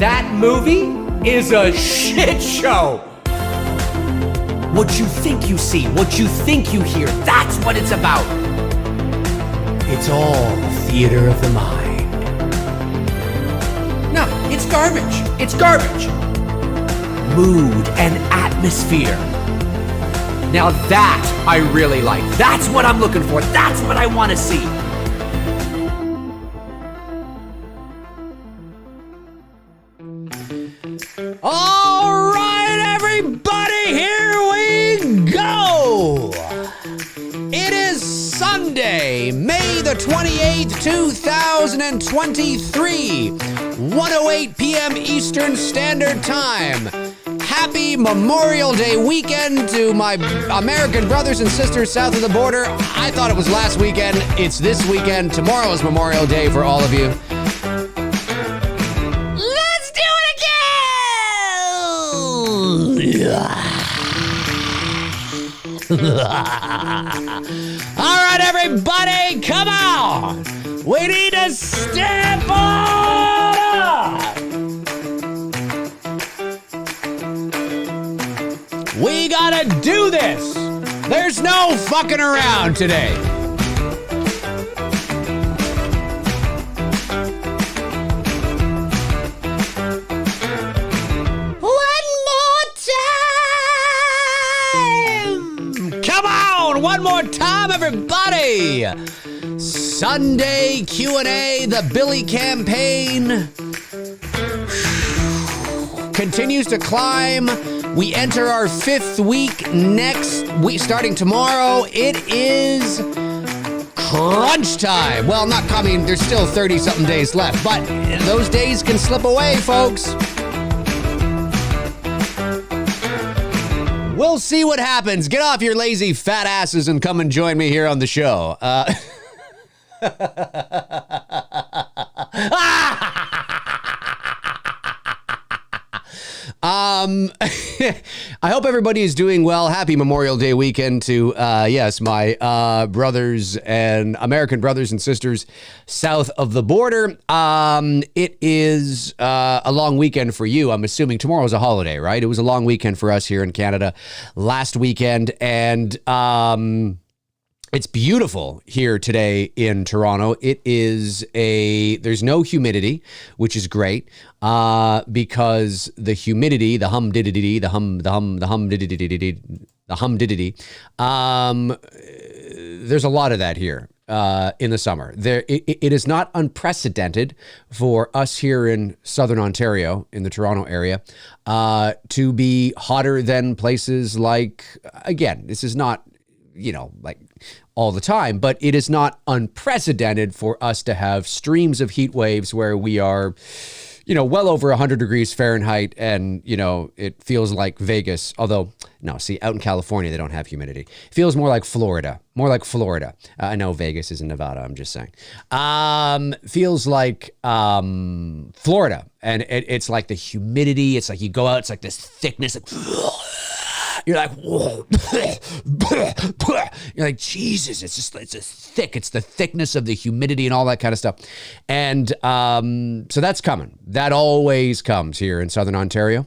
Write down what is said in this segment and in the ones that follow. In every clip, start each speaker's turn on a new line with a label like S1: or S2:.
S1: That movie is a shit show. What you think you see, what you think you hear, that's what it's about. It's all a theater of the mind. No, it's garbage. It's garbage. Mood and atmosphere. Now that I really like. That's what I'm looking for. That's what I want to see.
S2: All right, everybody, here we go. It is Sunday, May the 28th, 2023, 1:08 p.m. Eastern Standard Time. Happy Memorial Day weekend to my American brothers and sisters south of the border. I thought it was last weekend. It's this weekend. Tomorrow is Memorial Day for all of you. Let's do it again! All right, everybody, come on! We need to step up! We gotta do this! There's no fucking around today. One more time! Come on! One more time, everybody! Sunday Q&A, the Billy campaign continues to climb. We enter our 5th week next week, starting tomorrow. It is crunch time. Well, not coming. There's still 30-something days left, but those days can slip away, folks. We'll see what happens. Get off your lazy fat asses and come and join me here on the show. I hope everybody is doing well. Happy Memorial Day weekend to, yes, my brothers and American brothers and sisters south of the border. It is a long weekend for you. I'm assuming tomorrow's a holiday, right? It was a long weekend for us here in Canada last weekend, and it's beautiful here today in Toronto. There's no humidity, which is great, because the humidity, the humidity, there's a lot of that here in the summer. It is not unprecedented for us here in Southern Ontario, in the Toronto area, to be hotter than places like, again, this is not, like all the time, but it is not unprecedented for us to have streams of heat waves where we are, well over 100 degrees Fahrenheit, and, it feels like Vegas. Although, no, see, out in California, they don't have humidity. It feels more like Florida. I know Vegas is in Nevada, I'm just saying. Feels like Florida, and it's like the humidity. It's like you go out, it's like this thickness. You're like, whoa. You're like, Jesus, it's thick. It's the thickness of the humidity and all that kind of stuff. And so that's coming. That always comes here in Southern Ontario.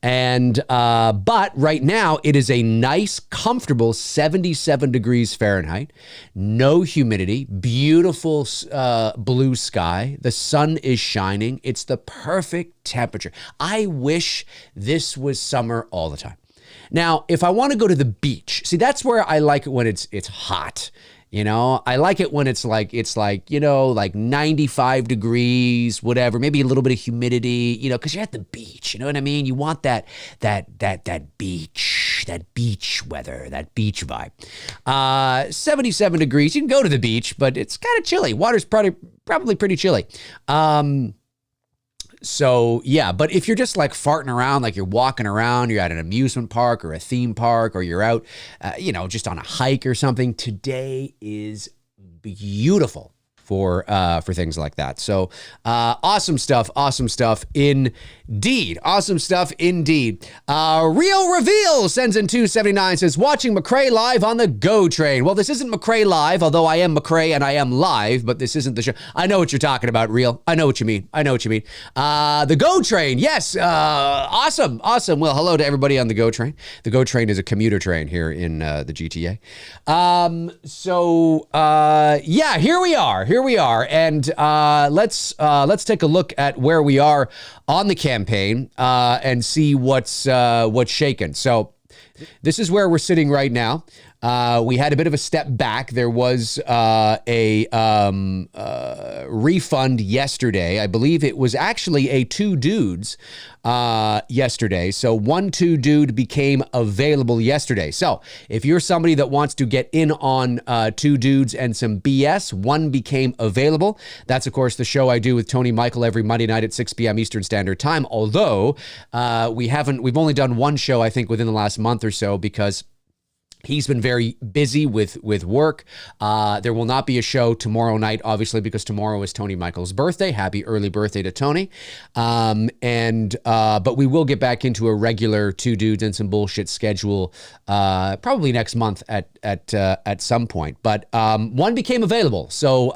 S2: And but right now it is a nice, comfortable 77 degrees Fahrenheit, no humidity, beautiful blue sky. The sun is shining. It's the perfect temperature. I wish this was summer all the time. Now, if I want to go to the beach, see, that's where I like it when it's hot. I like it when it's like, like 95 degrees, whatever, maybe a little bit of humidity, because you're at the beach, you know what I mean? You want that beach weather, that beach vibe. 77 degrees, you can go to the beach, but it's kind of chilly. Water's probably pretty chilly. So, yeah, but if you're just like farting around, like you're walking around, you're at an amusement park or a theme park, or you're out, just on a hike or something, today is beautiful. for things like that. So awesome stuff indeed. Awesome stuff indeed. Real Reveal sends in 279, says, watching McRae live on the GO train. Well, this isn't McRae live, although I am McRae and I am live, but this isn't the show. I know what you're talking about, Real. I know what you mean. The GO train, yes. Awesome. Well, hello to everybody on the GO train. The GO train is a commuter train here in the GTA. Yeah, here we are. And let's take a look at where we are on the campaign and see what's shaken. So this is where we're sitting right now. We had a bit of a step back. There was a refund yesterday. I believe it was actually a 2 dudes yesterday. So 1 2 dude became available yesterday. So if you're somebody that wants to get in on 2 dudes and some BS, 1 became available. That's, of course, the show I do with Tony Michael every Monday night at 6 p.m. Eastern Standard Time. Although we've only done 1 show, I think, within the last month or so, because he's been very busy with work. There will not be a show tomorrow night, obviously, because tomorrow is Tony Michael's birthday. Happy early birthday to Tony. But we will get back into a regular 2 dudes and some bullshit schedule, probably next month at some point. But 1 became available. So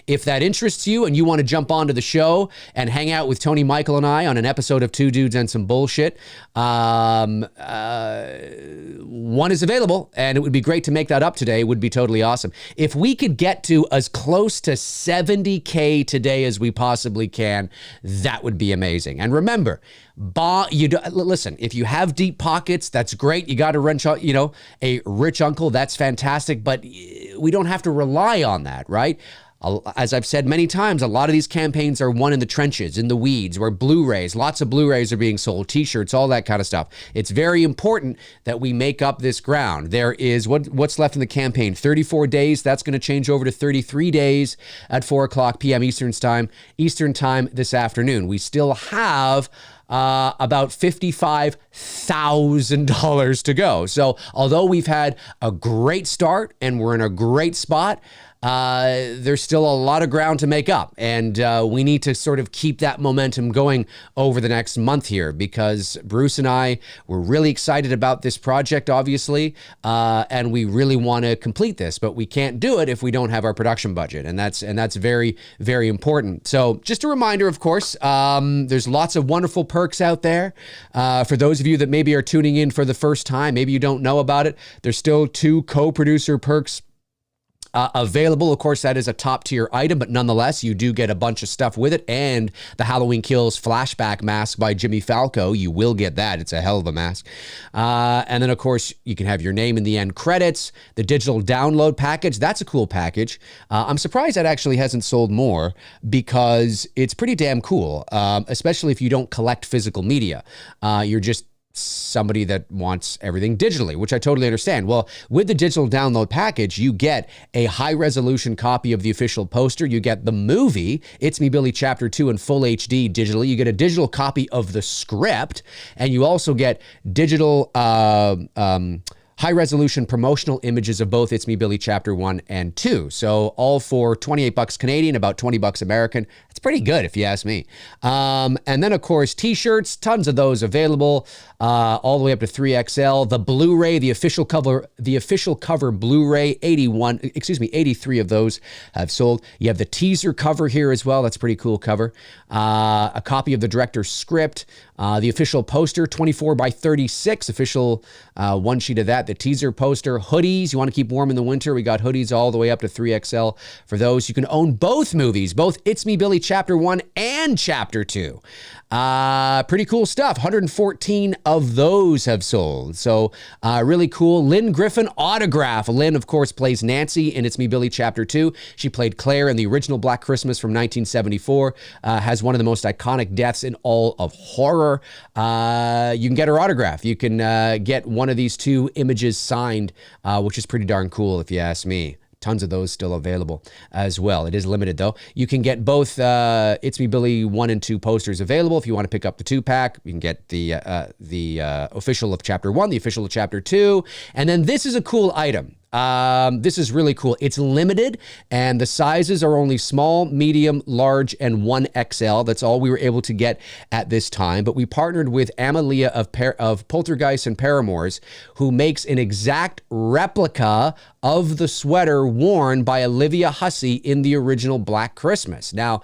S2: if that interests you and you want to jump onto the show and hang out with Tony Michael and I on an episode of 2 dudes and some bullshit, 1 is available. And it would be great to make that up today. It would be totally awesome. If we could get to as close to 70K today as we possibly can, that would be amazing. And remember, listen, if you have deep pockets, that's great. You got a rich uncle, that's fantastic. But we don't have to rely on that, right? As I've said many times, a lot of these campaigns are won in the trenches, in the weeds, where Blu-rays, lots of Blu-rays are being sold, t-shirts, all that kind of stuff. It's very important that we make up this ground. There is, what's left in the campaign? 34 days. That's going to change over to 33 days at 4 o'clock p.m. Eastern time this afternoon. We still have about $55,000 to go. So although we've had a great start and we're in a great spot, there's still a lot of ground to make up, and we need to sort of keep that momentum going over the next month here, because Bruce and I were really excited about this project, obviously, and we really want to complete this, but we can't do it if we don't have our production budget, and that's very, very important. So just a reminder, of course, there's lots of wonderful perks out there. For those of you that maybe are tuning in for the first time, maybe you don't know about it, there's still 2 co-producer perks available. Of course, that is a top tier item, but nonetheless, you do get a bunch of stuff with it, and the Halloween Kills flashback mask by Jimmy Falco. You will get that. It's a hell of a mask. And then, of course, you can have your name in the end credits. The digital download package, that's a cool package. I'm surprised that actually hasn't sold more, because it's pretty damn cool, especially if you don't collect physical media. You're just somebody that wants everything digitally, which I totally understand. Well, with the digital download package, you get a high resolution copy of the official poster. You get the movie, It's Me Billy Chapter 2 in full HD digitally. You get a digital copy of the script, and you also get digital high-resolution promotional images of both It's Me Billy Chapter 1 and 2. So all for $28 Canadian, about $20 American. It's pretty good if you ask me. And then, of course, t-shirts, tons of those available, all the way up to 3XL. The Blu-ray, the official cover Blu-ray, 83 of those have sold. You have the teaser cover here as well. That's a pretty cool cover. A copy of the director's script, the official poster, 24 by 36, official one sheet of that. The teaser poster, hoodies. You want to keep warm in the winter? We got hoodies all the way up to 3XL for those. You can own both movies, both It's Me Billy Chapter 1 and Chapter 2. Pretty cool stuff. 114 of those have sold. So really cool. Lynn Griffin autograph. Lynn, of course, plays Nancy in It's Me Billy Chapter 2. She played Claire in the original Black Christmas from 1974. Has one of the most iconic deaths in all of horror. You can get her autograph. You can get one of these 2 images signed, which is pretty darn cool if you ask me. Tons of those still available as well. It is limited, though. You can get both It's Me Billy 1 and 2 posters available. If you want to pick up the 2-pack, you can get the official of Chapter 1, the official of Chapter 2. And then this is a cool item. This is really cool. It's limited, and the sizes are only small, medium, large, and 1XL. That's all we were able to get at this time. But we partnered with Amalia of Poltergeist and Paramours, who makes an exact replica of the sweater worn by Olivia Hussey in the original Black Christmas. Now,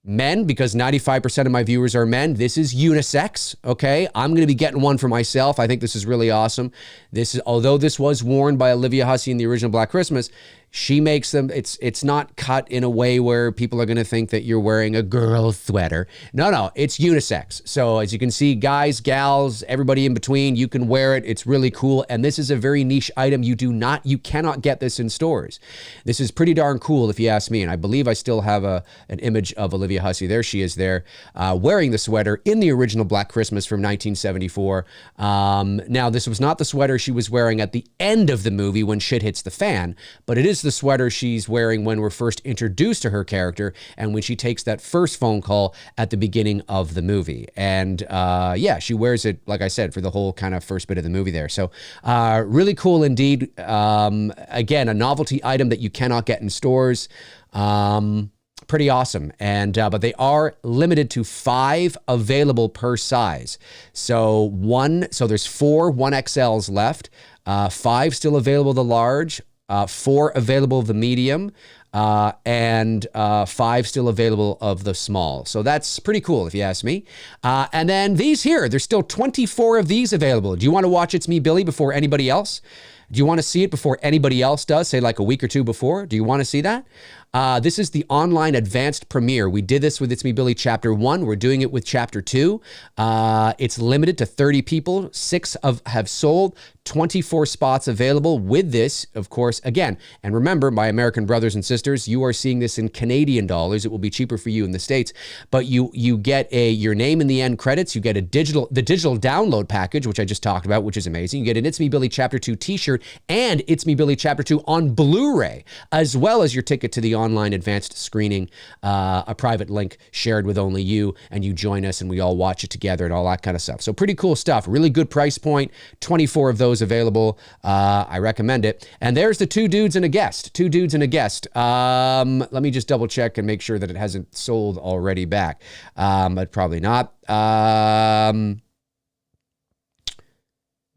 S2: men, because 95% of my viewers are men, this is unisex, okay? I'm going to be getting one for myself. I think this is really awesome. Although this was worn by Olivia Hussey in the original Black Christmas, she makes them, it's not cut in a way where people are going to think that you're wearing a girl sweater. No, it's unisex. So as you can see, guys, gals, everybody in between, you can wear it. It's really cool. And this is a very niche item. You cannot get this in stores. This is pretty darn cool if you ask me. And I believe I still have an image of Olivia Hussey. There she is there, wearing the sweater in the original Black Christmas from 1974. Now, this was not the sweater she was wearing at the end of the movie when shit hits the fan, but it is the sweater she's wearing when we're first introduced to her character and when she takes that first phone call at the beginning of the movie. And yeah, she wears it, like I said, for the whole kind of first bit of the movie there. So really cool indeed. Again, a novelty item that you cannot get in stores. Pretty awesome. And but they are limited to 5 available per size. So there's 4 1XLs left, 5 still available, the large, 4 available of the medium, and 5 still available of the small. So that's pretty cool if you ask me. And then these here, there's still 24 of these available. Do you want to watch It's Me, Billy before anybody else? Do you want to see it before anybody else does, say like a week or 2 before? Do you want to see that? This is the online advanced premiere. We did this with It's Me, Billy Chapter 1. We're doing it with Chapter 2. It's limited to 30 people. 6 have sold. 24 spots available with this, of course, again. And remember, my American brothers and sisters, you are seeing this in Canadian dollars. It will be cheaper for you in the States. But you get your name in the end credits. You get the digital download package, which I just talked about, which is amazing. You get an It's Me, Billy Chapter 2 t-shirt and It's Me, Billy Chapter 2 on Blu-ray, as well as your ticket to the online advanced screening, a private link shared with only you, and you join us and we all watch it together and all that kind of stuff. So pretty cool stuff. Really good price point. 24 of those available. I recommend it. And there's the 2 dudes and a guest. 2 dudes and a guest. Let me just double check and make sure that it hasn't sold already back. But probably not.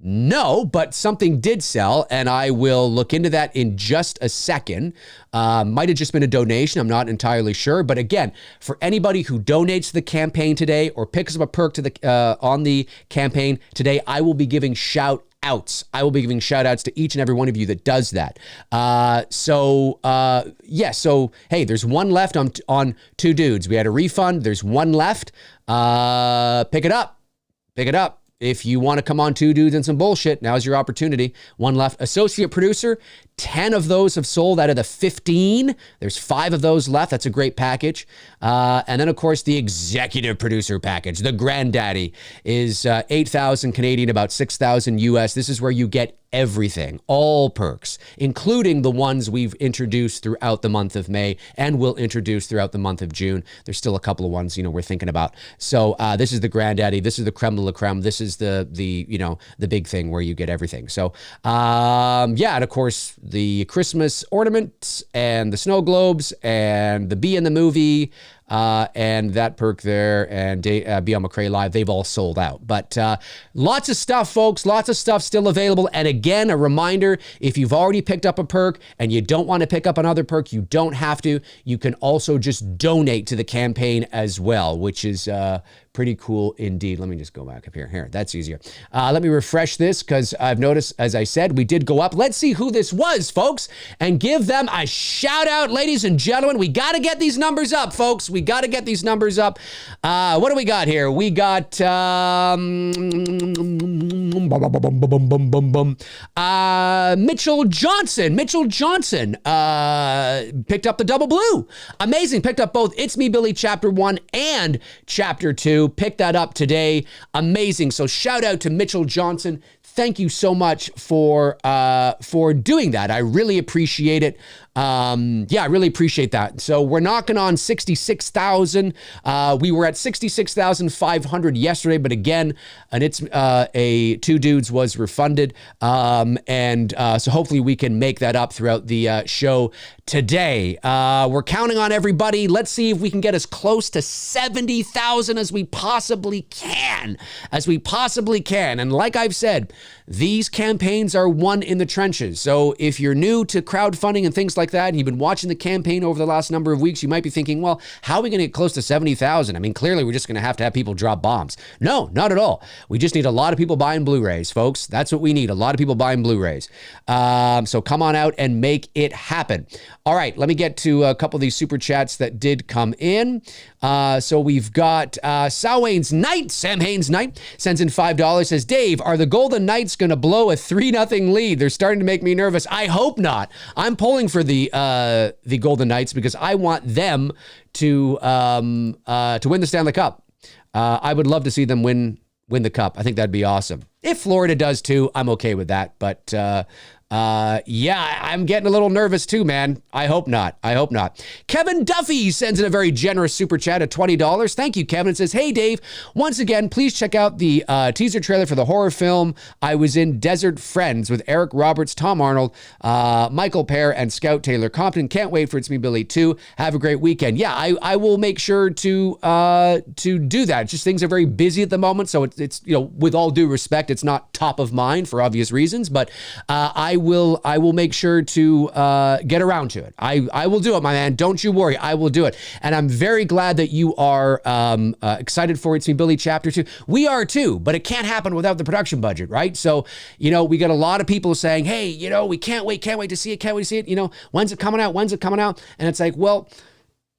S2: No, but something did sell, and I will look into that in just a second. Might have just been a donation. I'm not entirely sure. But again, for anybody who donates to the campaign today or picks up a perk to on the campaign today, I will be giving shout-outs. I will be giving shout-outs to each and every one of you that does that. So hey, there's 1 left on 2 dudes. We had a refund. There's 1 left. Pick it up. Pick it up. If you want to come on 2 dudes and some bullshit, now's your opportunity. 1 left. Associate producer, 10 of those have sold out of the 15. There's 5 of those left. That's a great package. And then, of course, the executive producer package, the granddaddy, is 8,000 Canadian, about 6,000 US. This is where you get everything, all perks, including the ones we've introduced throughout the month of May and will introduce throughout the month of June. There's still a couple of ones, we're thinking about. So this is the granddaddy. This is the creme de la creme. This is the big thing where you get everything. So yeah, and of course the Christmas ornaments and the snow globes and the bee in the movie, and that perk there, and be on McRae Live, they've all sold out. But lots of stuff, folks, lots of stuff still available. And again, a reminder, if you've already picked up a perk and you don't want to pick up another perk, you don't have to. You can also just donate to the campaign as well, which is pretty cool indeed. Let me just go back up here. Here, that's easier. Let me refresh this because I've noticed, as I said, we did go up. Let's see who this was, folks, and give them a shout out, ladies and gentlemen. We got to get these numbers up, folks. We got to get these numbers up. What do we got here? We got Mitchell Johnson. Mitchell Johnson picked up the double blue. Amazing. Picked up both It's Me, Billy Chapter 1 and Chapter 2. Pick that up today. Amazing. So shout out to Mitchell Johnson. Thank you so much for doing that. I really appreciate it. Yeah, I really appreciate that. So we're knocking on 66,000. We were at 66,500 yesterday, but again, and it's a Two Dudes was refunded. So hopefully we can make that up throughout the show today. We're counting on everybody. Let's see if we can get as close to 70,000 as we possibly can. And like I've said, these campaigns are won in the trenches. So if you're new to crowdfunding and things like that, and you've been watching the campaign over the last number of weeks, you might be thinking, well, how are we going to get close to 70,000? I mean, clearly we're just going to have people drop bombs. No, not at all. We just need a lot of people buying Blu-rays, folks. That's what we need. A lot of people buying Blu-rays. So come on out and make it happen. All right, let me get to a couple of these super chats that did come in. So we've got Sam Haynes Knight sends in $5, says, Dave, are the Golden Knights going to blow a 3-0 lead? They're starting to make me nervous. I hope not. I'm pulling for the Golden Knights because I want them to win the Stanley Cup. I would love to see them win the cup. I think that'd be awesome. If Florida does too, I'm okay with that. But yeah, I'm getting a little nervous too, man. I hope not. Kevin Duffy sends in a very generous super chat at $20. Thank you, Kevin. It says, hey, Dave, once again, please check out the teaser trailer for the horror film I Was in Desert Friends with Eric Roberts, Tom Arnold, Michael Pear, and Scout Taylor Compton. Can't wait for It's Me, Billy 2. Have a great weekend. Yeah, I will make sure to do that. It's just things are very busy at the moment, so it's with all due respect, it's not top of mind for obvious reasons, but I will make sure to get around to it. I will do it, my man. Don't you worry. I will do it. And I'm very glad that you are excited for It's Me, Billy Chapter 2. We are too, but it can't happen without the production budget, right? So, we got a lot of people saying, hey, we can't wait to see it. When's it coming out? And it's like, well,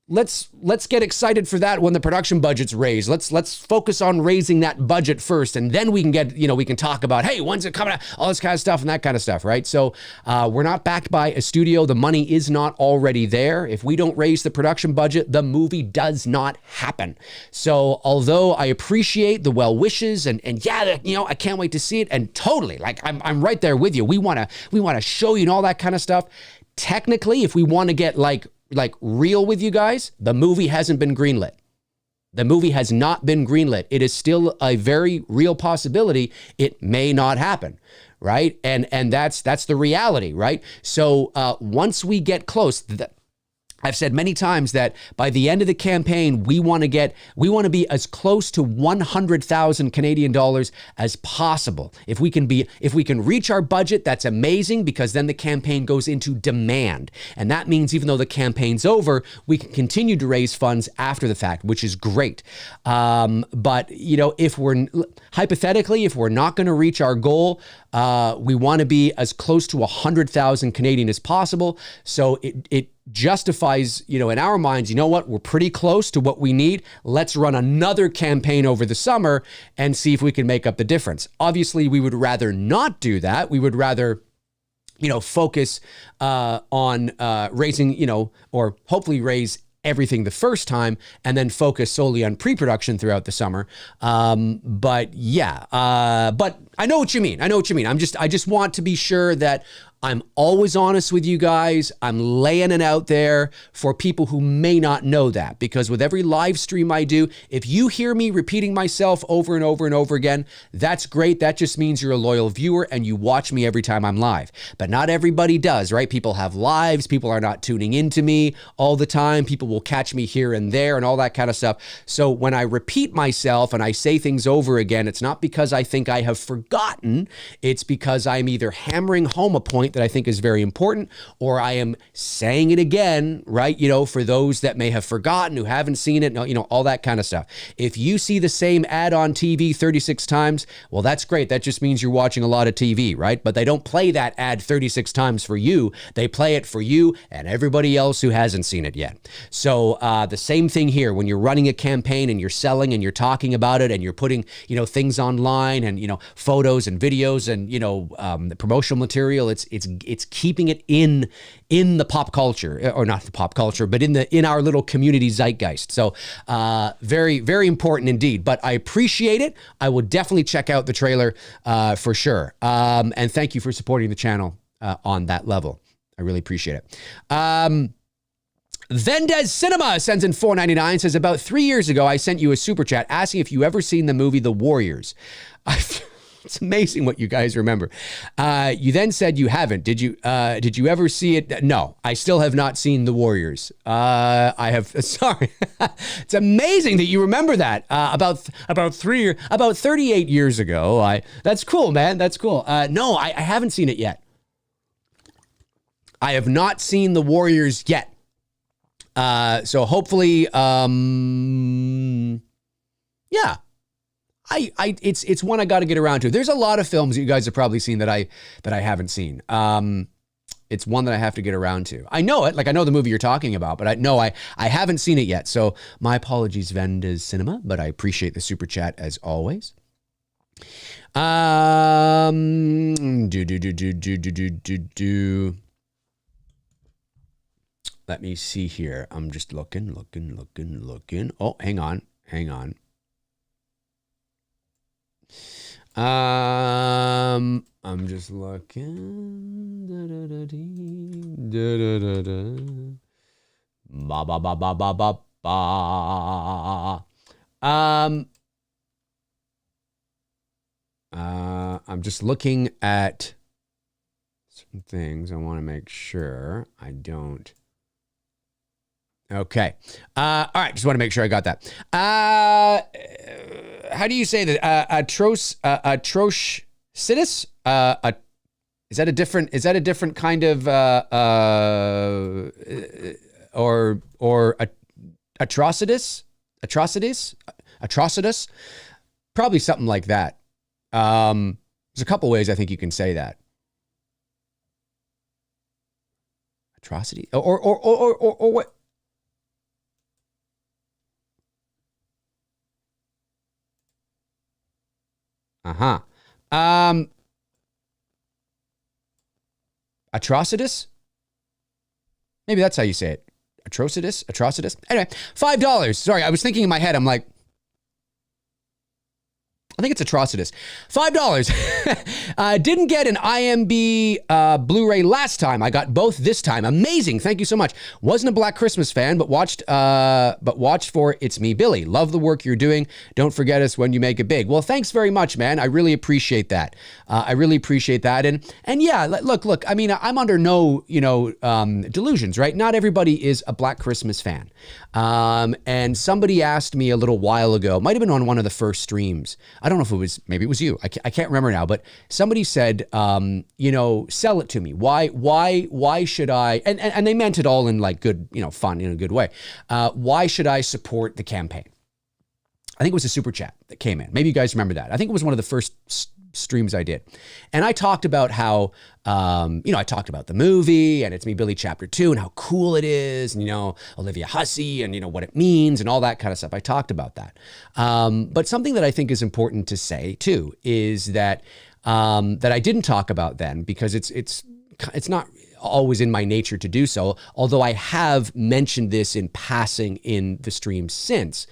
S2: let's get excited for that when the production budget's raised. Let's focus on raising that budget first, and then we can get, we can talk about, hey, when's it coming out? All this kind of stuff and that kind of stuff, right? So we're not backed by a studio. The money is not already there. If we don't raise the production budget, the movie does not happen. So although I appreciate the well wishes and yeah, I can't wait to see it, and totally, like I'm right there with you. We want to show you and all that kind of stuff. Technically, if we want to get like real with you guys, the movie hasn't been greenlit. The movie has not been greenlit. It is still a very real possibility. It may not happen, right? And that's the reality, right? So once we get close, I've said many times that by the end of the campaign, we want to be as close to 100,000 Canadian dollars as possible. If we can reach our budget, that's amazing, because then the campaign goes into demand. And that means even though the campaign's over, we can continue to raise funds after the fact, which is great. But if we're not going to reach our goal, we want to be as close to 100,000 Canadian as possible. So it justifies, in our minds, we're pretty close to what we need. Let's run another campaign over the summer and see if we can make up the difference. Obviously, we would rather not do that. We would rather, focus on raising, or hopefully raise everything the first time and then focus solely on pre-production throughout the summer. But I know what you mean. I just want to be sure that I'm always honest with you guys. I'm laying it out there for people who may not know that, because with every live stream I do, if you hear me repeating myself over and over and over again, that's great. That just means you're a loyal viewer and you watch me every time I'm live. But not everybody does, right? People have lives. People are not tuning into me all the time. People will catch me here and there and all that kind of stuff. So when I repeat myself and I say things over again, it's not because I think I have forgotten. It's because I'm either hammering home a point that I think is very important, or I am saying it again, right? For those that may have forgotten, who haven't seen it, all that kind of stuff. If you see the same ad on TV 36 times, well, that's great. That just means you're watching a lot of TV, right? But they don't play that ad 36 times for you. They play it for you and everybody else who hasn't seen it yet. So the same thing here, when you're running a campaign and you're selling and you're talking about it and you're putting, things online and, photos and videos and, the promotional material, it's keeping it in the pop culture, or not the pop culture, but in our little community zeitgeist. So very, very important indeed. But I appreciate it. I will definitely check out the trailer for sure. And thank you for supporting the channel on that level. I really appreciate it. Vendez Cinema sends in $4.99, says, about 3 years ago, I sent you a super chat asking if you ever seen the movie The Warriors. It's amazing what you guys remember. You then said you haven't. Did you ever see it? No, I still have not seen The Warriors. I have, sorry. It's amazing that you remember that. About 38 years ago. That's cool, man. That's cool. No, I haven't seen it yet. I have not seen The Warriors yet. So hopefully, yeah, it's one I got to get around to. There's a lot of films that you guys have probably seen that I haven't seen. It's one that I have to get around to. I know it, like I know the movie you're talking about, but I haven't seen it yet. So my apologies, Vendez Cinema, but I appreciate the super chat as always. Let me see here. I'm just looking. Oh, hang on. I'm just looking. Ba ba ba ba ba ba ba. I'm just looking at some things. I want to make sure I don't. Okay. All right. Just want to make sure I got that. How do you say that? Atrocitus? Is that a different kind of, or atrocitus? Probably something like that. There's a couple ways I think you can say that. Atrocity or what? Atrocitus? Maybe that's how you say it. Atrocitus? Anyway, $5. Sorry, I was thinking in my head, I'm like, I think it's Atrocitus. $5. Didn't get an IMDb Blu-ray last time. I got both this time. Amazing. Thank you so much. Wasn't a Black Christmas fan, but watched for It's Me, Billy. Love the work you're doing. Don't forget us when you make it big. Well, thanks very much, man. I really appreciate that. And yeah, look. I mean, I'm under no, delusions, right? Not everybody is a Black Christmas fan. And somebody asked me a little while ago, might have been on one of the first streams. I don't know if maybe it was you. I can't remember now, but somebody said, sell it to me. Why should I, and they meant it all in like good, fun, in a good way. Why should I support the campaign? I think it was a super chat that came in. Maybe you guys remember that. I think it was one of the first streams I did. And I talked about how, I talked about the movie and It's Me, Billy Chapter 2 and how cool it is and, Olivia Hussey and, what it means and all that kind of stuff. I talked about that. But something that I think is important to say too is that I didn't talk about then because it's not always in my nature to do so, although I have mentioned this in passing in the stream since.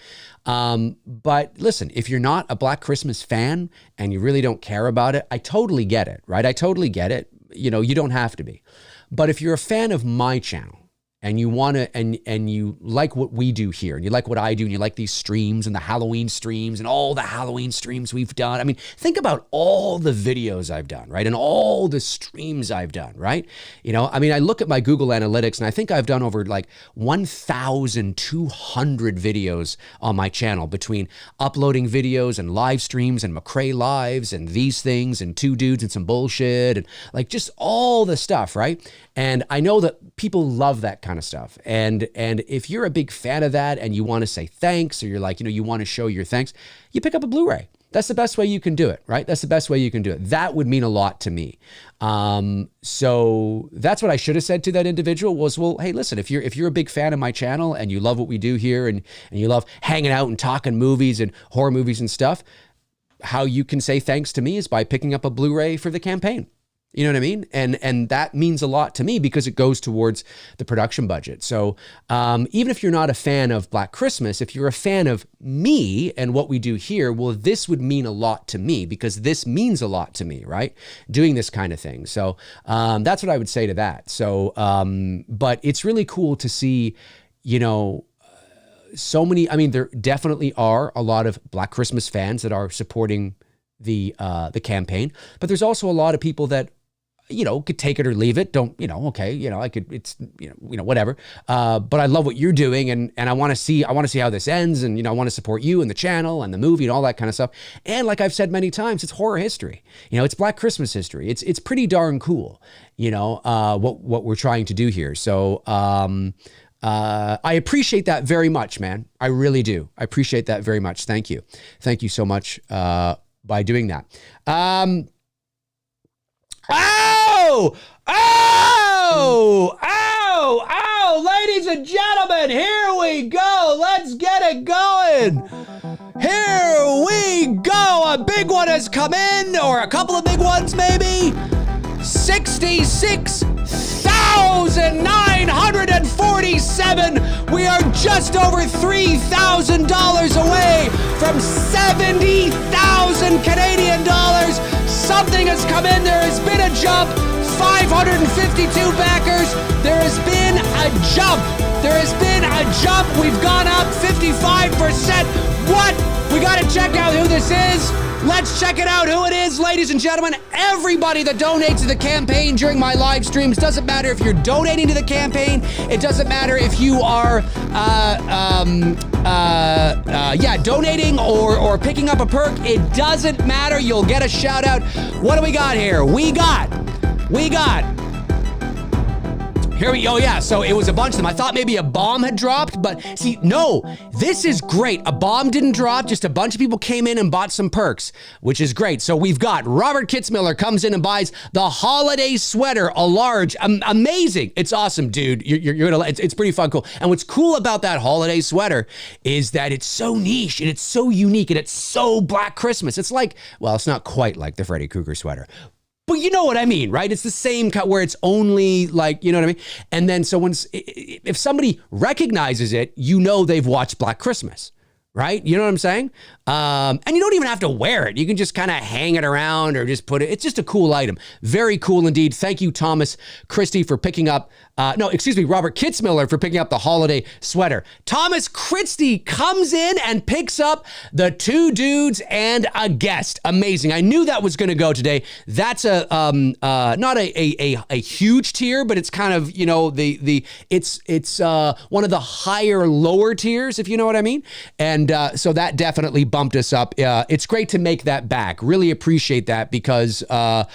S2: But listen, if you're not a Black Christmas fan and you really don't care about it, I totally get it, right? I totally get it. You don't have to be. But if you're a fan of my channel and you want to, and you like what we do here and you like what I do and you like these streams and the Halloween streams and all the Halloween streams we've done. I mean, think about all the videos I've done, right? And all the streams I've done, right? I look at my Google Analytics and I think I've done over like 1,200 videos on my channel between uploading videos and live streams and McRae Lives and these things and Two Dudes and Some Bullshit and like just all the stuff, right? And I know that people love that kind of stuff. And if you're a big fan of that and you want to say thanks or you're like, you want to show your thanks, you pick up a Blu-ray. That's the best way you can do it, right? That's the best way you can do it. That would mean a lot to me. So that's what I should have said to that individual was, well, hey, listen, if you're a big fan of my channel and you love what we do here and you love hanging out and talking movies and horror movies and stuff, how you can say thanks to me is by picking up a Blu-ray for the campaign. You know what I mean? And that means a lot to me because it goes towards the production budget. So even if you're not a fan of Black Christmas, if you're a fan of me and what we do here, well, this would mean a lot to me because this means a lot to me, right? Doing this kind of thing. So that's what I would say to that. So, but it's really cool to see, you know, so many, I mean, there definitely are a lot of Black Christmas fans that are supporting the campaign, but there's also a lot of people that, you know, could take it or leave it. Don't, you know, okay, you know, I could, it's, you know, whatever. But I love what you're doing and I want to see how this ends. And, you know, I want to support you and the channel and the movie and all that kind of stuff. And like I've said many times, it's horror history. You know, it's Black Christmas history. It's pretty darn cool, you know, what we're trying to do here. So, I appreciate that very much, man. I really do. I appreciate that very much. Thank you. Thank you so much, by doing that. Oh, ladies and gentlemen, here we go. Let's get it going. Here we go. A big one has come in, or a couple of big ones maybe. $66,947. We are just over $3,000 away from 70,000 Canadian dollars. Something has come in. There has been a jump. 552 backers. There has been a jump. There has been a jump. We've gone up 55%. What? We got to check out who this is. Let's check it out who it is, ladies and gentlemen. Everybody that donates to the campaign during my live streams, doesn't matter if you're donating to the campaign, it doesn't matter if you are donating or picking up a perk, it doesn't matter, you'll get a shout out. What do we got here? We got here we go. Yeah, so it was a bunch of them. I thought maybe a bomb had dropped, but see, no, this is great. A bomb didn't drop, just a bunch of people came in and bought some perks, which is great. So we've got Robert Kitzmiller comes in and buys the holiday sweater, a large, amazing. It's awesome, dude. You're gonna, it's pretty fun, cool. And what's cool about that holiday sweater is that it's so niche and it's so unique and it's so Black Christmas. It's like, well, it's not quite like the Freddy Krueger sweater, but you know what I mean, right? It's the same where it's only like, you know what I mean? And then so if somebody recognizes it, you know they've watched Black Christmas, right? You know what I'm saying? And you don't even have to wear it. You can just kind of hang it around or just put it. It's just a cool item. Very cool indeed. Thank you, Thomas Christie, for picking up, Robert Kitzmiller for picking up the holiday sweater. Thomas Christie comes in and picks up the two dudes and a guest. Amazing. I knew that was going to go today. That's a not a huge tier, but it's kind of, you know, it's one of the higher lower tiers, if you know what I mean. And so that definitely bumped us up. It's great to make that back. Really appreciate that because that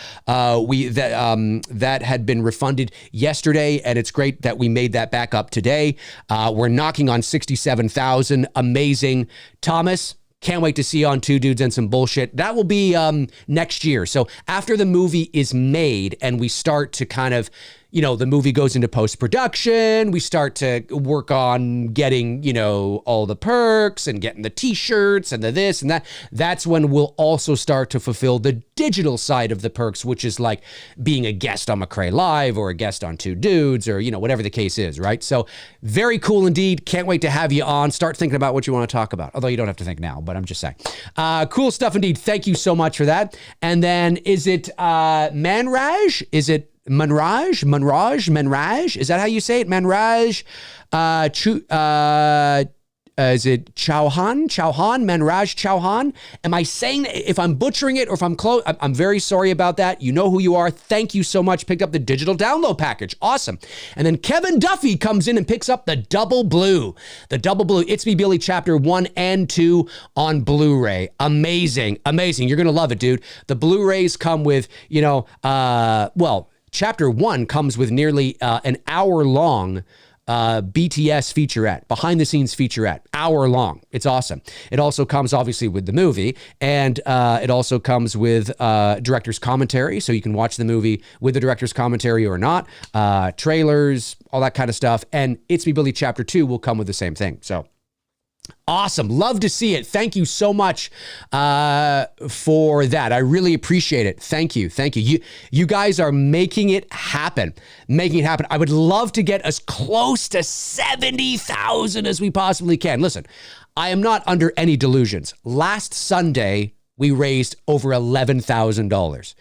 S2: had been refunded yesterday, and it's great that we made that back up today. We're knocking on 67,000. Amazing. Thomas, can't wait to see you on Two Dudes and Some Bullshit. That will be next year. So after the movie is made and we start to kind of, you know, the movie goes into post-production, we start to work on getting, you know, all the perks and getting the t-shirts and the this and that. That's when we'll also start to fulfill the digital side of the perks, which is like being a guest on McRae Live or a guest on Two Dudes or, you know, whatever the case is, right? So very cool indeed. Can't wait to have you on. Start thinking about what you want to talk about. Although you don't have to think now, but I'm just saying. Cool stuff indeed. Thank you so much for that. And then is it Manraj? Is it Manraj? Is that how you say it? Manraj, is it Chauhan? Manraj Chauhan? Am I saying, if I'm butchering it or if I'm close, I'm very sorry about that. You know who you are. Thank you so much. Picked up the digital download package. Awesome. And then Kevin Duffy comes in and picks up the Double Blue. The Double Blue, It's Me Billy Chapter 1 and 2 on Blu-ray. Amazing. Amazing. You're going to love it, dude. The Blu-rays come with, you know, Chapter 1 comes with nearly an hour-long BTS featurette, behind-the-scenes featurette, hour-long. It's awesome. It also comes, obviously, with the movie, and it also comes with director's commentary, so you can watch the movie with the director's commentary or not, trailers, all that kind of stuff, and It's Me Billy Chapter 2 will come with the same thing, so Awesome. Love to see it. Thank you so much for that. I really appreciate it. Thank you. Thank you. You guys are making it happen. Making it happen. I would love to get as close to 70,000 as we possibly can. Listen, I am not under any delusions. Last Sunday, we raised over $11,000.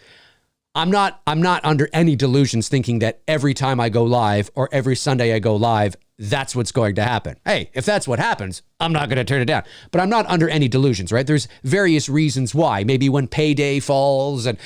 S2: I'm not under any delusions thinking that every time I go live or every Sunday I go live, that's what's going to happen. Hey, if that's what happens, I'm not going to turn it down. But I'm not under any delusions, right? There's various reasons why. Maybe when payday falls and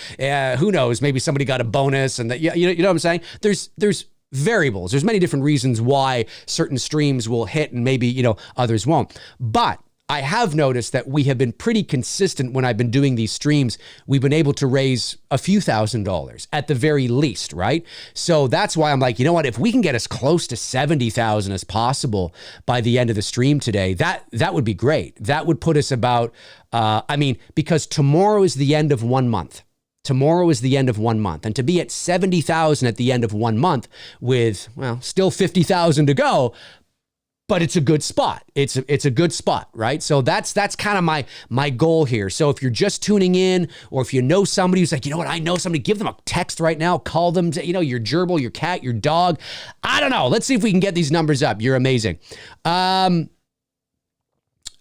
S2: who knows, maybe somebody got a bonus and that, you know what I'm saying? There's variables. There's many different reasons why certain streams will hit and maybe, others won't. But I have noticed that we have been pretty consistent when I've been doing these streams. We've been able to raise a few $1,000s at the very least, right? So that's why I'm like, you know what? If we can get as close to 70,000 as possible by the end of the stream today, that would be great. That would put us about, because tomorrow is the end of 1 month. Tomorrow is the end of 1 month. And to be at 70,000 at the end of 1 month with, still 50,000 to go, but it's a good spot. It's a good spot, right? So that's kind of my goal here. So if you're just tuning in, or if you know somebody who's like, you know what, I know somebody, give them a text right now. Call them, your gerbil, your cat, your dog. I don't know. Let's see if we can get these numbers up. You're amazing.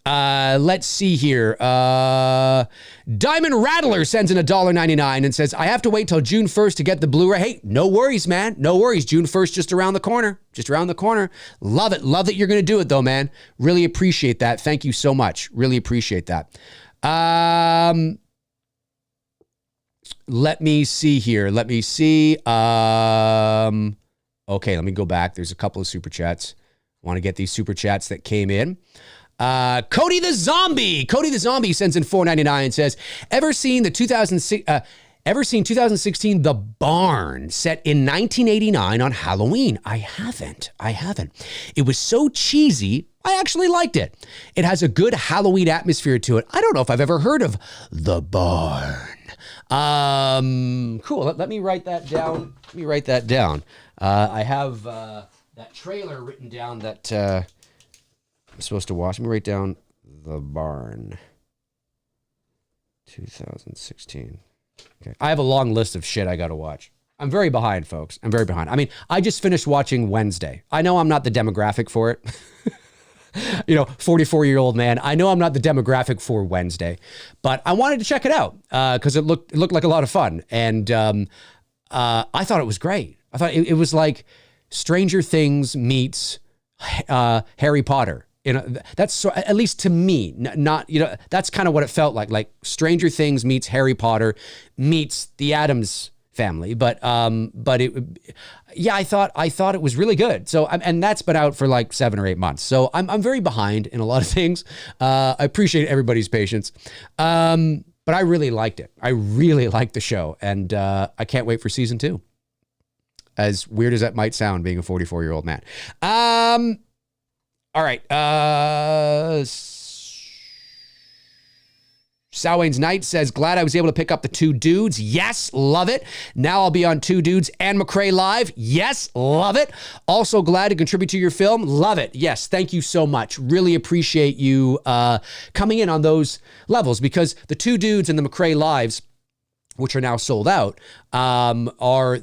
S2: Let's see here. Diamond Rattler sends in $1.99 and says, I have to wait till June 1st to get the Blu-ray. Hey, no worries, man. No worries. June 1st, just around the corner. Just around the corner. Love it. Love that you're going to do it though, man. Really appreciate that. Thank you so much. Really appreciate that. Let me see here. Let me see. Okay, let me go back. There's a couple of super chats. I want to get these super chats that came in. Cody the Zombie sends in $4.99 and says, ever seen 2016 The Barn set in 1989 on Halloween? I haven't. It was so cheesy, I actually liked it. It has a good Halloween atmosphere to it. I don't know if I've ever heard of The Barn. Cool. Let me write that down. I have that trailer written down that I'm supposed to watch. Let me write down The Barn 2016. Okay. I have a long list of shit I got to watch. I'm very behind, folks. I'm very behind. I mean, I just finished watching Wednesday. I know I'm not the demographic for it. 44-year-old man. I know I'm not the demographic for Wednesday, but I wanted to check it out because it looked like a lot of fun. And I thought it was great. I thought it was like Stranger Things meets Harry Potter. That's so, at least to me, not, that's kind of what it felt like Stranger Things meets Harry Potter meets the Addams Family. But I thought it was really good. So, and that's been out for like 7 or 8 months. So I'm very behind in a lot of things. I appreciate everybody's patience. But I really liked it. I really liked the show, and I can't wait for season 2. As weird as that might sound, being a 44-year-old man. All right. Sowayne's Knight says, glad I was able to pick up the 2 Dudes. Yes, love it. Now I'll be on 2 Dudes and McRae Live. Yes, love it. Also glad to contribute to your film. Love it. Yes, thank you so much. Really appreciate you coming in on those levels, because the 2 Dudes and the McRae Lives, which are now sold out, are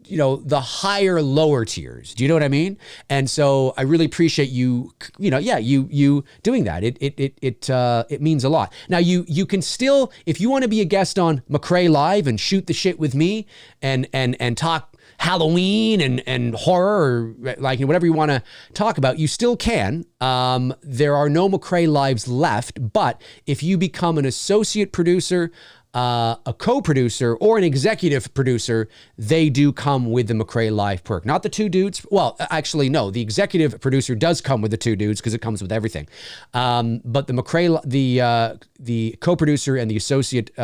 S2: the higher lower tiers. Do you know what I mean? And so I really appreciate you, you doing that. It means a lot. Now you can still, if you want to be a guest on McRae Live and shoot the shit with me and talk Halloween and horror, or like whatever you want to talk about, you still can. There are no McRae Lives left, but if you become an associate producer, a co-producer, or an executive producer, they do come with the McRae Live perk. Not the 2 Dudes. Well, actually, no. The executive producer does come with the 2 Dudes because it comes with everything. But the McRae, the co-producer and the associate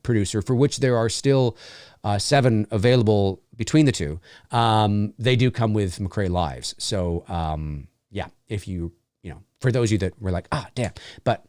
S2: producer, for which there are still 7 available between the 2, they do come with McRae Lives. So, if you, for those of you that were like, damn. But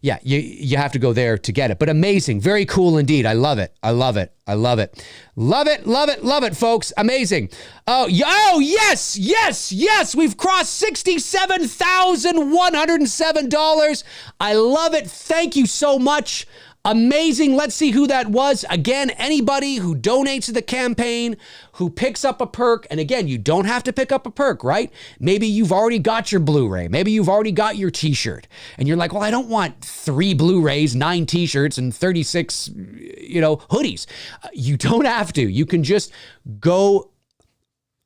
S2: Yeah, you have to go there to get it. But amazing. Very cool indeed. I love it. I love it. I love it. Love it, love it, love it, folks. Amazing. Oh, yes, yes, yes. We've crossed $67,107. I love it. Thank you so much. Amazing. Let's see who that was. Again, anybody who donates to the campaign, who picks up a perk. And again, you don't have to pick up a perk, right? Maybe you've already got your Blu-ray. Maybe you've already got your t-shirt. And you're like, well, I don't want 3 Blu-rays, 9 t-shirts, and 36, hoodies. You don't have to. You can just go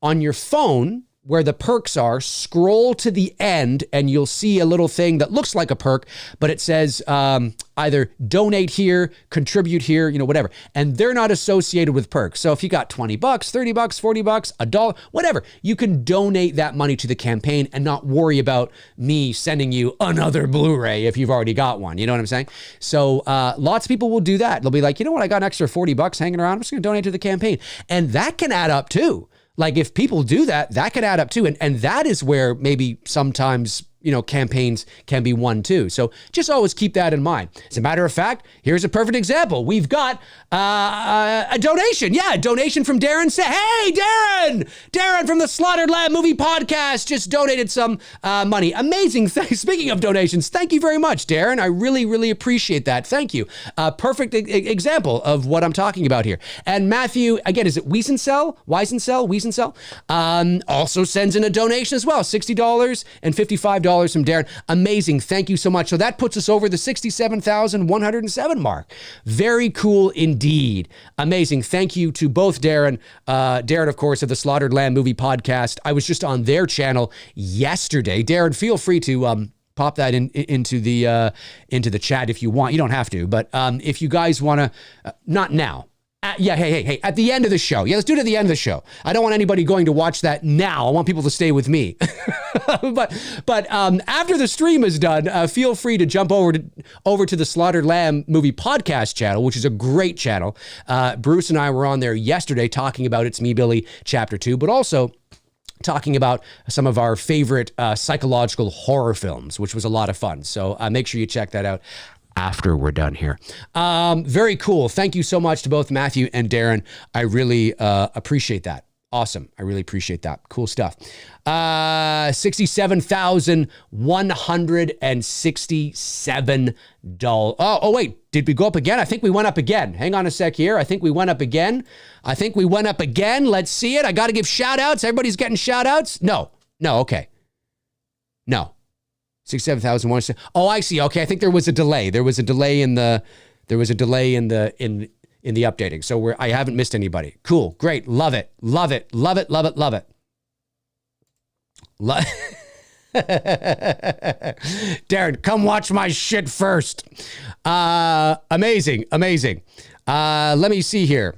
S2: on your phone where the perks are, scroll to the end, and you'll see a little thing that looks like a perk, but it says either donate here, contribute here, whatever. And they're not associated with perks. So if you got $20, $30, $40, $1, whatever, you can donate that money to the campaign and not worry about me sending you another Blu-ray if you've already got one. You know what I'm saying? So lots of people will do that. They'll be like, you know what, I got an extra $40 hanging around. I'm just going to donate to the campaign. And that can add up too. Like if people do that, that can add up too. And that is where maybe sometimes, campaigns can be won too. So just always keep that in mind. As a matter of fact, here's a perfect example. We've got a donation. Yeah, a donation from Darren. Hey, Darren! Darren from the Slaughtered Lamb Movie Podcast just donated some money. Amazing. Speaking of donations, thank you very much, Darren. I really, really appreciate that. Thank you. Perfect example of what I'm talking about here. And Matthew, again, is it Wiesenthal? Also sends in a donation as well. $60 and $55 from Darren. Amazing. Thank you so much. So that puts us over the 67,107 mark. Very cool indeed. Amazing. Thank you to both Darren. Darren, of course, of the Slaughtered Lamb Movie Podcast. I was just on their channel yesterday. Darren, feel free to pop that into the chat if you want. You don't have to, but if you guys want to, not now. Hey, at the end of the show. Yeah, let's do it at the end of the show. I don't want anybody going to watch that now. I want people to stay with me. but after the stream is done, feel free to jump over to the Slaughtered Lamb Movie Podcast channel, which is a great channel. Bruce and I were on there yesterday talking about It's Me, Billy, Chapter 2, but also talking about some of our favorite psychological horror films, which was a lot of fun. So make sure you check that out after we're done here. Very cool. Thank you so much to both Matthew and Darren. I really appreciate that. Awesome. I really appreciate that. Cool stuff. $67,167. Oh, wait. Did we go up again? I think we went up again. Hang on a sec here. I think we went up again. Let's see it. I got to give shout outs. Everybody's getting shout outs. No. Okay. No. 67,001. Oh, I see. Okay, I think there was a delay. There was a delay in the updating. So I haven't missed anybody. Cool, great, love it. Darren, come watch my shit first. Amazing. Let me see here.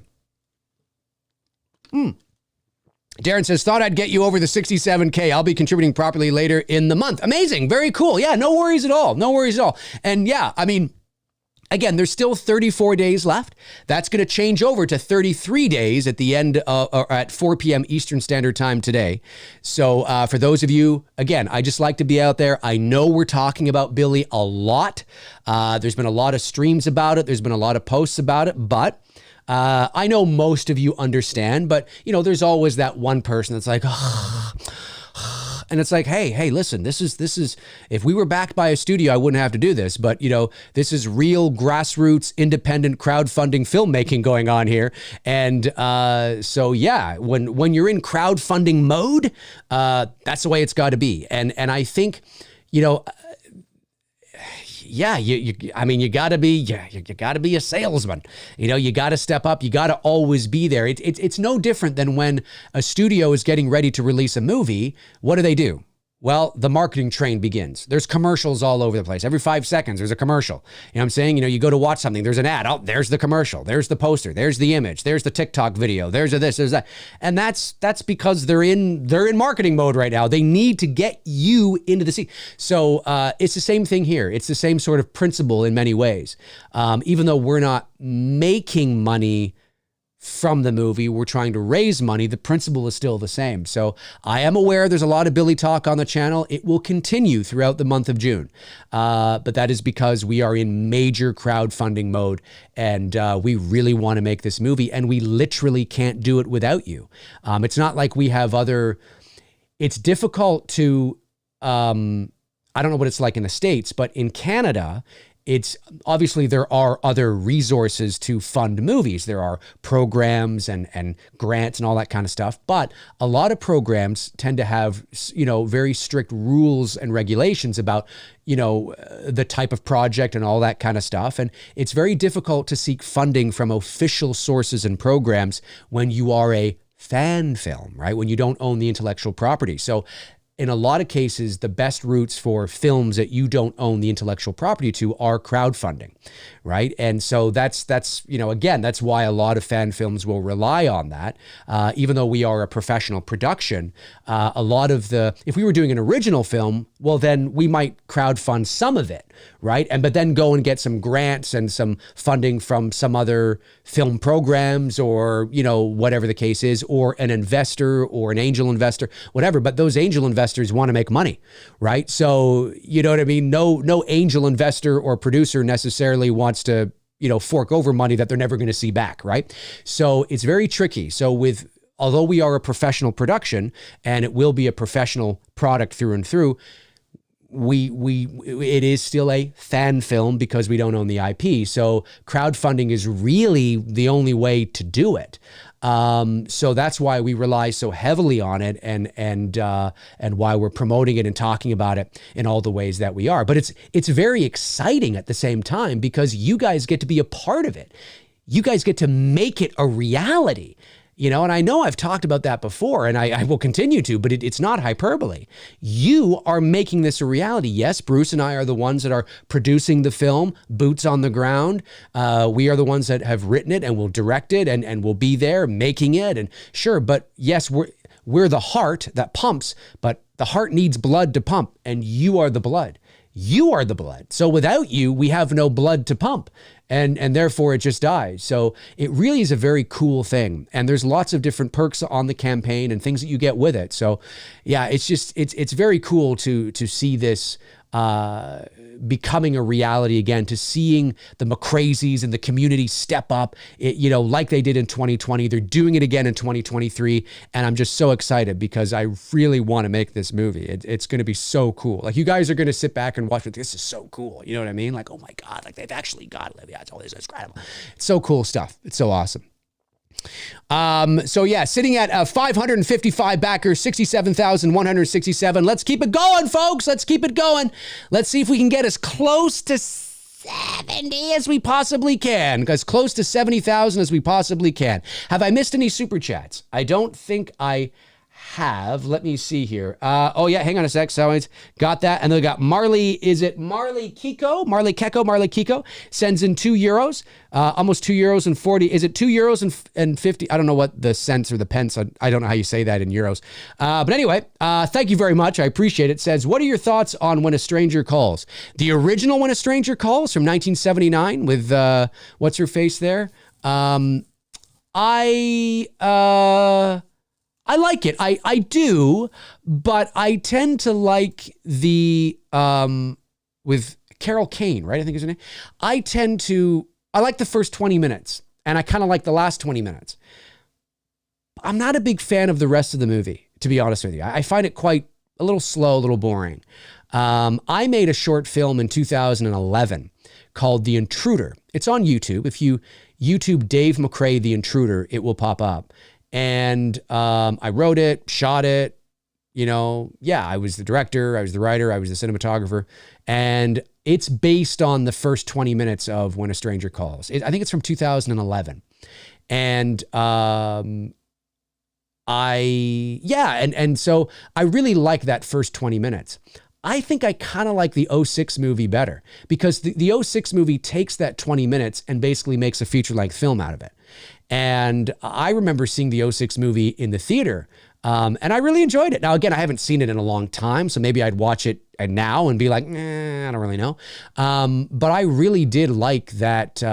S2: Darren says, thought I'd get you over the 67K. I'll be contributing properly later in the month. Amazing. Very cool. Yeah, no worries at all. And yeah, I mean, again, there's still 34 days left. That's going to change over to 33 days at the end or at 4 p.m. Eastern Standard Time today. So for those of you, again, I just like to be out there. I know we're talking about Billy a lot. There's been a lot of streams about it. There's been a lot of posts about it, but I know most of you understand, but there's always that one person that's like, and it's like, hey, listen, this is, if we were backed by a studio, I wouldn't have to do this, but this is real grassroots, independent crowdfunding filmmaking going on here. And so yeah, when you're in crowdfunding mode, that's the way it's got to be. And I think, yeah, you gotta be a salesman. You gotta step up. You gotta always be there. It's no different than when a studio is getting ready to release a movie. What do? Well, the marketing train begins. There's commercials all over the place. Every 5 seconds, there's a commercial. You know what I'm saying? You go to watch something, there's an ad. Oh, there's the commercial. There's the poster. There's the image. There's the TikTok video. There's this, there's that. And that's because they're in marketing mode right now. They need to get you into the scene. So it's the same thing here. It's the same sort of principle in many ways. Even though we're not making money from the movie. We're trying to raise money. The principle is still the same. So I am aware there's a lot of Billy talk on the channel. It will continue throughout the month of June. But that is because we are in major crowdfunding mode, and we really want to make this movie, and we literally can't do it without you. It's not like we have other... It's difficult to... I don't know what it's like in the States, but in Canada... It's obviously there are other resources to fund movies. There are programs and grants and all that kind of stuff. But a lot of programs tend to have, very strict rules and regulations about, the type of project and all that kind of stuff. And it's very difficult to seek funding from official sources and programs when you are a fan film, right? When you don't own the intellectual property. So in a lot of cases, the best routes for films that you don't own the intellectual property to are crowdfunding, right? And so that's again, that's why a lot of fan films will rely on that. Even though we are a professional production, a lot of if we were doing an original film, well, then we might crowdfund some of it, right? But then go and get some grants and some funding from some other film programs or, whatever the case is, or an investor or an angel investor, whatever. But those angel investors want to make money, right? So, you know what I mean? No angel investor or producer necessarily wants to, fork over money that they're never going to see back, right? So it's very tricky. So although we are a professional production and it will be a professional product through and through, it is still a fan film because we don't own the IP. So crowdfunding is really the only way to do it. So that's why we rely so heavily on it and why we're promoting it and talking about it in all the ways that we are. But it's very exciting at the same time because you guys get to be a part of it. You guys get to make it a reality. And I know I've talked about that before, and I will continue to, but it's not hyperbole. You are making this a reality. Yes, Bruce and I are the ones that are producing the film, boots on the ground. We are the ones that have written it and will direct it and will be there making it. And sure, but yes, we're the heart that pumps, but the heart needs blood to pump, and you are the blood. You are the blood. So without you, we have no blood to pump. And therefore it just dies. So it really is a very cool thing. And there's lots of different perks on the campaign and things that you get with it. So yeah, it's very cool to see this becoming a reality again, to seeing the McRae's and the community step up, like they did in 2020. They're doing it again in 2023. And I'm just so excited because I really want to make this movie. It's going to be so cool. Like you guys are going to sit back and watch it. This is so cool. You know what I mean? Like, oh my God, like they've actually got it. Yeah, it's all this. It's incredible. It's so cool stuff. It's so awesome. So yeah, sitting at 555 backers, 67,167. Let's keep it going, folks. Let's keep it going. Let's see if we can get as close to 70 as we possibly can, as close to 70,000 as we possibly can. Have I missed any super chats? I don't think I have. Let me see here. Oh yeah, hang on a sec. So it's got that. And then we got Marley. Is it Marley Kiko? Marley Kiko sends in €2. Almost €2 and 40. Is it €2 and 50? I don't know what the cents or the pence. I don't know how you say that in euros. But anyway, thank you very much. I appreciate it. Says, what are your thoughts on When a Stranger Calls? The original When a Stranger Calls from 1979 with what's her face there? I like it. I do, but I tend to like the, with Carol Kane, right? I think is her name. I like the first 20 minutes and I kind of like the last 20 minutes. I'm not a big fan of the rest of the movie, to be honest with you. I find it quite a little slow, a little boring. I made a short film in 2011 called The Intruder. It's on YouTube. If you YouTube Dave McRae, The Intruder, it will pop up. And I wrote it, shot it, I was the director, I was the writer, I was the cinematographer. And it's based on the first 20 minutes of When a Stranger Calls. I think it's from 2011. And so I really like that first 20 minutes. I think I kind of like the '06 movie better because the '06 movie takes that 20 minutes and basically makes a feature-length film out of it. And I remember seeing the '06 movie in the theater, and I really enjoyed it. Now, again, I haven't seen it in a long time, so maybe I'd watch it now and be like, I don't really know. But I really did like that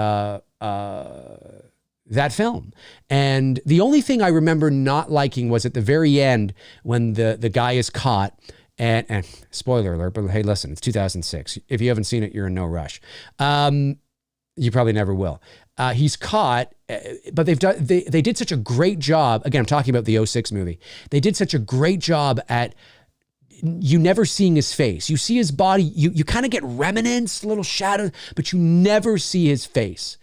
S2: that film. And the only thing I remember not liking was at the very end when the guy is caught. And spoiler alert, but hey, listen, it's 2006. If you haven't seen it, you're in no rush. You probably never will. He's caught, but they did such a great job. Again, I'm talking about the '06 movie. They did such a great job at you never seeing his face. You see his body, you kind of get remnants, little shadows, but you never see his face.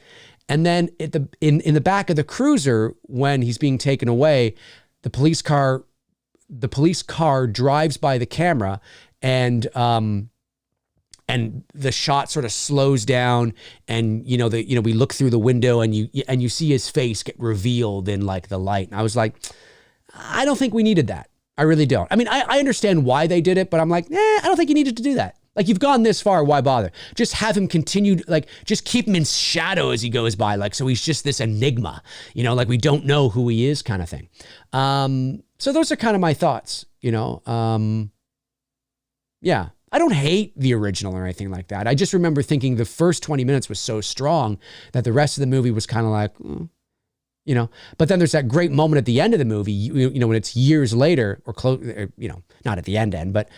S2: And then in the back of the cruiser, when he's being taken away, the police car drives by the camera, and the shot sort of slows down, and we look through the window, and you see his face get revealed in like the light. And I was like, I don't think we needed that. I really don't. I mean, I understand why they did it, but I'm like, I don't think you needed to do that. Like, you've gone this far, why bother? Just have him continue, like, just keep him in shadow as he goes by, like, so he's just this enigma, like we don't know who he is kind of thing. So those are kind of my thoughts, Yeah. I don't hate the original or anything like that. I just remember thinking the first 20 minutes was so strong that the rest of the movie was kind of like, But then there's that great moment at the end of the movie, when it's years later or close, not at the end, but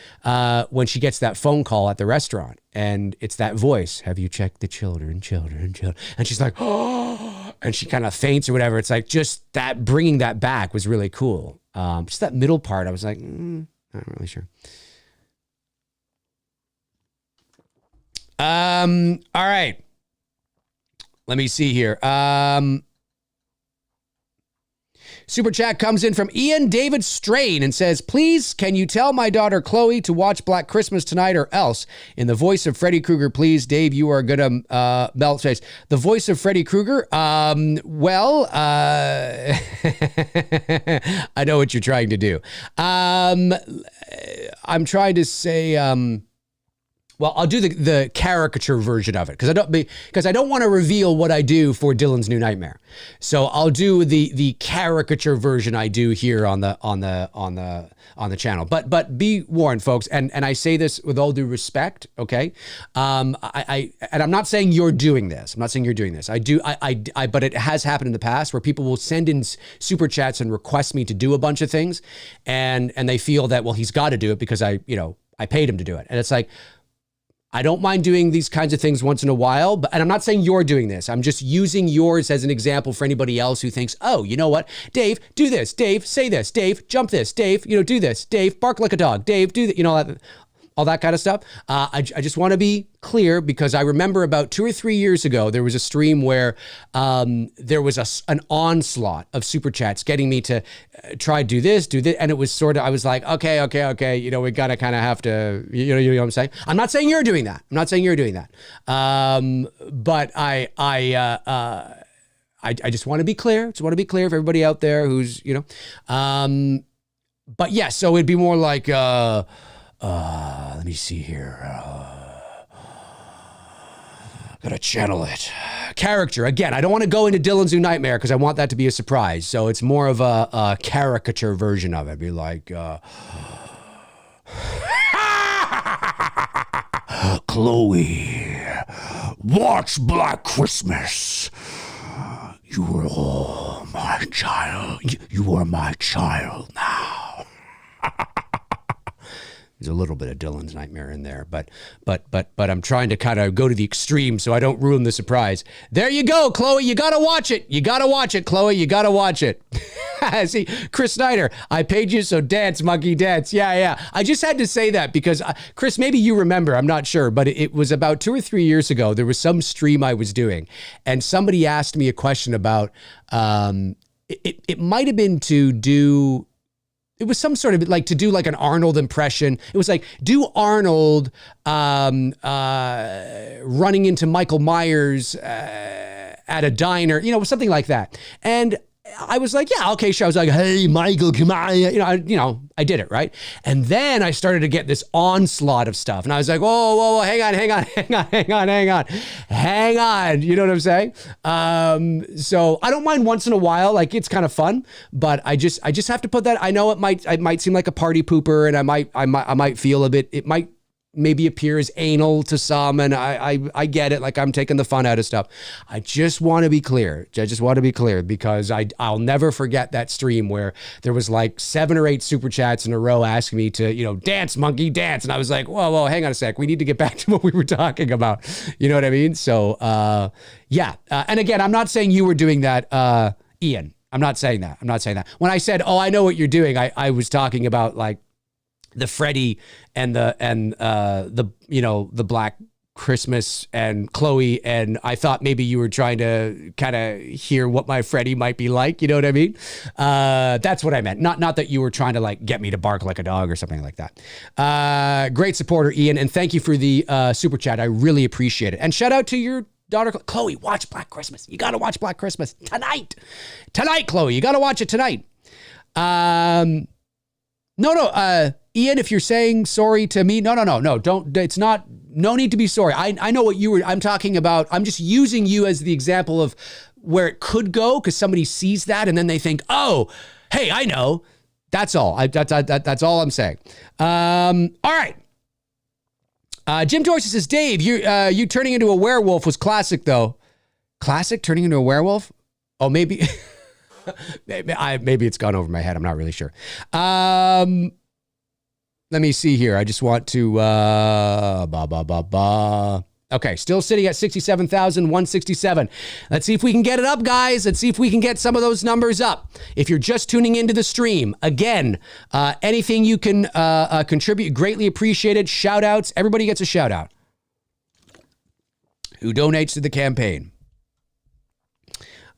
S2: when she gets that phone call at the restaurant, and it's that voice, have you checked the children? And she's like, oh, and she kind of faints or whatever. It's like, just that, bringing that back was really cool. Just that middle part, I was like, not really sure. All right. Let me see here. Super chat comes in from Ian David Strain and says, please, can you tell my daughter Chloe to watch Black Christmas tonight or else? In the voice of Freddy Krueger, please. Dave, you are going to melt face. The voice of Freddy Krueger? I know what you're trying to do. I'm trying to say... Well, I'll do the caricature version of it because I don't want to reveal what I do for Dylan's New Nightmare. So I'll do the caricature version I do here on the channel. But be warned, folks, and I say this with all due respect, okay? And I'm not saying you're doing this. I'm not saying you're doing this. But it has happened in the past where people will send in super chats and request me to do a bunch of things, and they feel that, well, he's got to do it because I paid him to do it, and it's like, I don't mind doing these kinds of things once in a while, and I'm not saying you're doing this. I'm just using yours as an example for anybody else who thinks, oh, you know what? Dave, do this. Dave, say this. Dave, jump this. Dave, do this. Dave, bark like a dog. Dave, do that. All that kind of stuff. I just want to be clear because I remember about 2 or 3 years ago, there was a stream where there was an onslaught of super chats getting me to try do this. And it was sort of, I was like, okay. We got to kind of have to, you know what I'm saying? I'm not saying you're doing that. But I just want to be clear. Just want to be clear for everybody out there who's, but yeah, so it'd be more like, let me see here. Gotta channel it. Character. Again, I don't want to go into Dylan's New Nightmare because I want that to be a surprise. So it's more of a caricature version of it. Be like, Chloe, watch Black Christmas. You are all my child. You are my child now. There's a little bit of Dylan's Nightmare in there, but I'm trying to kind of go to the extreme so I don't ruin the surprise. There you go, Chloe. You gotta watch it. You gotta watch it, Chloe. You gotta watch it. See, Chris Snyder, I paid you, so dance, monkey, dance. Yeah. I just had to say that because Chris, maybe you remember. I'm not sure, but it was about 2 or 3 years ago. There was some stream I was doing, and somebody asked me a question about. It might have been to do. It was some sort of like to do like an Arnold impression. It was like, do Arnold running into Michael Myers at a diner, something like that. And I was like, yeah, okay, sure. I was like, hey, Michael, come on. I did it, right? And then I started to get this onslaught of stuff. And I was like, whoa, hang on. You know what I'm saying? So I don't mind once in a while. Like, it's kind of fun, but I just have to put that. I know it might seem like a party pooper, and I might feel a bit, it might maybe appear as anal to some, and I get it, like I'm taking the fun out of stuff. I just want to be clear. Because I'll never forget that stream where there was like 7 or 8 super chats in a row asking me to, dance, monkey, dance. And I was like, whoa, hang on a sec. We need to get back to what we were talking about. You know what I mean? So, yeah. And again, I'm not saying you were doing that, Ian. I'm not saying that. When I said, I know what you're doing, I was talking about like the Freddy and the Black Christmas and Chloe, and I thought maybe you were trying to kind of hear what my Freddy might be like. You know what I mean? That's what I meant. Not that you were trying to like get me to bark like a dog or something like that. Great supporter, Ian, and thank you for the super chat. I really appreciate it. And shout out to your daughter, Chloe. Watch Black Christmas. You got to watch Black Christmas tonight, Chloe. You got to watch it tonight. No, Ian, if you're saying sorry to me, no, don't, it's not, no need to be sorry. I know what I'm talking about. I'm just using you as the example of where it could go, because somebody sees that and then they think, oh, hey, I know. That's all. That's all I'm saying. All right. Jim Dorsey says, Dave, you turning into a werewolf was classic, though. Classic? Turning into a werewolf? Oh, maybe... maybe it's gone over my head. I'm not really sure. Let me see here. I just want to, okay, still sitting at 67,167. Let's see if we can get it up, guys. Let's see if we can get some of those numbers up. If you're just tuning into the stream, again, anything you can contribute, greatly appreciated. Shout outs. Everybody gets a shout out who donates to the campaign.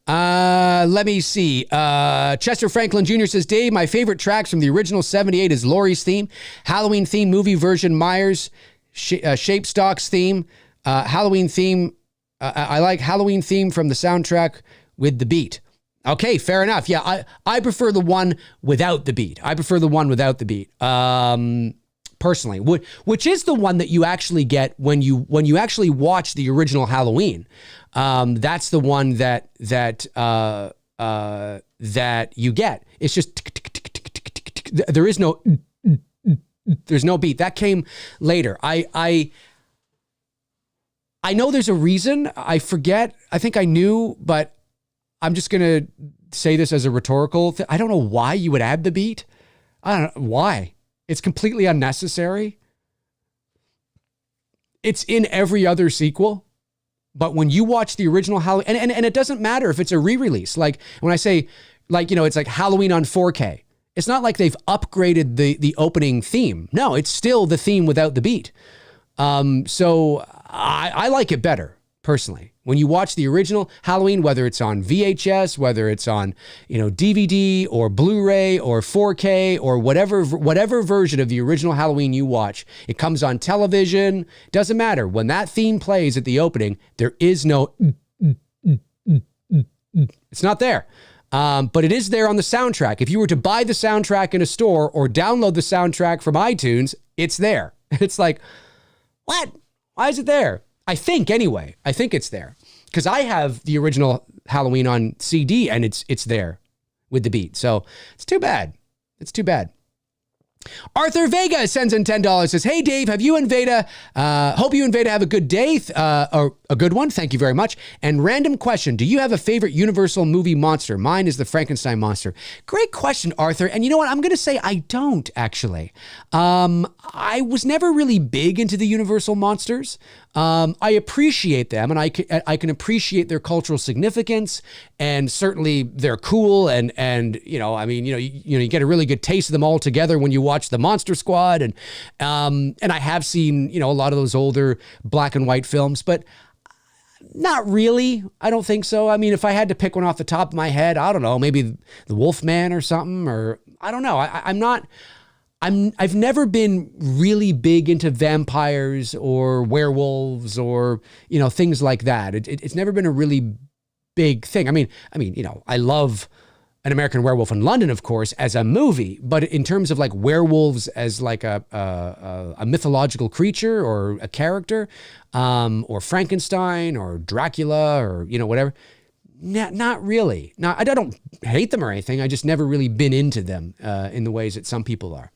S2: Let me see. Chester Franklin Jr. says, Dave, my favorite tracks from the original 78 is Laurie's theme, Halloween theme, movie version, Myers, Shape Stock's theme, Halloween theme. I like Halloween theme from the soundtrack with the beat. Okay, fair enough. Yeah, I prefer the one without the beat. Personally, which is the one that you actually get when you actually watch the original Halloween. That's the one that you get. It's just there's no beat. That came later. I know there's a reason. I forget. I think I knew, but I'm just gonna say this as a rhetorical thing. I don't know why you would add the beat. I don't know why. It's completely unnecessary. It's in every other sequel. But when you watch the original Halloween, and it doesn't matter if it's a re-release. Like when I say, like, it's like Halloween on 4K. It's not like they've upgraded the opening theme. No, it's still the theme without the beat. So I like it better, personally. When you watch the original Halloween, whether it's on VHS, whether it's on, DVD or Blu-ray or 4K or whatever version of the original Halloween you watch, it comes on television, doesn't matter. When that theme plays at the opening, there is no, it's not there. But it is there on the soundtrack. If you were to buy the soundtrack in a store or download the soundtrack from iTunes, it's there. It's like, what? Why is it there? I think it's there because I have the original Halloween on CD and it's there with the beat. So it's too bad. Arthur Vega sends in $10, says, hey, Dave, have you and Veda, hope you and Veda have a good day, or a good one. Thank you very much. And random question, do you have a favorite Universal movie monster? Mine is the Frankenstein monster. Great question, Arthur. And you know what? I'm going to say I don't, actually. I was never really big into the Universal monsters. I appreciate them, and I can appreciate their cultural significance, and certainly they're cool, and you get a really good taste of them all together when you watch the Monster Squad, and I have seen a lot of those older black and white films, but not really. I don't think so. I mean, if I had to pick one off the top of my head, I don't know, maybe the Wolfman or something, or I don't know. I've never been really big into vampires or werewolves or, things like that. It's never been a really big thing. I mean, I love An American Werewolf in London, of course, as a movie, but in terms of like werewolves as like a mythological creature or a character, or Frankenstein or Dracula or, whatever, not really. I don't hate them or anything. I just never really been into them in the ways that some people are.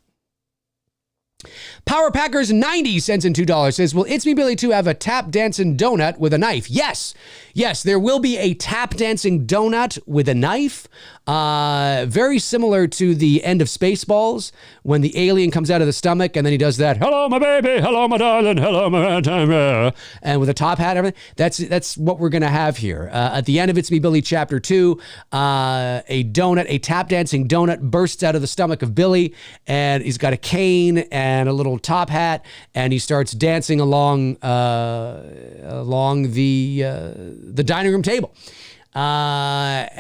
S2: Power Packers 90 cents and $2 says, will It's Me Billy 2 have a tap dancing donut with a knife? Yes. Yes, there will be a tap dancing donut with a knife. Very similar to the end of Spaceballs when the alien comes out of the stomach and then he does that, hello, my baby, hello, my darling, hello, my time, and with a top hat and everything. That's what we're going to have here. At the end of It's Me Billy Chapter 2, a tap dancing donut bursts out of the stomach of Billy, and he's got a cane and a little top hat, and he starts dancing along the dining room table. It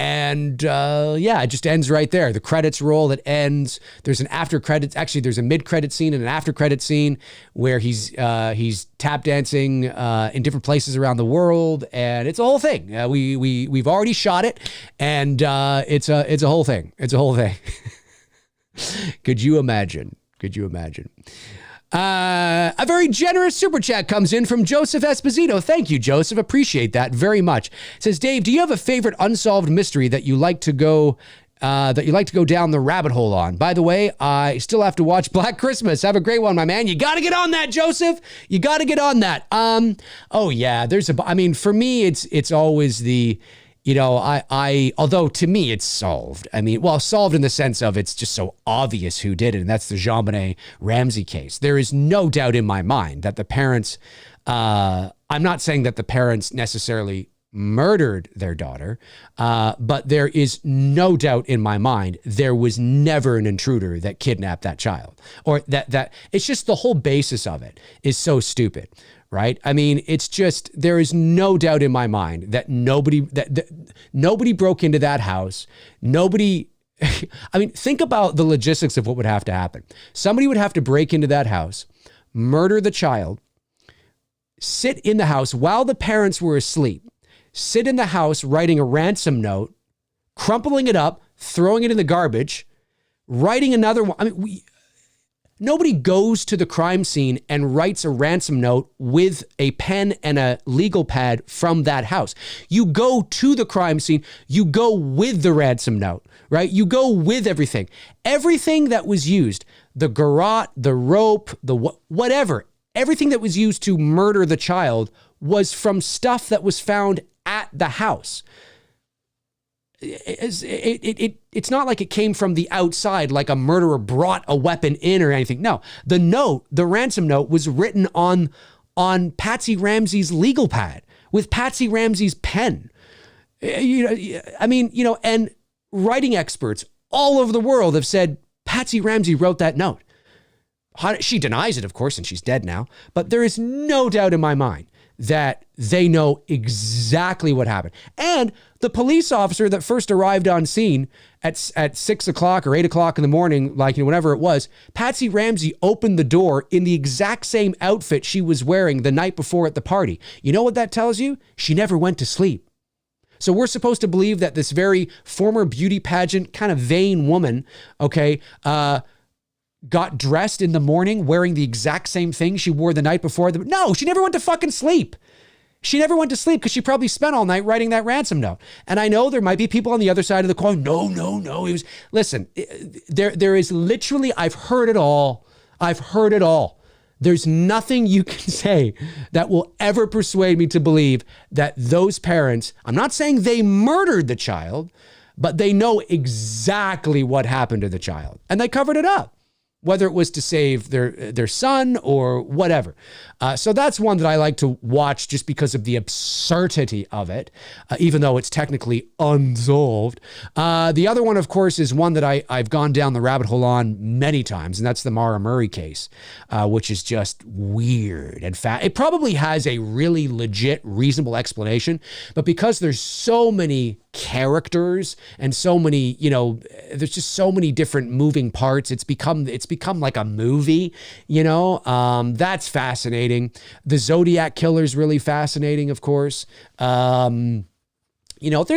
S2: just ends right there. The credits roll. It ends. There's an after credits. Actually, there's a mid credit scene and an after credit scene where he's tap dancing in different places around the world, and it's a whole thing. We've already shot it, and it's a whole thing. It's a whole thing. Could you imagine? A very generous super chat comes in from Joseph Esposito. Thank you, Joseph. Appreciate that very much. It says, Dave, do you have a favorite unsolved mystery that you like to go down the rabbit hole on? By the way, I still have to watch Black Christmas. Have a great one, my man. You got to get on that, Joseph. You got to get on that. Oh yeah, for me, it's always the, although to me it's solved. Solved in the sense of it's just so obvious who did it, and that's the JonBenet Ramsey case. There is no doubt in my mind that the parents, I'm not saying that the parents necessarily murdered their daughter, but there is no doubt in my mind there was never an intruder that kidnapped that child, or that it's just the whole basis of it is so stupid. Right? It's just, there is no doubt in my mind that nobody broke into that house. Nobody, think about the logistics of what would have to happen. Somebody would have to break into that house, murder the child, sit in the house while the parents were asleep, sit in the house writing a ransom note, crumpling it up, throwing it in the garbage, writing another one. Nobody goes to the crime scene and writes a ransom note with a pen and a legal pad from that house. You go to the crime scene, you go with the ransom note, right? You go with everything. Everything that was used, the garrote, the rope, the whatever, everything that was used to murder the child was from stuff that was found at the house. It's not like it came from the outside, like a murderer brought a weapon in or anything. No, the ransom note was written on Patsy Ramsey's legal pad with Patsy Ramsey's pen. And writing experts all over the world have said Patsy Ramsey wrote that note. She denies it, of course, and she's dead now, but there is no doubt in my mind that they know exactly what happened. And the police officer that first arrived on scene at 6 o'clock or 8 o'clock in the morning, whenever it was, Patsy Ramsey opened the door in the exact same outfit she was wearing the night before at the party. You know what that tells you? She never went to sleep. So we're supposed to believe that this very former beauty pageant kind of vain woman, got dressed in the morning wearing the exact same thing she wore the night before. No, she never went to fucking sleep. She never went to sleep because she probably spent all night writing that ransom note. And I know there might be people on the other side of the coin. No. Listen, there is literally, I've heard it all. There's nothing you can say that will ever persuade me to believe that those parents, I'm not saying they murdered the child, but they know exactly what happened to the child. And they covered it up, whether it was to save their son or whatever. So that's one that I like to watch just because of the absurdity of it, even though it's technically unsolved. The other one, of course, is one that I've gone down the rabbit hole on many times, and that's the Maura Murray case, which is just weird and it probably has a really legit, reasonable explanation, but because there's so many characters and so many, there's just so many different moving parts. It's become like a movie, that's fascinating. The Zodiac Killer is really fascinating, of course. There's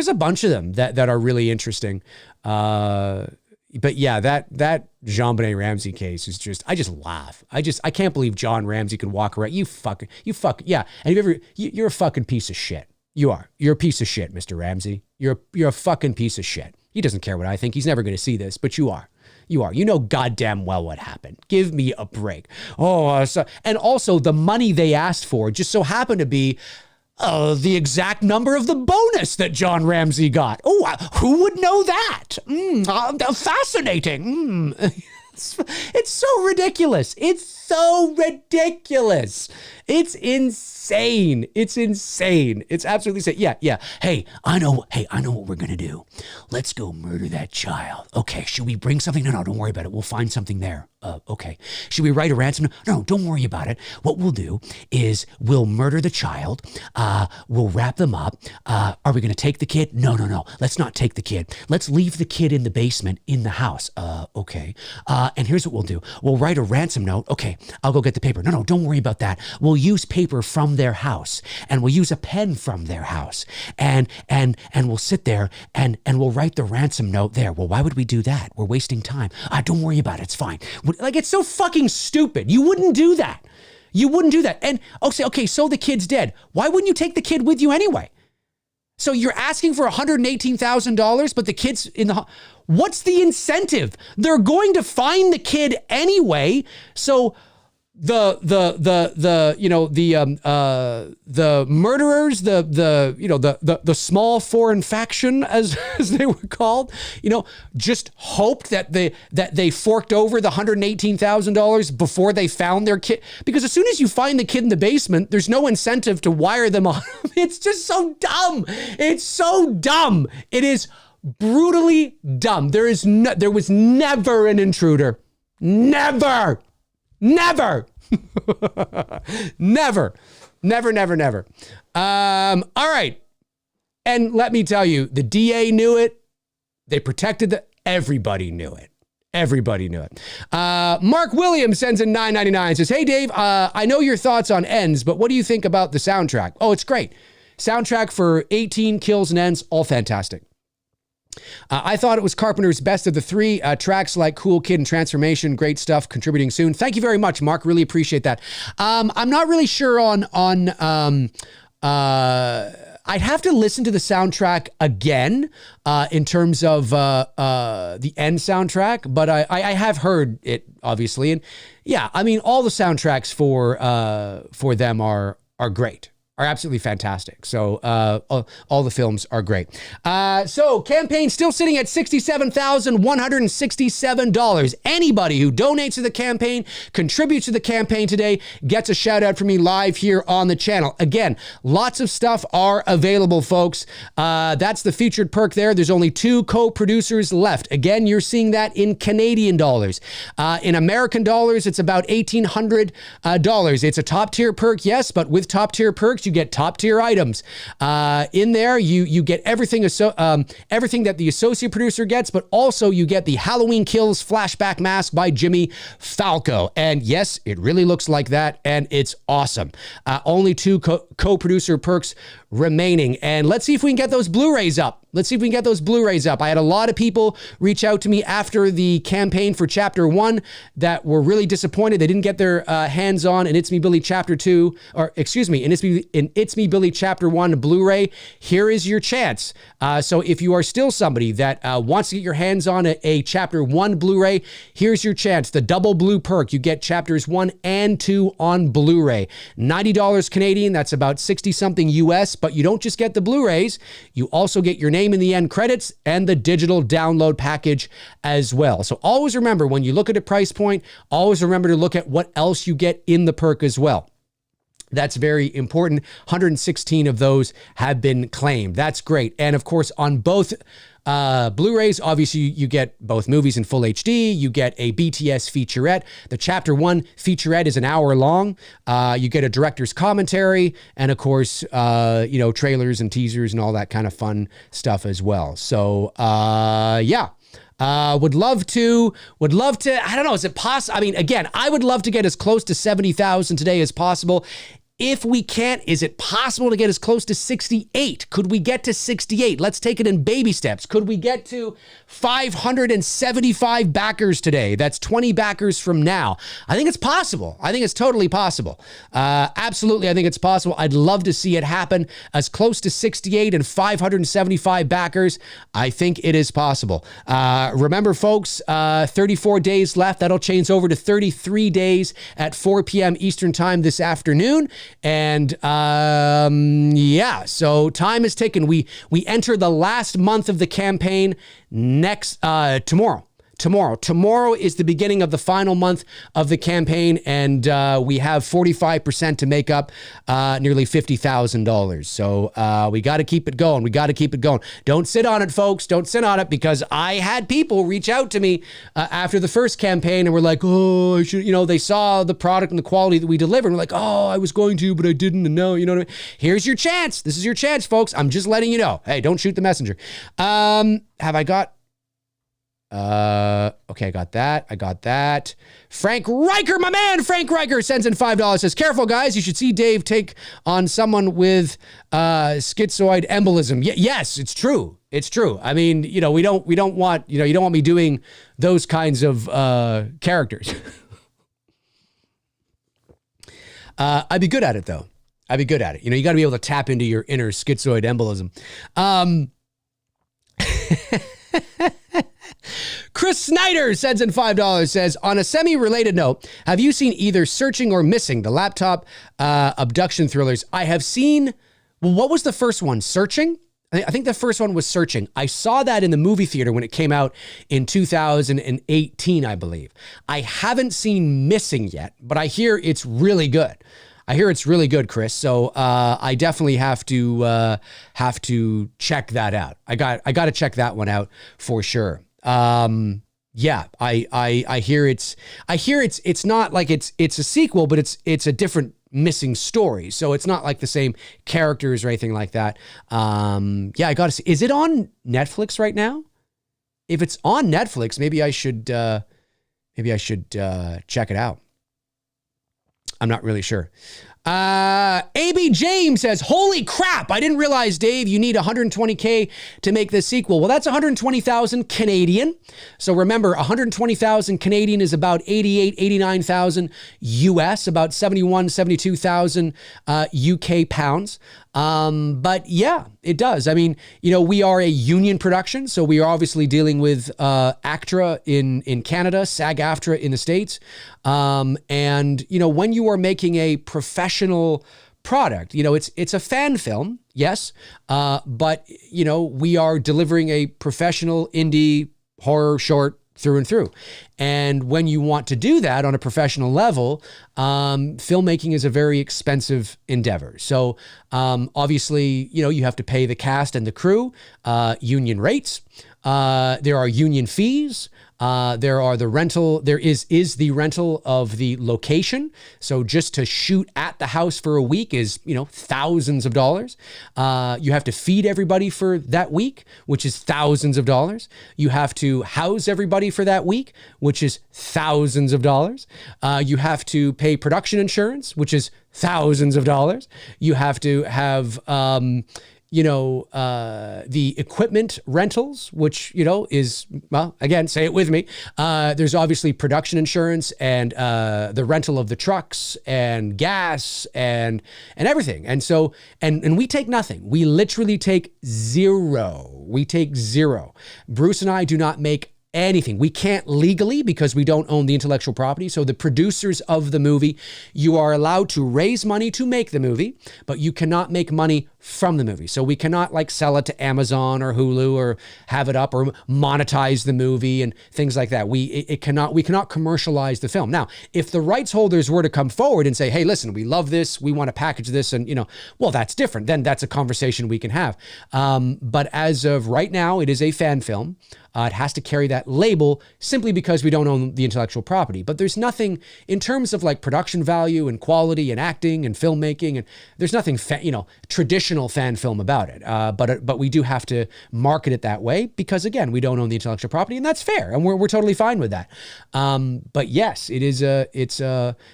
S2: a bunch of them that are really interesting. But yeah, that JonBenet Ramsey case is just, I just laugh. I can't believe John Ramsey can walk around. You fucking, yeah. And you're a fucking piece of shit. You are. You're a piece of shit, Mr. Ramsey. You're a fucking piece of shit. He doesn't care what I think. He's never going to see this, but you are. You are. You know goddamn well what happened. Give me a break. And also the money they asked for just so happened to be the exact number of the bonus that John Ramsey got. Who would know that? Fascinating. It's so ridiculous. It's so ridiculous. It's insane. It's insane. It's absolutely insane. Yeah. Hey, I know what we're going to do. Let's go murder that child. Okay. Should we bring something? No, don't worry about it. We'll find something there. Okay. Should we write a ransom? No, don't worry about it. What we'll do is we'll murder the child. We'll wrap them up. Are we going to take the kid? No. Let's not take the kid. Let's leave the kid in the basement in the house. Okay. And here's what we'll do. We'll write a ransom note. Okay. I'll go get the paper. No, don't worry about that. We'll use paper from their house, and we'll use a pen from their house, and we'll sit there and we'll write the ransom note there. Well, why would we do that? We're wasting time. Don't worry about it. It's fine. Like, it's so fucking stupid. You wouldn't do that. You wouldn't do that. And okay, so the kid's dead. Why wouldn't you take the kid with you anyway? So you're asking for $118,000, but the kid's in the... What's the incentive? They're going to find the kid anyway. So the murderers, the small foreign faction, as they were called, just hoped that they forked over the $118,000 before they found their kid. Because as soon as you find the kid in the basement, there's no incentive to wire them off. It's just so dumb. It's so dumb. It is brutally dumb. There was never an intruder. Never. Never. Never. All right. And let me tell you, the DA knew it. They protected everybody knew it. Everybody knew it. Mark Williams sends in $9.99, says, hey, Dave, I know your thoughts on Ends, but what do you think about the soundtrack? Oh, it's great. Soundtrack for 18 Kills and Ends, all fantastic. I thought it was Carpenter's best of the three. Tracks like Cool Kid and Transformation, great stuff, contributing soon. Thank you very much, Mark. Really appreciate that. I'm not really sure on I'd have to listen to the soundtrack again in terms of the End soundtrack, but I have heard it, obviously. And yeah, I mean, all the soundtracks for them are great. Are absolutely fantastic. So all the films are great. So campaign still sitting at $67,167. Anybody who donates to the campaign, contributes to the campaign today, gets a shout out from me live here on the channel. Again, lots of stuff are available, folks. That's the featured perk there. There's only 2 co-producers left. Again, you're seeing that in Canadian dollars. In American dollars, it's about $1,800. It's a top tier perk, yes, but with top tier perks, you get top tier items. In there, you get everything everything that the associate producer gets, but also you get the Halloween Kills flashback mask by Jimmy Falco. And yes, it really looks like that, and it's awesome. Only 2 co-producer perks remaining. And let's see if we can get those Blu-rays up. I had a lot of people reach out to me after the campaign for Chapter 1 that were really disappointed. They didn't get their hands on an It's Me Billy Chapter 2, or excuse me, an It's Me Billy Chapter 1 Blu-ray. Here is your chance. So if you are still somebody that wants to get your hands on a Chapter 1 Blu-ray, here's your chance. The double blue perk. You get Chapters 1 and 2 on Blu-ray. $90 Canadian, that's about 60 something US, but you don't just get the Blu-rays, you also get your name in the end credits and the digital download package as well. So always remember, when you look at a price point, always remember to look at what else you get in the perk as well. That's very important. 116 of those have been claimed. That's great. And of course, on both Blu-rays, obviously you get both movies in full HD. You get a BTS featurette. The Chapter 1 featurette is an hour long. You get a director's commentary, and of course, trailers and teasers and all that kind of fun stuff as well. So, yeah. Would love to, I don't know, is it possible? I mean, again, I would love to get as close to 70,000 today as possible. if we can't, is it possible to get as close to 68? Could we get to 68? Let's take it in baby steps. Could we get to 575 backers today? That's 20 backers from now. I think it's possible. I think it's totally possible. Absolutely, I think it's possible. I'd love to see it happen as close to 68 and 575 backers. I think it is possible. Remember, folks, 34 days left. That'll change over to 33 days at 4 p.m. Eastern time this afternoon. And yeah, so time is ticking. We enter the last month of the campaign tomorrow. Tomorrow is the beginning of the final month of the campaign, and we have 45% to make up nearly $50,000. So we got to keep it going. We got to keep it going. Don't sit on it, folks. Don't sit on it, because I had people reach out to me after the first campaign and were like, oh, I should, they saw the product and the quality that we delivered. And we're like, oh, I was going to, but I didn't. And no, you know what I mean? Here's your chance. This is your chance, folks. I'm just letting you know. Hey, don't shoot the messenger. Have I got... okay, I got that. Frank Riker, my man, Frank Riker sends in $5, says, careful guys, you should see Dave take on someone with schizoid embolism. Yes, it's true. It's true. I mean, we don't want, you don't want me doing those kinds of characters. I'd be good at it though. I'd be good at it. You got to be able to tap into your inner schizoid embolism. Chris Snyder sends in $5, says, on a semi-related note, have you seen either Searching or Missing, the laptop abduction thrillers? I have seen, well, what was the first one? Searching? I think the first one was Searching. I saw that in the movie theater when it came out in 2018, I believe. I haven't seen Missing yet, but I hear it's really good. I hear it's really good, Chris. So I definitely have to check that out. I got to check that one out for sure. Yeah, I hear it's not like it's a sequel, but it's a different Missing story. So it's not like the same characters or anything like that. Yeah, I got to see. Is it on Netflix right now? If it's on Netflix, maybe I should check it out. I'm not really sure. AB James says, holy crap, I didn't realize, Dave, you need 120K to make this sequel. Well, that's 120,000 Canadian. So remember, 120,000 Canadian is about 89,000 US, about 72,000 UK pounds. But yeah, it does. I mean, we are a union production, so we are obviously dealing with ACTRA in Canada, SAG-AFTRA in the States. And, when you are making a professional product, it's a fan film, yes, but, we are delivering a professional indie horror short through and through. And when you want to do that on a professional level, filmmaking is a very expensive endeavor. So obviously, you have to pay the cast and the crew union rates. There are union fees. There are the rental. There is the rental of the location. So just to shoot at the house for a week is, thousands of dollars. You have to feed everybody for that week, which is thousands of dollars. You have to house everybody for that week, which is thousands of dollars. You have to pay production insurance, which is thousands of dollars. You have to have, the equipment rentals, which, is, well, again, say it with me. There's obviously production insurance and the rental of the trucks and gas and everything. And so, and we take nothing. We literally take zero. We take zero. Bruce and I do not make anything. We can't legally because we don't own the intellectual property. So the producers of the movie, you are allowed to raise money to make the movie, but you cannot make money from the movie. So we cannot sell it to Amazon or Hulu or have it up or monetize the movie and things like that. We cannot commercialize the film. Now, if the rights holders were to come forward and say, hey, listen, we love this, we want to package this, and well, that's different. Then that's a conversation we can have. But as of right now, it is a fan film. It has to carry that label simply because we don't own the intellectual property. But there's nothing in terms of production value and quality and acting and filmmaking, and there's nothing traditional fictional fan film about it. But we do have to market it that way because, again, we don't own the intellectual property, and that's fair, and we're totally fine with that. But yes, it's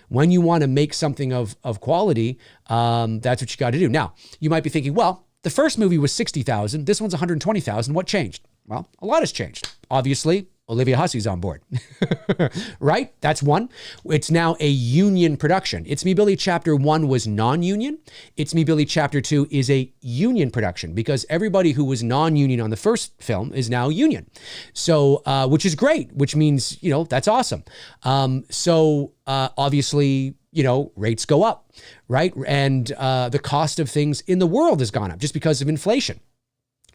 S2: when you want to make something of quality, that's what you got to do. Now, you might be thinking, well, the first movie was 60,000. This one's 120,000. What changed? Well, a lot has changed. Obviously, Olivia Hussey's on board, right? That's one. It's now a union production. It's Me, Billy Chapter 1 was non-union. It's Me, Billy Chapter 2 is a union production because everybody who was non-union on the first film is now union. So, which is great, which means, that's awesome. Obviously, rates go up, right? And the cost of things in the world has gone up just because of inflation.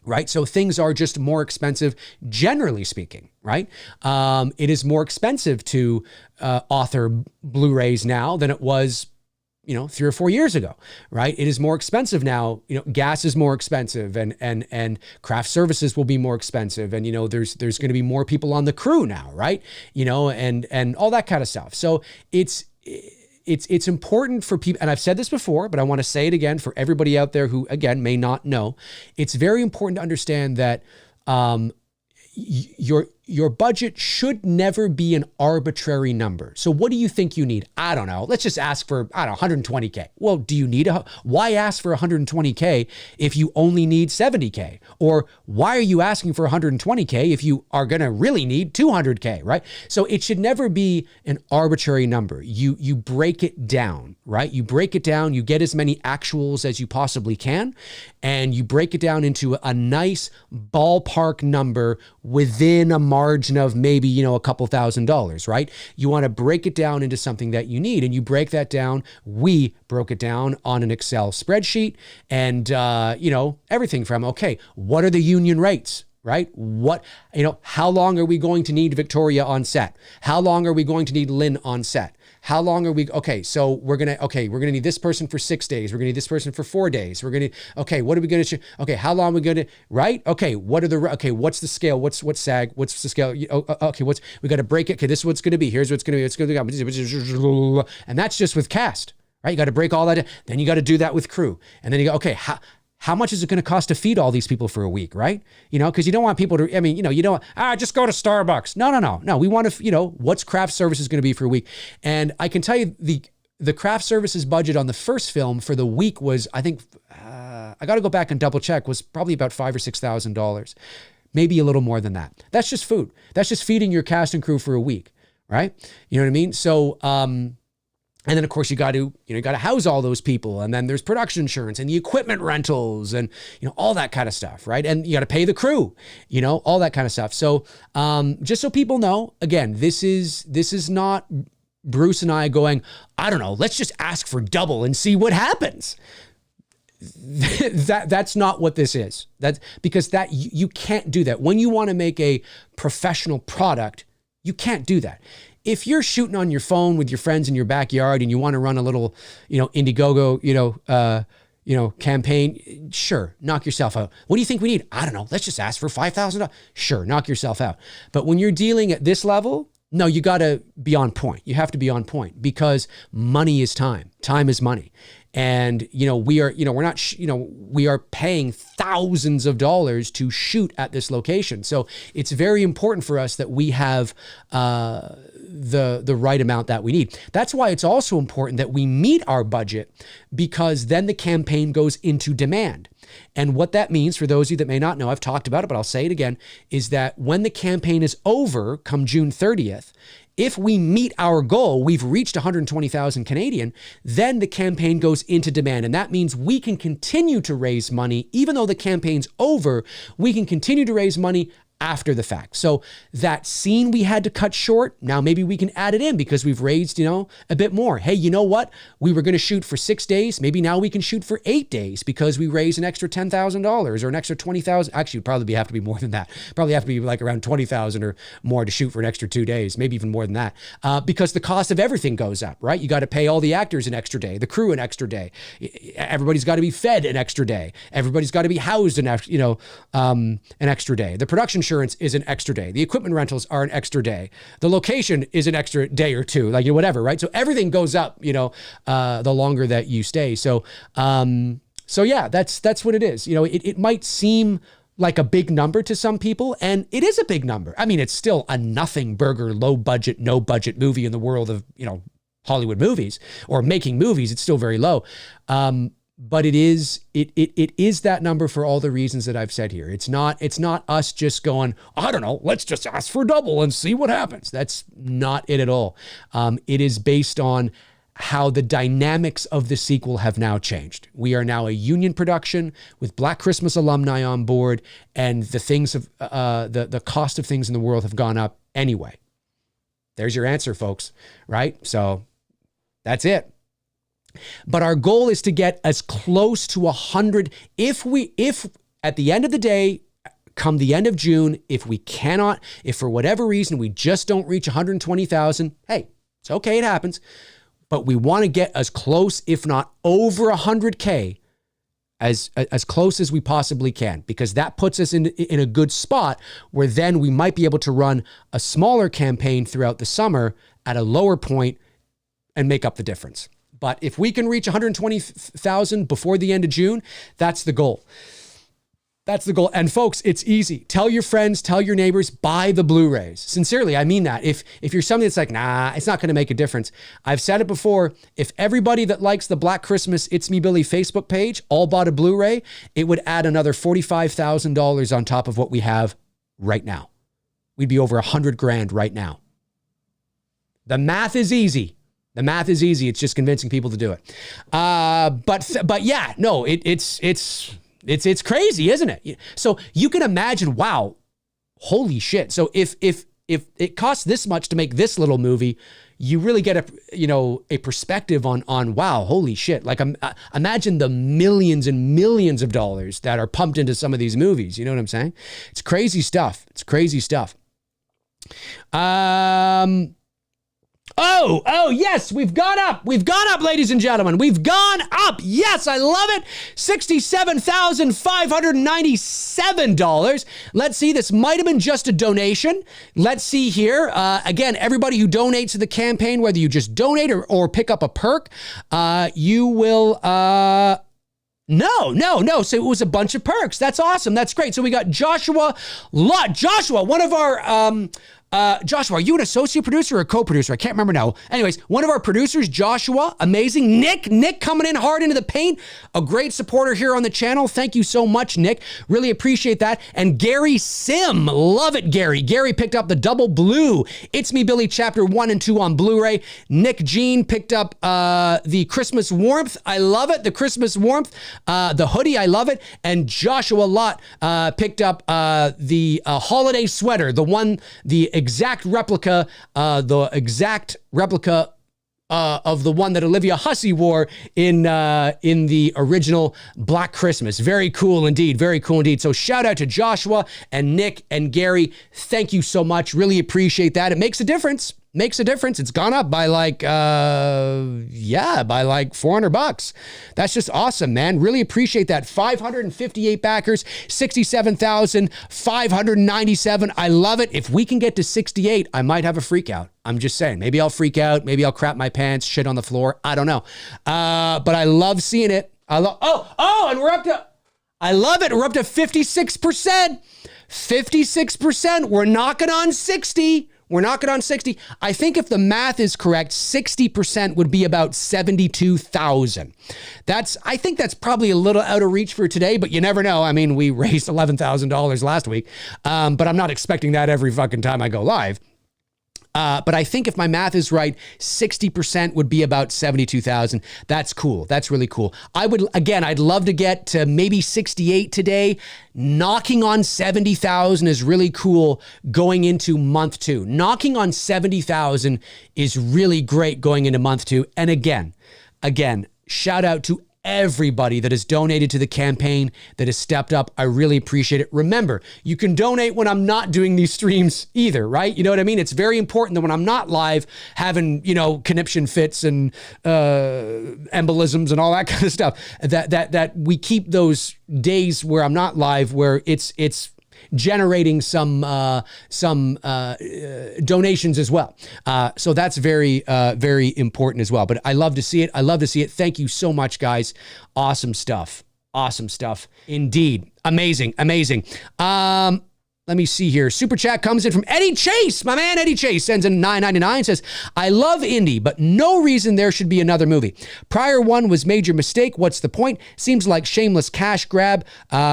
S2: Right? So things are just more expensive, generally speaking, right? It is more expensive to author Blu-rays now than it was, 3 or 4 years ago, right? It is more expensive now. Gas is more expensive and craft services will be more expensive. And, there's going to be more people on the crew now, right? And all that kind of stuff. So it's important for people, and I've said this before, but I want to say it again for everybody out there who, again, may not know. It's very important to understand that your budget should never be an arbitrary number. So what do you think you need? I don't know. Let's just ask for, 120K. Well, do you need why ask for 120K if you only need 70K? Or why are you asking for 120K if you are going to really need 200K, right? So it should never be an arbitrary number. You break it down, right? You break it down, you get as many actuals as you possibly can, and you break it down into a nice ballpark number within a margin of maybe, a couple $1,000s, right? You want to break it down into something that you need, and you break that down. We broke it down on an Excel spreadsheet and, everything from, okay, what are the union rates? Right? How long are we going to need Victoria on set? How long are we going to need Lynn on set? How long are we, so we're going to need this person for 6 days. We're going to need this person for 4 days. What are we going to, how long are we going to, right? Okay. What's the scale? What's SAG? What's the scale? We got to break it. Okay. This is what's going to be. Here's what's going to be. It's going to be, and that's just with cast, right? You got to break all that. Then you got to do that with crew. And then you go, okay, how much is it going to cost to feed all these people for a week, right? Because you don't want people to, you don't, just go to Starbucks. No. We want to, what's craft services going to be for a week? And I can tell you the craft services budget on the first film for the week was, I think, I got to go back and double check, was probably about $5,000 or $6,000, maybe a little more than that. That's just food. That's just feeding your cast and crew for a week, right? You know what I mean? So, and then of course you got to house all those people, and then there's production insurance and the equipment rentals and all that kind of stuff, right? And you got to pay the crew, all that kind of stuff. So just so people know, again, this is not Bruce and I going, I don't know, let's just ask for double and see what happens. That's not what this is. That's because you can't do that. When you want to make a professional product, you can't do that. If you're shooting on your phone with your friends in your backyard and you want to run a little, Indiegogo, campaign, sure, knock yourself out. What do you think we need? I don't know. Let's just ask for $5,000. Sure, knock yourself out. But when you're dealing at this level, no, you got to be on point. You have to be on point because money is time. Time is money. And, we are paying thousands of dollars to shoot at this location. So it's very important for us that we have the right amount that we need. That's why it's also important that we meet our budget, because then the campaign goes into demand. And what that means, for those of you that may not know, I've talked about it, but I'll say it again, is that when the campaign is over come June 30th, if we meet our goal, we've reached 120,000 Canadian, then the campaign goes into demand. And that means we can continue to raise money. Even though the campaign's over, we can continue to raise money after the fact. So that scene we had to cut short, now maybe we can add it in because we've raised, a bit more. Hey, you know what? We were going to shoot for 6 days. Maybe now we can shoot for 8 days because we raised an extra $10,000 or an extra $20,000. Actually, it'd probably have to be more than that. Probably have to be like around 20,000 or more to shoot for an extra 2 days, maybe even more than that. Because the cost of everything goes up, right? You got to pay all the actors an extra day, the crew an extra day. Everybody's got to be fed an extra day. Everybody's got to be housed an extra day. The production insurance is an extra day. The equipment rentals are an extra day. The location is an extra day or two, whatever, right? So everything goes up, the longer that you stay. So So yeah, that's what it is. You know, it might seem like a big number to some people, and it is a big number. I mean, it's still a nothing burger, low budget, no budget movie in the world of, you know, Hollywood movies or making movies. It's still very low. But it is that number for all the reasons that I've said here. It's not us just going, I don't know, let's just ask for double and see what happens. That's not it at all. It is based on how the dynamics of the sequel have now changed. We are now a union production with Black Christmas alumni on board, and the things of the cost of things in the world have gone up anyway. There's your answer, folks, right? So that's it. But our goal is to get as close to 100. If at the end of the day, come the end of June, if for whatever reason we just don't reach 120,000, hey, it's okay, it happens. But we want to get as close, if not over 100K, as close as we possibly can, because that puts us in a good spot where then we might be able to run a smaller campaign throughout the summer at a lower point and make up the difference. But if we can reach 120,000 before the end of June, that's the goal. That's the goal. And folks, it's easy. Tell your friends, tell your neighbors, buy the Blu-rays. Sincerely, I mean that. If you're somebody that's like, nah, it's not going to make a difference. I've said it before. If everybody that likes the Black Christmas It's Me Billy Facebook page all bought a Blu-ray, it would add another $45,000 on top of what we have right now. We'd be over $100,000 right now. The math is easy. The math is easy. It's just convincing people to do it. But yeah, no, it's crazy, isn't it? So you can imagine, wow, holy shit. So if it costs this much to make this little movie, you really get a perspective on wow, holy shit. Like imagine the millions and millions of dollars that are pumped into some of these movies. You know what I'm saying? It's crazy stuff. It's crazy stuff. Oh, yes, we've gone up. We've gone up, ladies and gentlemen. We've gone up. Yes, I love it. $67,597. Let's see. This might have been just a donation. Let's see here. Again, everybody who donates to the campaign, whether you just donate or pick up a perk, you will... No. So it was a bunch of perks. That's awesome. That's great. So we got Joshua Lott. Joshua, one of our... Joshua, are you an associate producer or a co-producer? I can't remember now. Anyways, one of our producers, Joshua, amazing. Nick coming in hard into the paint. A great supporter here on the channel. Thank you so much, Nick. Really appreciate that. And Gary Sim, love it, Gary. Gary picked up the double blue It's Me Billy Chapter 1 and 2 on Blu-ray. Nick Jean picked up the Christmas Warmth. I love it. The Christmas Warmth. The hoodie, I love it. And Joshua Lott picked up the holiday sweater, the exact replica of the one that Olivia Hussey wore in the original Black Christmas. Very cool indeed. Very cool indeed. So shout out to Joshua and Nick and Gary. Thank you so much. Really appreciate that. It makes a difference. Makes a difference. It's gone up by like $400. That's just awesome, man. Really appreciate that. 558 backers, 67,597. I love it. If we can get to 68, I might have a freak out. I'm just saying. Maybe I'll freak out. Maybe I'll crap my pants, shit on the floor. I don't know. But I love seeing it. And we're up to, I love it. We're up to 56%. 56%. We're knocking on 60. We're knocking on 60. I think if the math is correct, 60% would be about 72,000. I think that's probably a little out of reach for today, but you never know. I mean, we raised $11,000 last week, but I'm not expecting that every fucking time I go live. But I think if my math is right, 60% would be about 72,000. That's cool. That's really cool. I'd love to get to maybe 68 today. Knocking on 70,000 is really cool going into month 2. Knocking on 70,000 is really great going into month 2. And again, shout out to everybody that has donated to the campaign, that has stepped up. I really appreciate it. Remember, you can donate when I'm not doing these streams either, right? You know what I mean? It's very important that when I'm not live having, conniption fits and embolisms and all that kind of stuff, that we keep those days where I'm not live, where it's generating some donations as well. So that's very important as well. But I love to see it. Thank you so much, guys. Awesome stuff. Awesome stuff. Indeed. Amazing. Amazing. Let me see here. Super chat comes in from Eddie Chase. My man Eddie Chase sends in $9.99, says, I love indie, but no reason there should be another movie. Prior one was major mistake. What's the point? Seems like shameless cash grab.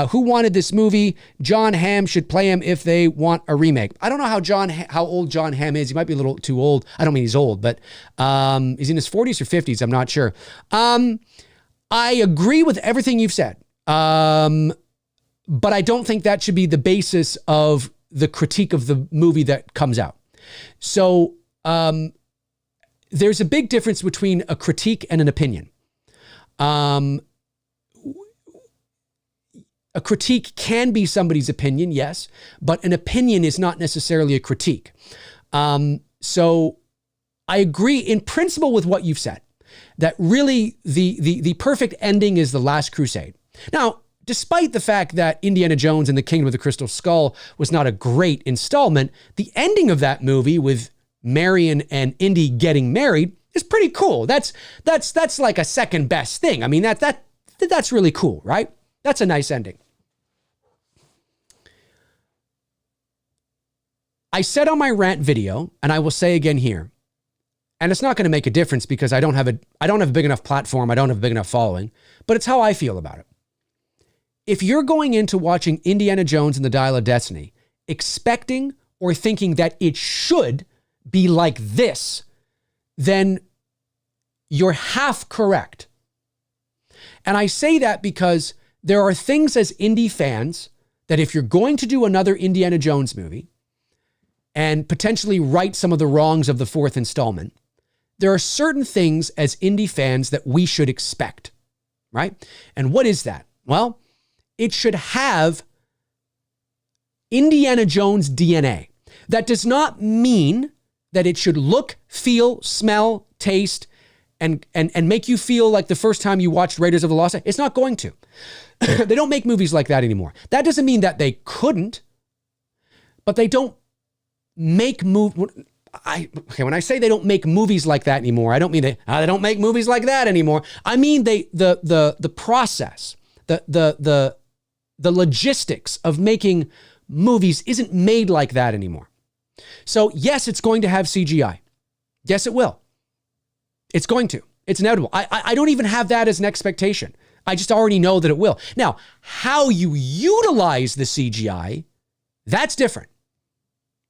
S2: Who wanted this movie? John Hamm should play him if they want a remake. I don't know how old John Hamm is. He might be a little too old. I don't mean he's old, but he's in his 40s or 50s. I'm not sure. I agree with everything you've said. But I don't think that should be the basis of the critique of the movie that comes out. So there's a big difference between a critique and an opinion. A critique can be somebody's opinion, yes, but an opinion is not necessarily a critique. So I agree in principle with what you've said, that really the perfect ending is The Last Crusade. Now, despite the fact that Indiana Jones and the Kingdom of the Crystal Skull was not a great installment, the ending of that movie with Marion and Indy getting married is pretty cool. That's like a second best thing. I mean, that's really cool, right? That's a nice ending. I said on my rant video, and I will say again here, and it's not going to make a difference because I don't have a big enough platform, I don't have a big enough following, but it's how I feel about it. If you're going into watching Indiana Jones and the Dial of Destiny, expecting or thinking that it should be like this, then you're half correct. And I say that because there are things as indie fans that if you're going to do another Indiana Jones movie and potentially right some of the wrongs of the fourth installment, there are certain things as indie fans that we should expect, right? And what is that? Well, it should have Indiana Jones DNA. That does not mean that it should look, feel, smell, taste, and make you feel like the first time you watched Raiders of the Lost Ark. It's not going to. They don't make movies like that anymore. That doesn't mean that they couldn't, but they don't make when I say they don't make movies like that anymore, I don't mean they don't make movies like that anymore. I mean the process, the logistics of making movies isn't made like that anymore. So yes, it's going to have CGI. Yes, it will. It's going to. It's inevitable. I don't even have that as an expectation. I just already know that it will. Now, how you utilize the CGI, that's different,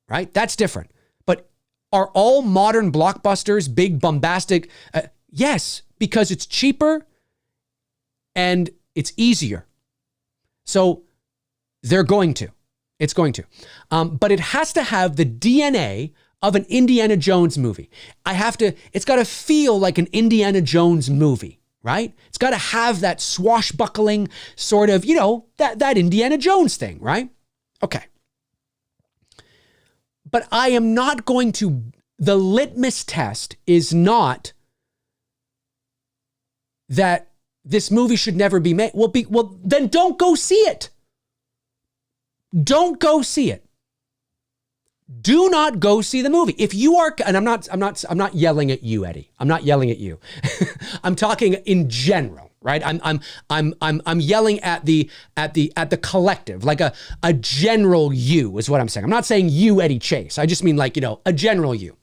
S2: right? That's different. But are all modern blockbusters big, bombastic? Yes, because it's cheaper and it's easier. So they're going to. It's going to. But it has to have the DNA of an Indiana Jones movie. It's got to feel like an Indiana Jones movie, right? It's got to have that swashbuckling sort of, that Indiana Jones thing, right? Okay. But I am not going to, the litmus test is not that this movie should never be made. Well, then don't go see it. Don't go see it. Do not go see the movie. If you are, and I'm not yelling at you, Eddie. I'm not yelling at you. I'm talking in general, right? I'm yelling at the collective, like a general you is what I'm saying. I'm not saying you, Eddie Chase. I just mean like, a general you.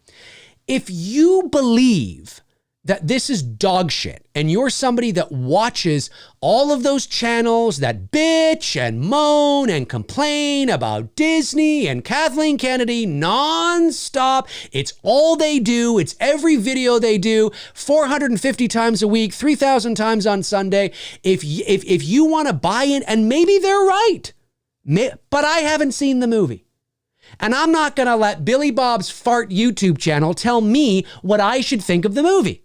S2: If you believe that this is dog shit and you're somebody that watches all of those channels that bitch and moan and complain about Disney and Kathleen Kennedy nonstop, it's all they do, it's every video they do 450 times a week, 3,000 times on Sunday. If you want to buy in, and maybe they're right, but I haven't seen the movie. And I'm not going to let Billy Bob's Fart YouTube channel tell me what I should think of the movie.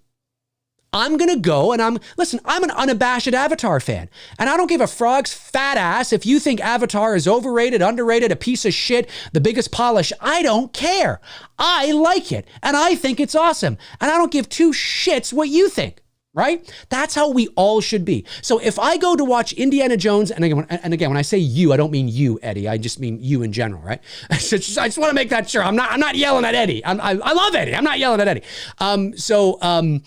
S2: I'm going to go and I'm an unabashed Avatar fan. And I don't give a frog's fat ass if you think Avatar is overrated, underrated, a piece of shit, the biggest polish. I don't care. I like it. And I think it's awesome. And I don't give two shits what you think. right? That's how we all should be. So if I go to watch Indiana Jones, and again, when I say you, I don't mean you, Eddie. I just mean you in general, right? I just want to make that sure. I'm not yelling at Eddie. I love Eddie. I'm not yelling at Eddie. I'm going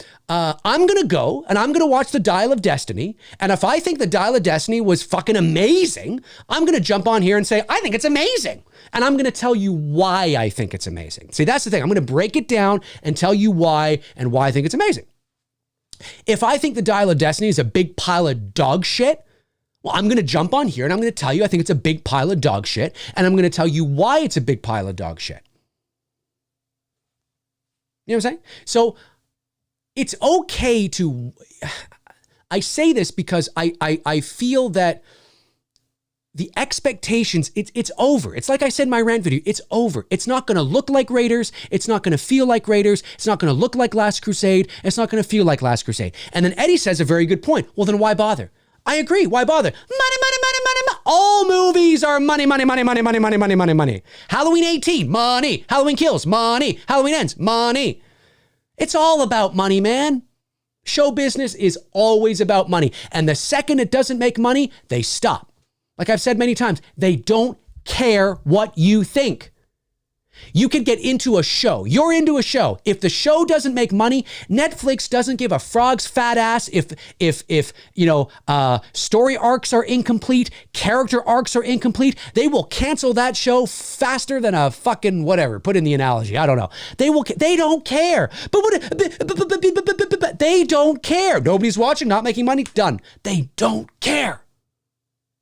S2: to go and I'm going to watch The Dial of Destiny. And if I think The Dial of Destiny was fucking amazing, I'm going to jump on here and say, I think it's amazing. And I'm going to tell you why I think it's amazing. See, that's the thing. I'm going to break it down and tell you why and why I think it's amazing. If I think The Dial of Destiny is a big pile of dog shit, well, I'm going to jump on here and I'm going to tell you I think it's a big pile of dog shit, and I'm going to tell you why it's a big pile of dog shit. You know what I'm saying? So it's okay to, I say this because I feel that the expectations, it's over. It's like I said in my rant video, it's over. It's not going to look like Raiders. It's not going to feel like Raiders. It's not going to look like Last Crusade. It's not going to feel like Last Crusade. And then Eddie says a very good point. Well, then why bother? I agree. Why bother? Money, money, money, money, money. All movies are money, money, money, money, money, money, money, money, money. Halloween 18, money. Halloween Kills, money. Halloween Ends, money. It's all about money, man. Show business is always about money. And the second it doesn't make money, they stop. Like I've said many times, they don't care what you think. You could get into a show. You're into a show. If the show doesn't make money, Netflix doesn't give a frog's fat ass if story arcs are incomplete, character arcs are incomplete. They will cancel that show faster than a fucking whatever. Put in the analogy. I don't know. They don't care. But they don't care. Nobody's watching, not making money. Done. They don't care.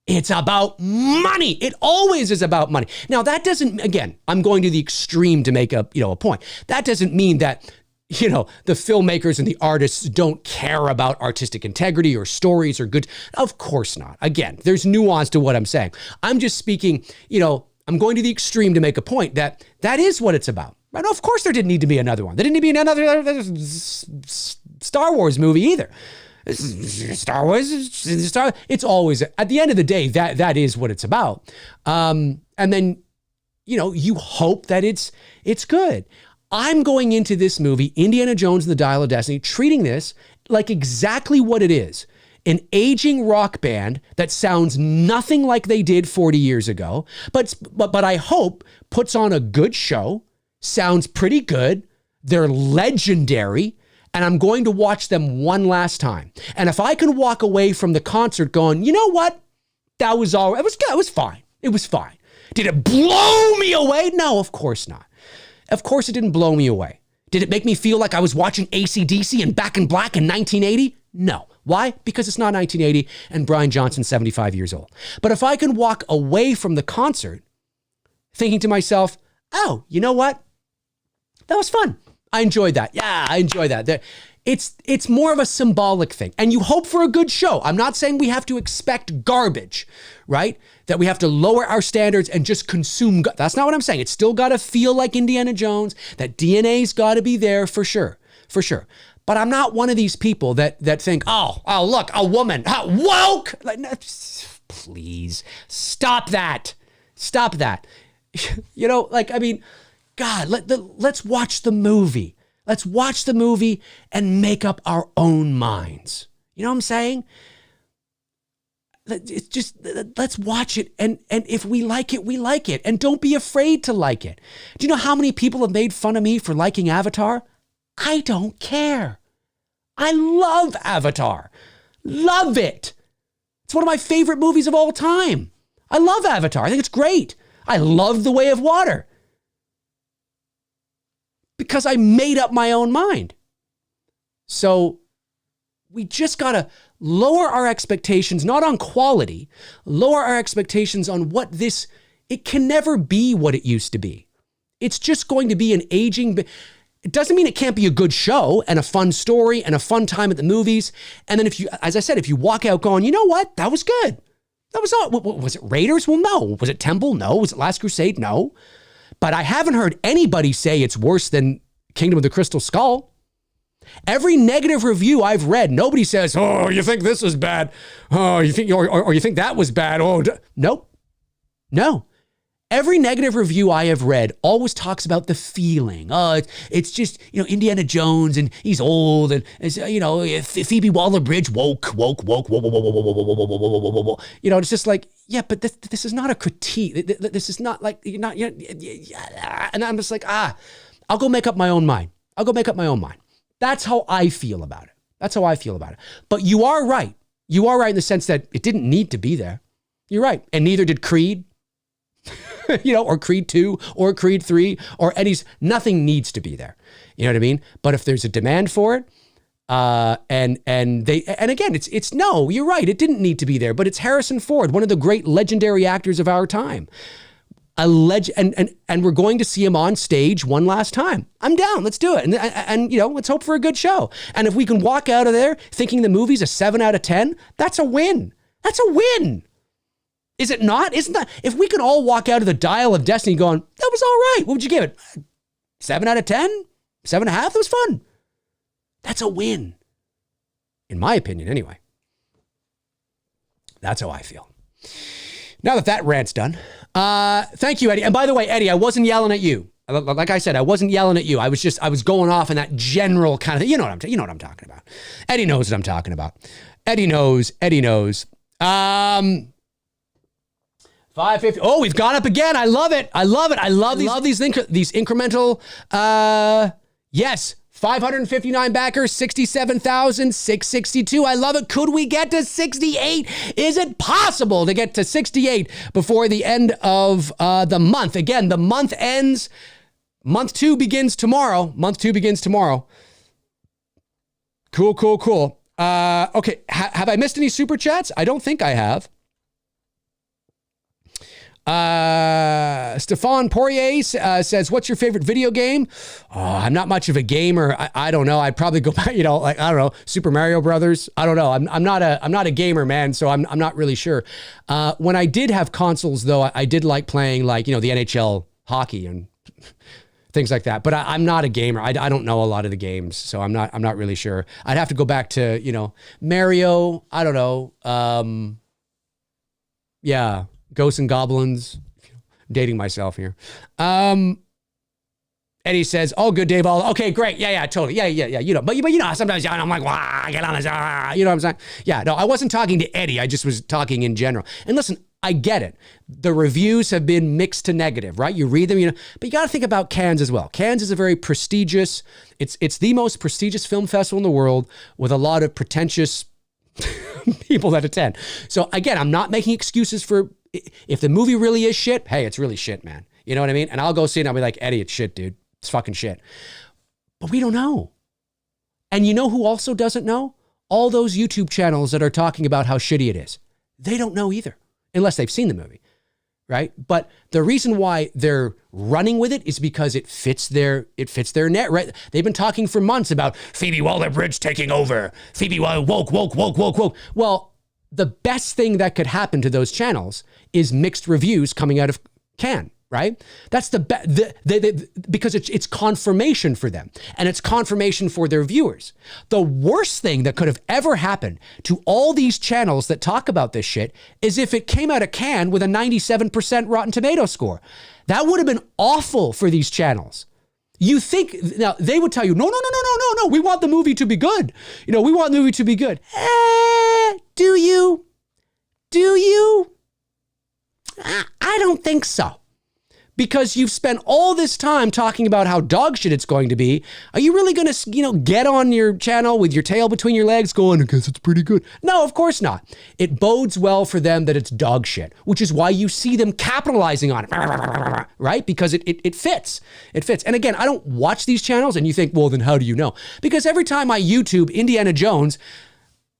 S2: It's about money. It always is about money. Now, that doesn't, again, I'm going to the extreme to make a point. That doesn't mean that, the filmmakers and the artists don't care about artistic integrity or stories or good. Of course not. Again, there's nuance to what I'm saying. I'm just speaking, I'm going to the extreme to make a point that is what it's about. Right? Of course, there didn't need to be another one. There didn't need to be another Star Wars movie either. Star Wars, it's always, at the end of the day, that is what it's about. And then, you hope that it's good. I'm going into this movie, Indiana Jones and the Dial of Destiny, treating this like exactly what it is. An aging rock band that sounds nothing like they did 40 years ago, but I hope puts on a good show, sounds pretty good, they're legendary, and I'm going to watch them one last time. And if I can walk away from the concert going, you know what? That was all, it was good. It was fine. It was fine. Did it blow me away? No, of course not. Of course it didn't blow me away. Did it make me feel like I was watching AC/DC and Back in Black in 1980? No. Why? Because it's not 1980 and Brian Johnson's 75 years old. But if I can walk away from the concert thinking to myself, oh, you know what? That was fun. I enjoyed that. Yeah, I enjoy that. It's more of a symbolic thing. And you hope for a good show. I'm not saying we have to expect garbage, right? That we have to lower our standards and just consume. That's not what I'm saying. It's still got to feel like Indiana Jones. That DNA's got to be there for sure. For sure. But I'm not one of these people that think, oh, look, a woman, woke. Like, no, please stop that. Stop that. God, let's watch the movie. Let's watch the movie and make up our own minds. You know what I'm saying? It's just, let's watch it. And if we like it, we like it. And don't be afraid to like it. Do you know how many people have made fun of me for liking Avatar? I don't care. I love Avatar. Love it. It's one of my favorite movies of all time. I love Avatar. I think it's great. I love The Way of Water. Because I made up my own mind. So we just got to lower our expectations, not on quality, lower our expectations on what it can never be what it used to be. It's just going to be an aging, it doesn't mean it can't be a good show and a fun story and a fun time at the movies. And then if you walk out going, you know what, that was good. That was all. Was it Raiders? Well, no. Was it Temple? No. Was it Last Crusade? No. But I haven't heard anybody say it's worse than Kingdom of the Crystal Skull. Every negative review I've read, nobody says, oh, you think this is bad. Oh, you think, or you think that was bad. Oh, nope. No.
S1: Every negative review I have read always talks about the feeling. Oh, it's just, Indiana Jones and he's old and, Phoebe Waller-Bridge woke. It's just like, yeah, but this is not a critique. This is not like, you're not, and I'm just like, I'll go make up my own mind. That's how I feel about it. But you are right. You are right in the sense that it didn't need to be there. You're right. And neither did Creed. Or Creed 2 or Creed 3 or Eddie's, nothing needs to be there. You know what I mean? But if there's a demand for it, and again, it's no, you're right. It didn't need to be there, but it's Harrison Ford, one of the great legendary actors of our time. And we're going to see him on stage one last time. I'm down. Let's do it. And let's hope for a good show. And if we can walk out of there thinking the movie's a 7 out of 10, that's a win. Is it not? Isn't that, if we could all walk out of the Dial of Destiny going, that was all right. What would you give it? 7 out of 10? 7.5? That was fun. That's a win. In my opinion, anyway. That's how I feel. Now that rant's done, thank you, Eddie. And by the way, Eddie, I wasn't yelling at you. Like I said, I wasn't yelling at you. I was going off in that general kind of, you know what I'm talking about. Eddie knows what I'm talking about. Eddie knows. 550. Oh, we've gone up again. I love it. I love these incremental. Yes. 559 backers, 67,662. I love it. Could we get to 68? Is it possible to get to 68 before the end of the month? Again, the month ends. Month 2 begins tomorrow. Cool. Okay. Have I missed any super chats? I don't think I have. Stefan Poirier says, what's your favorite video game? Oh, I'm not much of a gamer. I don't know. I'd probably go back, I don't know, Super Mario Brothers. I don't know. I'm not a gamer, man. So I'm not really sure. When I did have consoles though, I did like playing the NHL hockey and things like that. But I'm not a gamer. I don't know a lot of the games. So I'm not really sure. I'd have to go back to, Mario. I don't know. Yeah. Ghosts and Goblins. I'm dating myself here. Eddie says, "Oh, good, Dave. Okay, great. Yeah, totally. Yeah. But sometimes I'm like, wow, get on this. You know what I'm saying? Yeah. No, I wasn't talking to Eddie. I just was talking in general. And listen, I get it. The reviews have been mixed to negative, right? You read them, but you got to think about Cannes as well. Cannes is a very prestigious. It's the most prestigious film festival in the world with a lot of pretentious people that attend. So again, I'm not making excuses for. If the movie really is shit, hey, it's really shit, man. You know what I mean? And I'll go see it and I'll be like, Eddie, it's shit, dude. It's fucking shit. But we don't know. And you know who also doesn't know? All those YouTube channels that are talking about how shitty it is. They don't know either, unless they've seen the movie, right? But the reason why they're running with it is because it fits their net, right? They've been talking for months about Phoebe Waller-Bridge taking over. Phoebe woke. Well, the best thing that could happen to those channels is mixed reviews coming out of Cannes, right? That's because it's confirmation for them and it's confirmation for their viewers. The worst thing that could have ever happened to all these channels that talk about this shit is if it came out of Cannes with a 97% Rotten Tomato score. That would have been awful for these channels. You think, now they would tell you, no, we want the movie to be good. We want the movie to be good. Do you? I don't think so. Because you've spent all this time talking about how dog shit it's going to be. Are you really going to, get on your channel with your tail between your legs going, I guess it's pretty good? No, of course not. It bodes well for them that it's dog shit, which is why you see them capitalizing on it, right? Because it fits. It fits. And again, I don't watch these channels and you think, well, then how do you know? Because every time I YouTube Indiana Jones,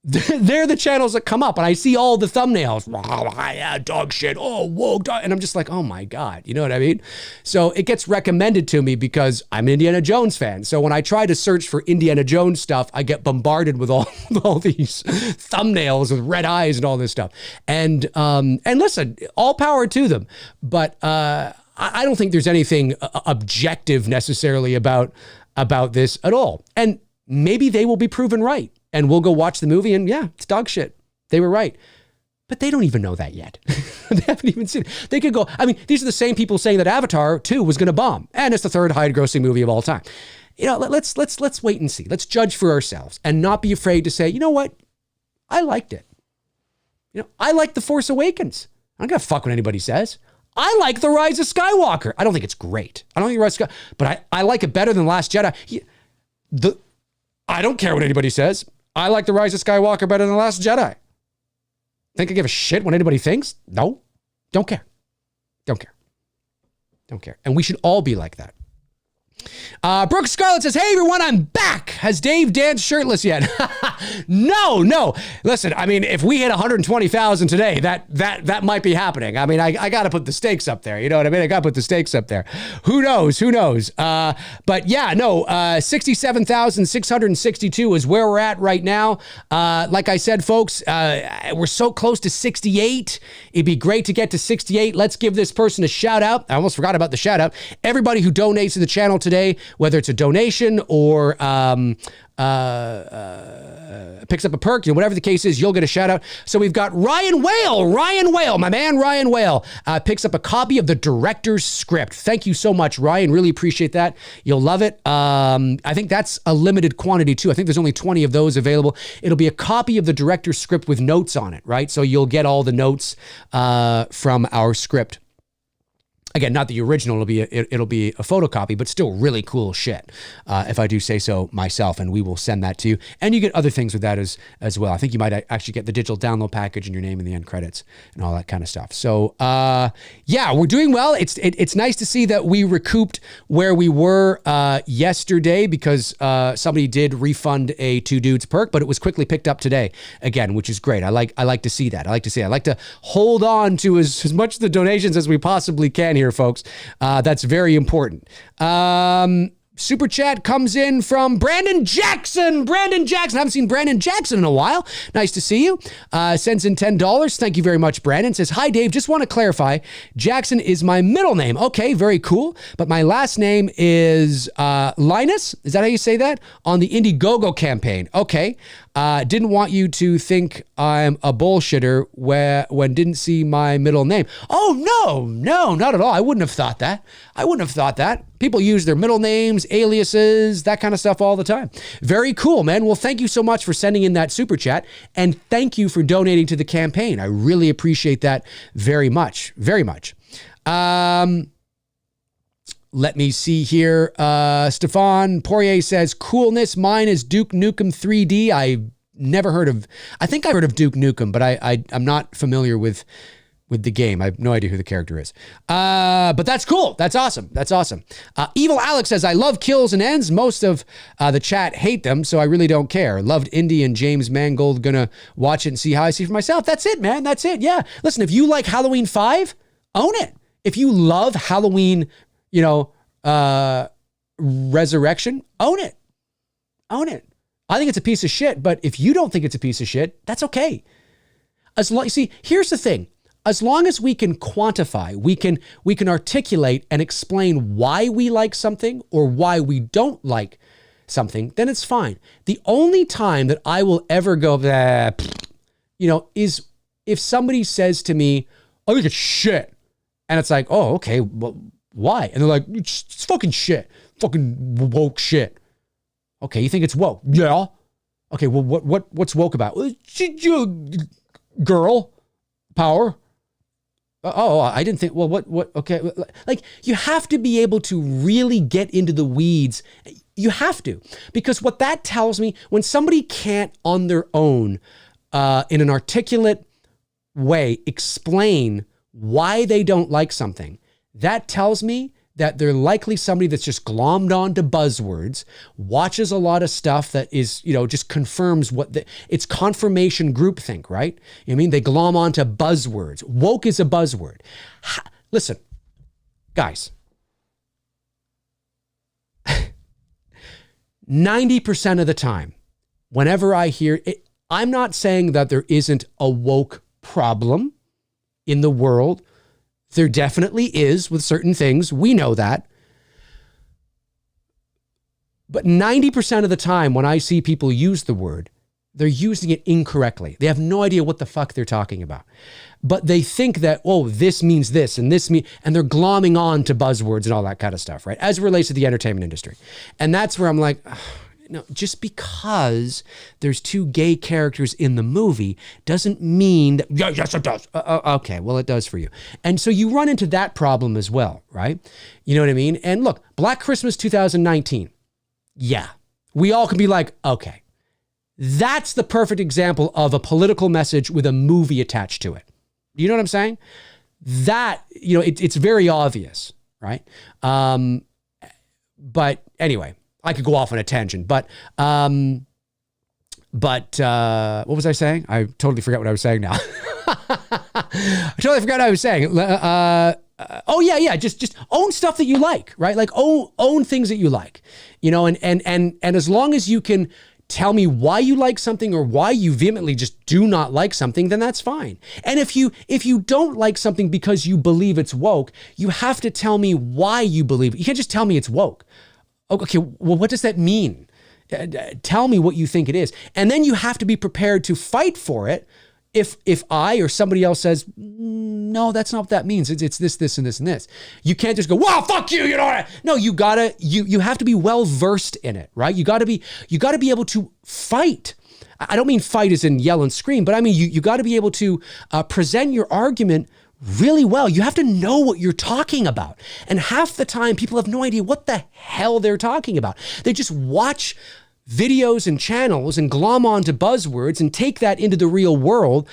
S1: they're the channels that come up and I see all the thumbnails. Yeah, dog shit. Oh, whoa. Dog. And I'm just like, oh my God. You know what I mean? So it gets recommended to me because I'm an Indiana Jones fan. So when I try to search for Indiana Jones stuff, I get bombarded with all these thumbnails with red eyes and all this stuff. And listen, all power to them. But I don't think there's anything objective necessarily about this at all. And maybe they will be proven right. And we'll go watch the movie and yeah, it's dog shit. They were right.
S2: But they don't even know that yet. They haven't even seen it. They could go, I mean, these are the same people saying that Avatar 2 was going to bomb. And it's the third highest grossing movie of all time. You know, let's wait and see. Let's judge for ourselves and not be afraid to say, you know what? I liked it. You know, I like The Force Awakens. I don't give a fuck what anybody says. I like The Rise of Skywalker. I don't think it's great. I don't think The Rise of Skywalker, but I like it better than Last Jedi. I don't care what anybody says. I like The Rise of Skywalker better than Last Jedi. Think I give a shit what anybody thinks? No. Don't care. Don't care. Don't care. And we should all be like that. Brooke Scarlett says, hey everyone, I'm back. Has Dave danced shirtless yet? No. Listen, I mean, if we hit 120,000 today, that might be happening. I mean, I got to put the stakes up there. You know what I mean? I got to put the stakes up there. Who knows? But yeah, no, 67,662 is where we're at right now. Like I said, folks, we're so close to 68. It'd be great to get to 68. Let's give this person a shout out. I almost forgot about the shout out. Everybody who donates to the channel today, whether it's a donation or picks up a perk, you know, whatever the case is, you'll get a shout out. So we've got Ryan Whale, my man Ryan Whale, picks up a copy of the director's script. Thank you so much, Ryan. Really appreciate that. You'll love it. I think that's a limited quantity too. I think there's only 20 of those available. It'll be a copy of the director's script with notes on it, right? So you'll get all the notes from our script. Again, not the original, it'll be a photocopy, but still really cool shit, if I do say so myself, and we will send that to you. And you get other things with that as well. I think you might actually get the digital download package and your name in the end credits and all that kind of stuff. So, yeah, we're doing well. It's nice to see that we recouped where we were yesterday, because somebody did refund a Two Dudes perk, but it was quickly picked up today again, which is great. I like to see that. I like to hold on to as much of the donations as we possibly can here, folks. That's very important. Super chat comes in from Brandon Jackson. I haven't seen Brandon Jackson in a while. Nice to see you. Sends in $10. Thank you very much, Brandon. Says, hi, Dave. Just want to clarify. Jackson is my middle name. Okay, very cool. But my last name is Linus. Is that how you say that? On the Indiegogo campaign. Okay. Didn't want you to think I'm a bullshitter when didn't see my middle name. Oh, no, not at all. I wouldn't have thought that. People use their middle names, aliases, that kind of stuff all the time. Very cool, man. Well, thank you so much for sending in that super chat, and thank you for donating to the campaign. I really appreciate that very much, very much. Let me see here. Stefan Poirier says, coolness. Mine is Duke Nukem 3D. I think I heard of Duke Nukem, but I'm not familiar with the game. I have no idea who the character is. But that's cool. That's awesome. Evil Alex says, I love kills and ends. Most of the chat hate them, so I really don't care. Loved Indy and James Mangold. Gonna watch it and see how I see for myself. That's it, man. That's it. Yeah. Listen, if you like Halloween 5, own it. If you love Halloween, Resurrection, own it. I think it's a piece of shit, but if you don't think it's a piece of shit, that's okay. See, here's the thing. As long as we can quantify, we can articulate and explain why we like something or why we don't like something, then it's fine. The only time that I will ever go, is if somebody says to me, I think it's shit. And it's like, oh, okay, well, why? And they're like, it's fucking shit. Fucking woke shit. Okay, you think it's woke? Yeah. Okay, well, what's woke about? Girl power. Oh, I didn't think, well, what, okay. Like, you have to be able to really get into the weeds. You have to. Because what that tells me, when somebody can't on their own, in an articulate way, explain why they don't like something, that tells me that they're likely somebody that's just glommed onto buzzwords, watches a lot of stuff that is, just confirms it's confirmation groupthink, right? I mean, they glom onto buzzwords. Woke is a buzzword. Listen, guys, 90% of the time, whenever I hear it, I'm not saying that there isn't a woke problem in the world. There definitely is with certain things. We know that. But 90% of the time when I see people use the word, They're using it incorrectly. They have no idea what the fuck they're talking about. But they think that, oh, this means this and this means, and they're glomming on to buzzwords and all that kind of stuff, right? As it relates to the entertainment industry. And that's where I'm like, no, just because there's two gay characters in the movie doesn't mean that, yeah, yes, it does. Okay, well, it does for you. And so you run into that problem as well, right? You know what I mean? And look, Black Christmas 2019. Yeah, we all can be like, okay, that's the perfect example of a political message with a movie attached to it. You know what I'm saying? That, you know, it's very obvious, right? But anyway, I could go off on a tangent, but what was I saying? I totally forgot what I was saying now. I totally forgot what I was saying. Just own stuff that you like, right? Like own things that you like, you know, and as long as you can tell me why you like something or why you vehemently just do not like something, then that's fine. And if you don't like something because you believe it's woke, you have to tell me why you believe it. You can't just tell me it's woke. Okay, well, what does that mean? Tell me what you think it is. And then you have to be prepared to fight for it if I or somebody else says, no, that's not what that means. It's this, this, and this, and this. You can't just go, wow, fuck you, you know what? No, you have to be well versed in it, right? You gotta be able to fight. I don't mean fight as in yell and scream, but I mean, you gotta be able to present your argument really well. You have to know what you're talking about. And half the time people have no idea what the hell they're talking about. They just watch videos and channels and glom onto buzzwords and take that into the real world,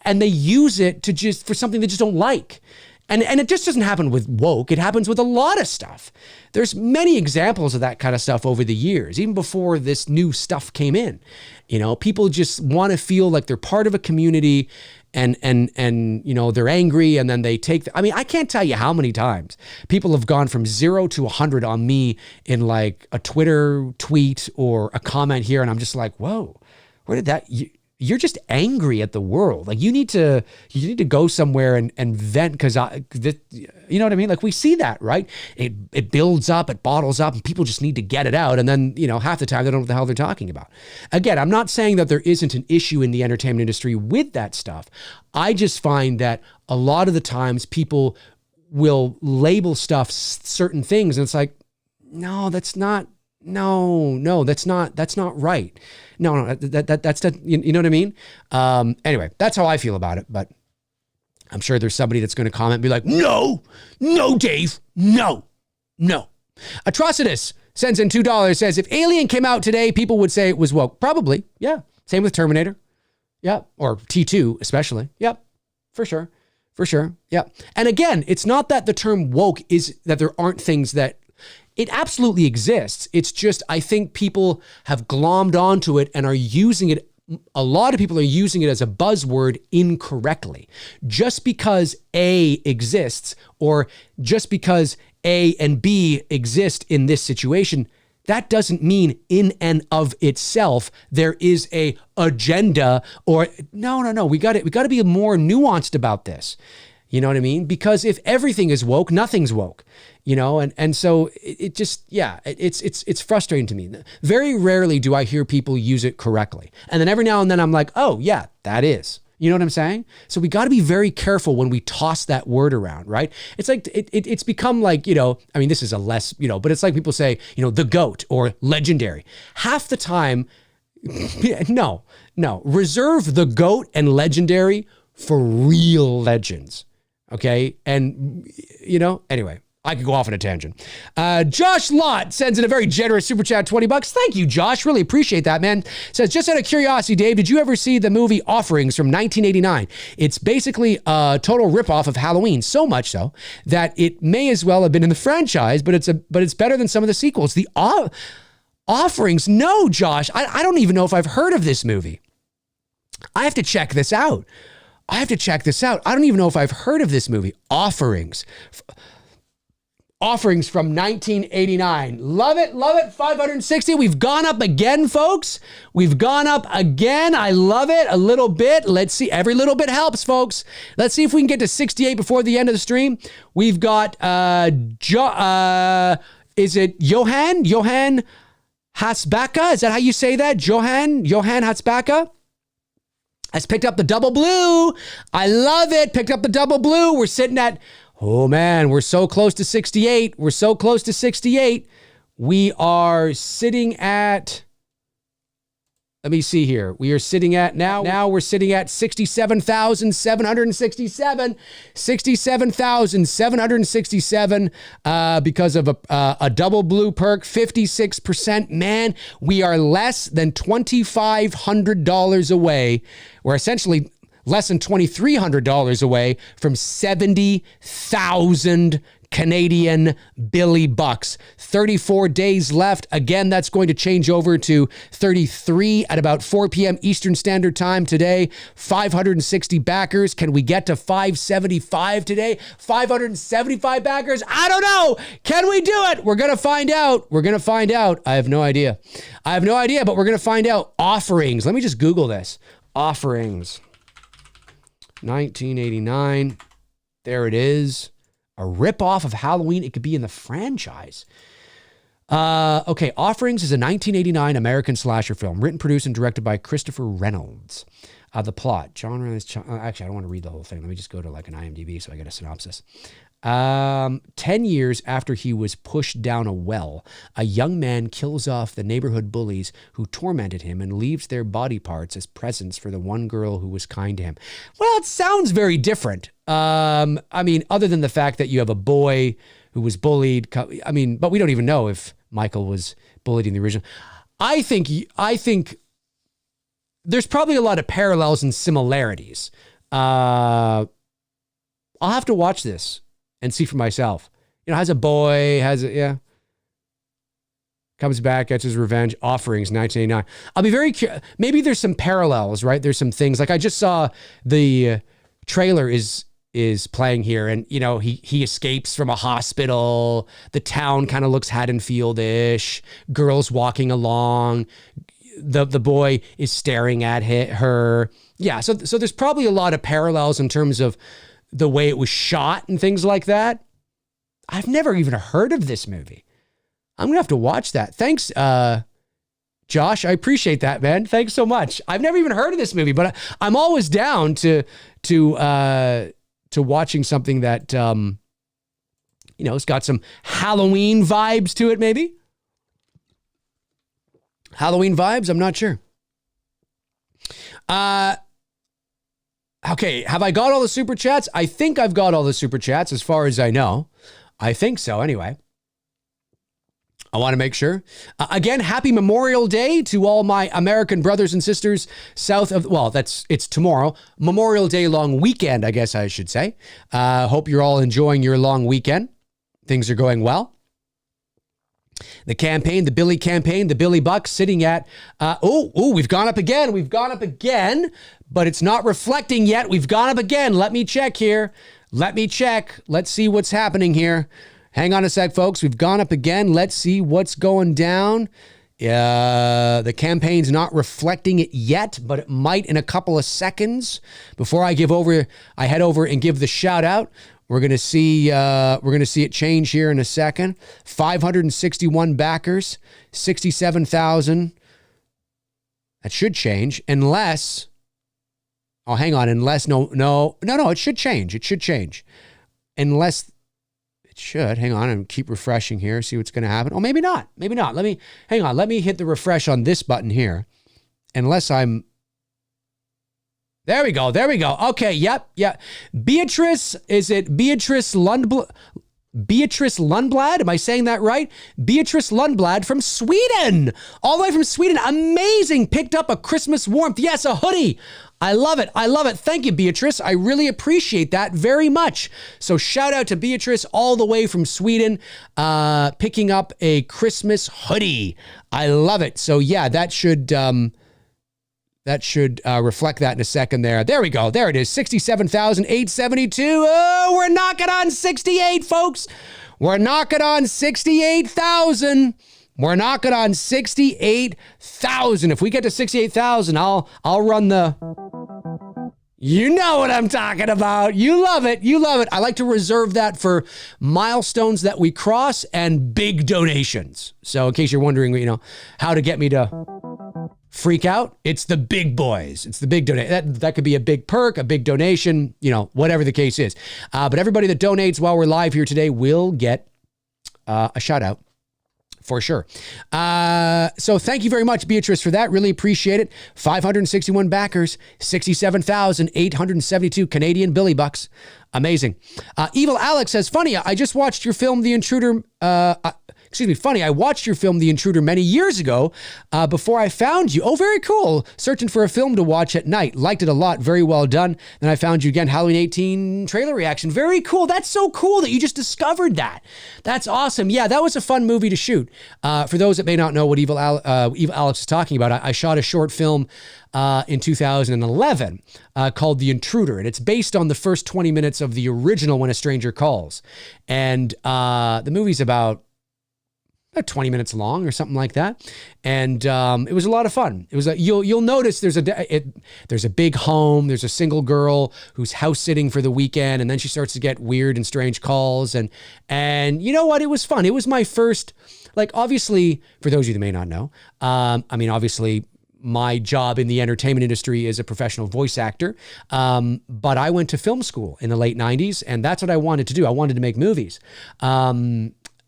S2: and they use it to just for something they just don't like. And it just doesn't happen with woke. It happens with a lot of stuff. There's many examples of that kind of stuff over the years, even before this new stuff came in. You know, people just want to feel like they're part of a community, and you know, they're angry, and then they take I mean, I can't tell you how many times people have gone from 0 to 100 on me in like a Twitter tweet or a comment here, and I'm just like, whoa, where did that you're just angry at the world. Like you need to go somewhere and vent, because you know what I mean? Like we see that, right? It builds up, it bottles up, and people just need to get it out. And then, you know, half the time they don't know what the hell they're talking about. Again, I'm not saying that there isn't an issue in the entertainment industry with that stuff. I just find that a lot of the times people will label stuff certain things, and it's like, no, that's not. No, that's not right. No, that's you know what I mean? Anyway, that's how I feel about it, but I'm sure there's somebody that's going to comment and be like, no, Dave, no. Atrocitus sends in $2, says, if Alien came out today, people would say it was woke. Probably. Yeah. Same with Terminator. Yeah. Or T2 especially. Yep. For sure. Yeah. And again, it's not that the term woke is that there aren't things that it absolutely exists. It's just, I think people have glommed onto it and are using it. A lot of people are using it as a buzzword incorrectly. Just because A exists, or just because A and B exist in this situation, that doesn't mean in and of itself there is a agenda, or no. We got to be more nuanced about this. You know what I mean? Because if everything is woke, nothing's woke, you know? And so it just, yeah, it's frustrating to me. Very rarely do I hear people use it correctly. And then every now and then I'm like, oh yeah, that is, you know what I'm saying? So we got to be very careful when we toss that word around, right? It's like, it's become like, you know, I mean, this is a less, you know, but it's like people say, you know, the GOAT or legendary. Half the time, no, reserve the GOAT and legendary for real legends. Okay. And, you know, anyway, I could go off on a tangent. Josh Lott sends in a very generous super chat, $20. Thank you, Josh. Really appreciate that, man. Says, just out of curiosity, Dave, did you ever see the movie Offerings from 1989? It's basically a total ripoff of Halloween, so much so that it may as well have been in the franchise, but it's better than some of the sequels. The Offerings? No, Josh. I don't even know if I've heard of this movie. I have to check this out. I don't even know if I've heard of this movie. Offerings from 1989. Love it. 560. We've gone up again, folks. We've gone up again. I love it a little bit. Let's see. Every little bit helps, folks. Let's see if we can get to 68 before the end of the stream. We've got, is it Johan Hatzbaka, is that how you say that? Johan Hatzbaka has picked up the double blue. I love it. Picked up the double blue. We're sitting at, oh man, we're so close to 68. We're so close to 68. We are sitting at, let me see here. We are sitting at now we're sitting at 67,767. 67,767 because of a double blue perk, 56%. Man, we are less than $2,500 away. We're essentially less than $2,300 away from 70,000 Canadian Billy Bucks. 34 days left. Again, that's going to change over to 33 at about 4 p.m. Eastern Standard Time today. 560 backers. Can we get to 575 today? 575 backers? I don't know. Can we do it? We're going to find out. We're going to find out. I have no idea. But we're going to find out. Offerings. Let me just Google this. Offerings. 1989. There it is. A ripoff of Halloween. It could be in the franchise. Okay, Offerings is a 1989 American slasher film, written, produced, and directed by Christopher Reynolds. The plot, genre is... actually, I don't want to read the whole thing. Let me just go to like an IMDb so I get a synopsis. 10 years after he was pushed down a well, a young man kills off the neighborhood bullies who tormented him and leaves their body parts as presents for the one girl who was kind to him. Well, it sounds very different. I mean, other than the fact that you have a boy who was bullied. I mean, but we don't even know if Michael was bullied in the original. I think there's probably a lot of parallels and similarities. I'll have to watch this and see for myself. You know, has a boy, comes back, gets his revenge. Offerings, 1989. I'll be very curious. Maybe there's some parallels, right? There's some things. Like I just saw the trailer is playing here, and you know, he escapes from a hospital. The town kind of looks Haddonfield-ish. Girls walking along. The boy is staring at her. Yeah, so there's probably a lot of parallels in terms of the way it was shot and things like that. I've never even heard of this movie. I'm gonna have to watch that. Thanks, Josh. I appreciate that, man. Thanks so much. I've never even heard of this movie, but I'm always down to watching something that it's got some Halloween vibes to it. Maybe Halloween vibes. I'm not sure. Okay, have I got all the super chats? I think I've got all the super chats as far as I know. I think so anyway. I want to make sure. Again, happy Memorial Day to all my American brothers and sisters south of, it's tomorrow. Memorial Day long weekend, I guess I should say. Hope you're all enjoying your long weekend. Things are going well. The campaign, the Billy Bucks sitting at, we've gone up again. But it's not reflecting yet. We've gone up again. Let me check here. Let's see what's happening here. Hang on a sec, folks. We've gone up again. Let's see what's going down. The campaign's not reflecting it yet, but it might in a couple of seconds. Before I head over and give the shout out. We're gonna see it change here in a second. 561 backers, 67,000. That should change unless. Oh, hang on. Unless no. It should change. Unless it should. Hang on and keep refreshing here. See what's going to happen. Oh, maybe not. Let me hit the refresh on this button here. Unless I'm. There we go. Okay. Yep. Beatrice, is it Beatrice Lundblad? Beatrice Lundblad? Am I saying that right? Beatrice Lundblad from Sweden. All the way from Sweden. Amazing. Picked up a Christmas warmth. Yes, a hoodie. I love it. Thank you, Beatrice. I really appreciate that very much. So shout out to Beatrice all the way from Sweden, picking up a Christmas hoodie. I love it. So yeah, that should reflect that in a second there. There we go. There it is. 67,872. Oh, we're knocking on 68, folks. We're knocking on 68,000. We're knocking on 68,000. If we get to 68,000, I'll run the You know what I'm talking about. You love it. You love it. I like to reserve that for milestones that we cross and big donations. So in case you're wondering, how to get me to freak out, it's the big boys. It's the big donation. That could be a big perk, a big donation, whatever the case is. But everybody that donates while we're live here today will get a shout out. For sure. So thank you very much, Beatrice, for that. Really appreciate it. 561 backers, 67,872 Canadian Billy Bucks. Amazing. Evil Alex says, funny, I just watched your film, The Intruder. Funny, I watched your film, The Intruder, many years ago before I found you. Oh, very cool. Searching for a film to watch at night. Liked it a lot. Very well done. Then I found you again, Halloween 18 trailer reaction. Very cool. That's so cool that you just discovered that. That's awesome. Yeah, that was a fun movie to shoot. For those that may not know what Evil Alex is talking about, I shot a short film in 2011 called The Intruder, and it's based on the first 20 minutes of the original When a Stranger Calls. And the movie's about 20 minutes long or something like that. And it was a lot of fun. It was you'll notice there's a big home. There's a single girl who's house sitting for the weekend. And then she starts to get weird and strange calls. And you know what? It was fun. It was my first, obviously, for those of you that may not know, obviously my job in the entertainment industry is a professional voice actor. But I went to film school in the late 90s, and that's what I wanted to do. I wanted to make movies.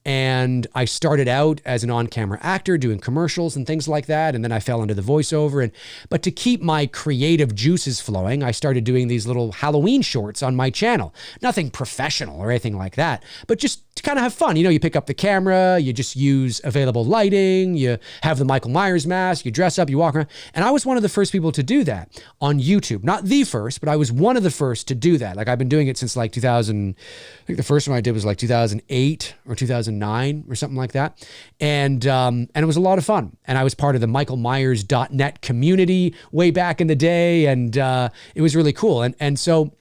S2: And I started out as an on-camera actor doing commercials and things like that. And then I fell into the voiceover. But to keep my creative juices flowing, I started doing these little Halloween shorts on my channel. Nothing professional or anything like that, but just to kind of have fun. You pick up the camera, you just use available lighting, you have the Michael Myers mask, you dress up, you walk around. And I was one of the first people to do that on YouTube. Not the first, but I was one of the first to do that. I've been doing it since 2000. I think the first one I did was 2008 or 2009 or something like that. And it was a lot of fun. And I was part of the michaelmyers.net community way back in the day. And it was really cool. And so,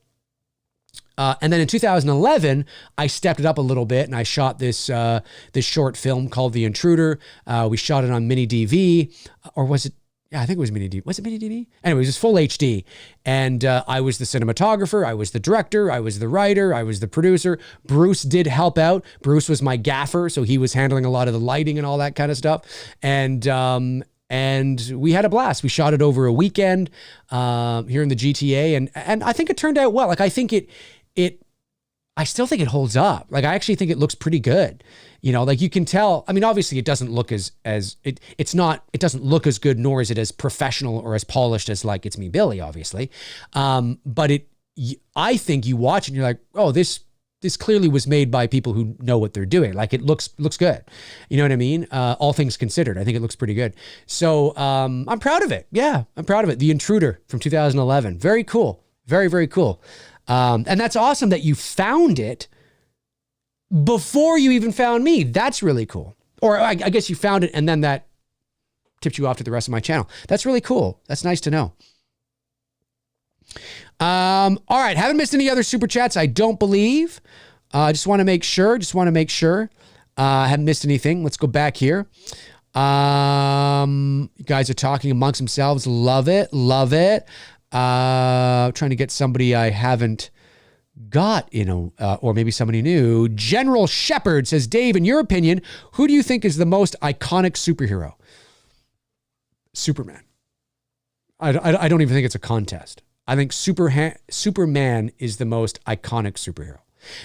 S2: and then in 2011, I stepped it up a little bit and I shot this short film called The Intruder. We shot it on mini DV, or was it? Yeah, I think it was mini DV. Was it mini DV? Anyway, it was just full HD. And I was the cinematographer. I was the director. I was the writer. I was the producer. Bruce did help out. Bruce was my gaffer, so he was handling a lot of the lighting and all that kind of stuff. And we had a blast. We shot it over a weekend here in the GTA, and I think it turned out well. I think I still think it holds up. I actually think it looks pretty good. You can tell. Obviously it doesn't look it doesn't look as good, nor is it as professional or as polished as It's Me, Billy, obviously. But I think you watch it and you're like, oh, this clearly was made by people who know what they're doing. It looks good. You know what I mean? All things considered, I think it looks pretty good. So I'm proud of it. Yeah, I'm proud of it. The Intruder from 2011. Very cool. Very, very cool. And that's awesome that you found it before you even found me. That's really cool. Or I guess you found it and then that tipped you off to the rest of my channel. That's really cool. That's nice to know. All right. Haven't missed any other super chats, I don't believe. Just want to make sure. Haven't missed anything. Let's go back here. You guys are talking amongst themselves. Love it. Love it. Trying to get somebody I haven't got, or maybe somebody new. General Shepard says, Dave, in your opinion, who do you think is the most iconic superhero? Superman. I don't even think it's a contest. I think Superman is the most iconic superhero.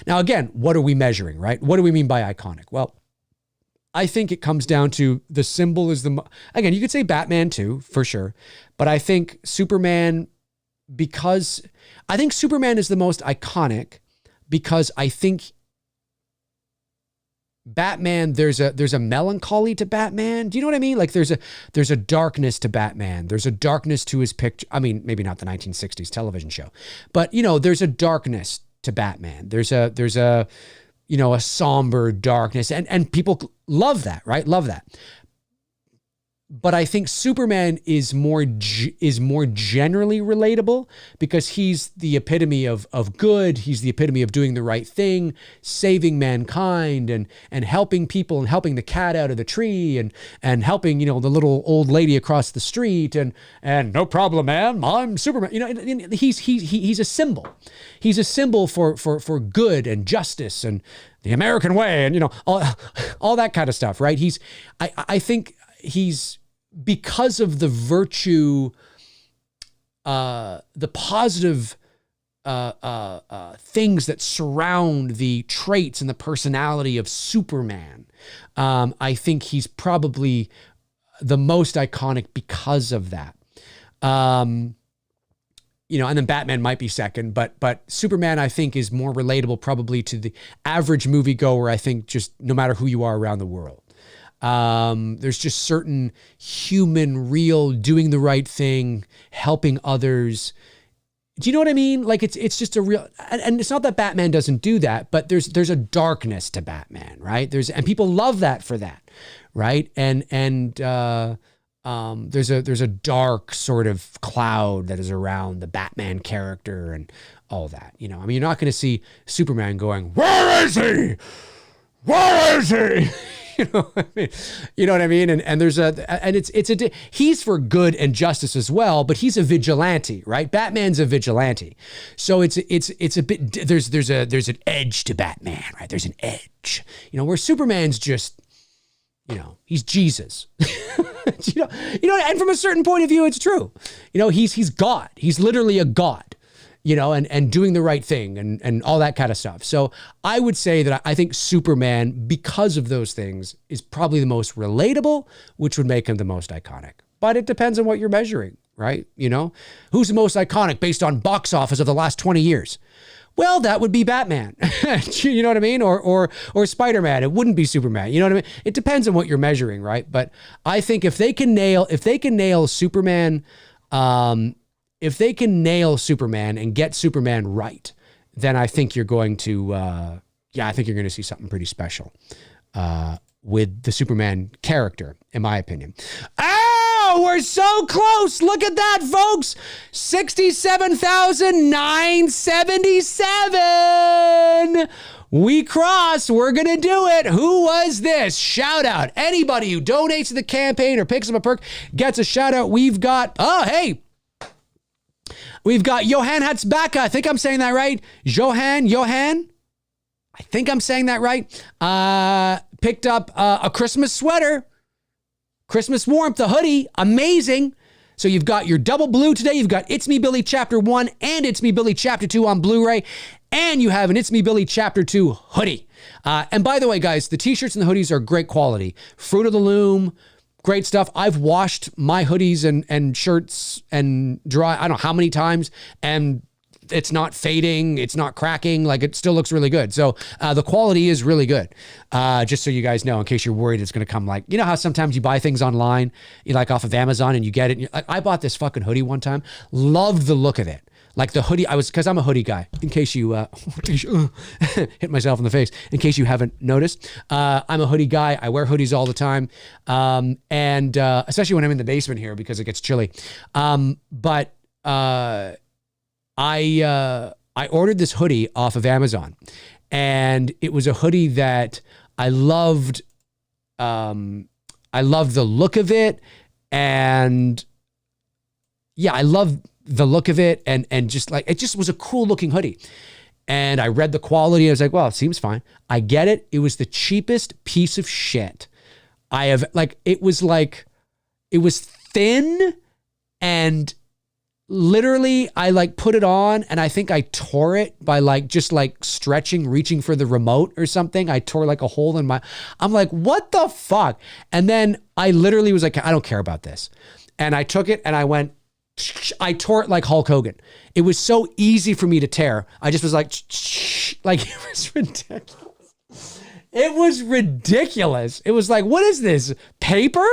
S2: Now, again, what are we measuring, right? What do we mean by iconic? Well, I think it comes down to the symbol is again, you could say Batman too, for sure. But I think Superman, because I think Superman is the most iconic because I think Batman, there's a melancholy to Batman. Do you know what I mean? There's a darkness to Batman. There's a darkness to his picture. Maybe not the 1960s television show, but there's a darkness to Batman. There's a somber darkness and people love that, right? Love that. But I think Superman is more generally relatable because he's the epitome of good. He's the epitome of doing the right thing, saving mankind, and helping people, and helping the cat out of the tree, and helping, you know, the little old lady across the street, and no problem, man, I'm Superman. You know, he's a symbol. He's a symbol for good and justice and the American way, and, you know, all that kind of stuff, right? I think he's, because of the virtue, the positive things that surround the traits and the personality of Superman, I think he's probably the most iconic because of that. You know, and then Batman might be second, but Superman, I think, is more relatable probably to the average moviegoer, I think, just no matter who you are around the world. There's just certain human, real, doing the right thing, helping others. Do you know what I mean? Like it's just a real, and it's not that Batman doesn't do that, but there's a darkness to Batman, right? And people love that for that, right? And there's a dark sort of cloud that is around the Batman character and all that. You know, I mean, you're not going to see Superman going, "Where is he? Where is he?" You know what I mean? You know what I mean? And he's for good and justice as well, but he's a vigilante, right? Batman's a vigilante. So it's a bit, there's an edge to Batman, right? There's an edge, you know, where Superman's just, you know, he's Jesus. you know, and from a certain point of view, it's true. You know, he's God. He's literally a God. You know, and doing the right thing and all that kind of stuff. So I would say that I think Superman, because of those things, is probably the most relatable, which would make him the most iconic. But it depends on what you're measuring, right? You know, who's the most iconic based on box office of the last 20 years? Well, that would be Batman. You know what I mean? Or Spider-Man. It wouldn't be Superman. You know what I mean? It depends on what you're measuring, right? But I think if they can nail Superman, if they can nail Superman and get Superman right, then I think you're going to, I think you're going to see something pretty special with the Superman character, in my opinion. Oh, we're so close. Look at that, folks. 67,977. We crossed. We're going to do it. Who was this? Shout out. Anybody who donates to the campaign or picks up a perk gets a shout out. We've got, we've got Johan Hatzbacka. I think I'm saying that right. Johan. I think I'm saying that right. Picked up a Christmas sweater. Christmas warmth, a hoodie. Amazing. So you've got your double blue today. You've got It's Me Billy Chapter 1 and It's Me Billy Chapter 2 on Blu-ray. And you have an It's Me Billy Chapter 2 hoodie. And by the way, guys, the t-shirts and the hoodies are great quality. Fruit of the Loom. Great stuff. I've washed my hoodies and shirts and dry, I don't know how many times, and it's not fading. It's not cracking. Like, it still looks really good. So the quality is really good. Just so you guys know, in case you're worried it's going to come, like, you know how sometimes you buy things online, you like off of Amazon, and you get it. And I bought this fucking hoodie one time. Loved the look of it. Like the hoodie, because I'm a hoodie guy, in case you hit myself in the face, in case you haven't noticed. I'm a hoodie guy. I wear hoodies all the time. And especially when I'm in the basement here because it gets chilly. But I ordered this hoodie off of Amazon, and it was a hoodie that I loved. I loved the look of it, and yeah, I love the look of it, and just like, it just was a cool looking hoodie. And I read the quality. I was like, well, it seems fine. I get it. It was the cheapest piece of shit I have. Like, it was thin, and literally I like put it on, and I think I tore it by just stretching, reaching for the remote or something. I tore like a hole in I'm like, what the fuck? And then I literally was like, I don't care about this. And I took it and I tore it like Hulk Hogan. It was so easy for me to tear. I just was like it was ridiculous. It was ridiculous. It was like, what is this? Paper?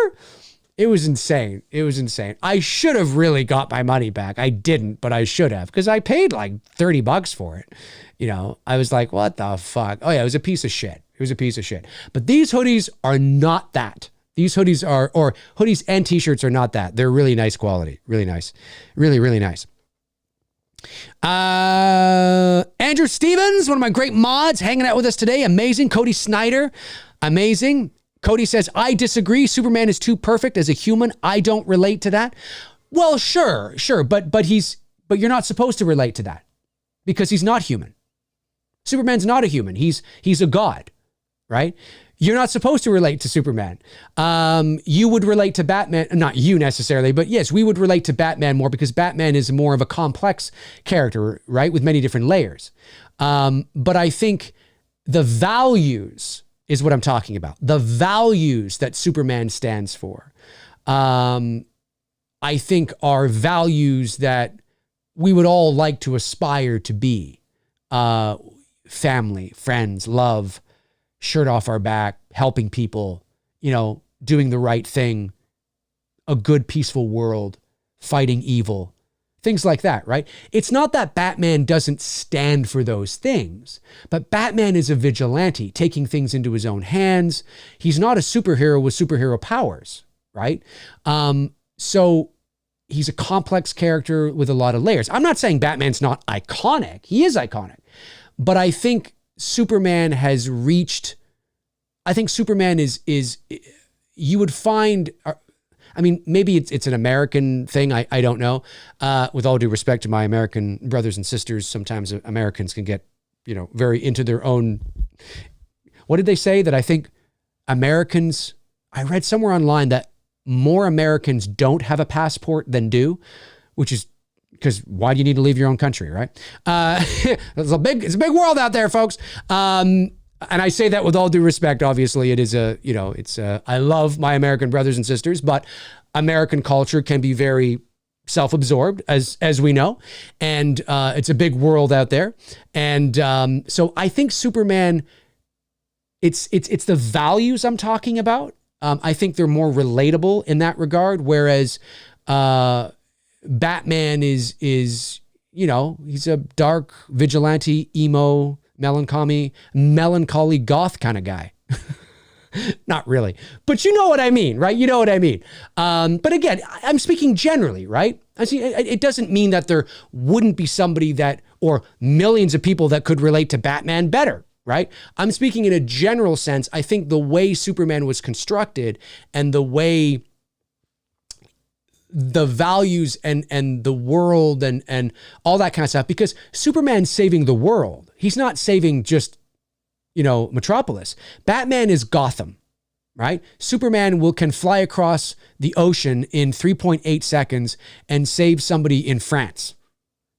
S2: It was insane. It was insane. I should have really got my money back. I didn't, but I should have, because I paid like $30 for it. You know, I was like, what the fuck? Oh yeah, it was a piece of shit. It was a piece of shit. But these hoodies are not that. These hoodies are, or hoodies and t-shirts are not that. They're really nice quality. Really nice. Really, really nice. Andrew Stevens, one of my great mods, hanging out with us today. Amazing. Cody Snyder, amazing. Cody says, I disagree. Superman is too perfect as a human. I don't relate to that. Well, sure, but you're not supposed to relate to that because he's not human. Superman's not a human. He's a god, right? You're not supposed to relate to Superman. You would relate to Batman, not you necessarily, but yes, we would relate to Batman more because Batman is more of a complex character, right? With many different layers. But I think the values is what I'm talking about. The values that Superman stands for, I think are values that we would all like to aspire to be. Family, friends, love, shirt off our back, helping people, doing the right thing, a good, peaceful world, fighting evil, things like that, right? It's not that Batman doesn't stand for those things, but Batman is a vigilante, taking things into his own hands. He's not a superhero with superhero powers, right? So he's a complex character with a lot of layers. I'm not saying Batman's not iconic. He is iconic. But I think Superman has reached, I think Superman is you would find, I mean, maybe it's an American thing. I don't know. With all due respect to my American brothers and sisters, sometimes Americans can get, very into their own. What did they say? That I think Americans, I read somewhere online that more Americans don't have a passport than do, which is because why do you need to leave your own country, right? It's a big world out there, folks. And I say that with all due respect. Obviously, it is I love my American brothers and sisters, but American culture can be very self-absorbed, as we know, and it's a big world out there. And so I think Superman, it's the values I'm talking about. I think they're more relatable in that regard, whereas Batman is he's a dark vigilante, emo, melancholy goth kind of guy. Not really, but you know what I mean, right? You know what I mean. But again, I'm speaking generally, right? I see. It doesn't mean that there wouldn't be somebody that, or millions of people that could relate to Batman better, right? I'm speaking in a general sense. I think the way Superman was constructed and the way the values and the world and all that kind of stuff, because Superman's saving the world. He's not saving just, Metropolis. Batman is Gotham, right? Superman can fly across the ocean in 3.8 seconds and save somebody in France,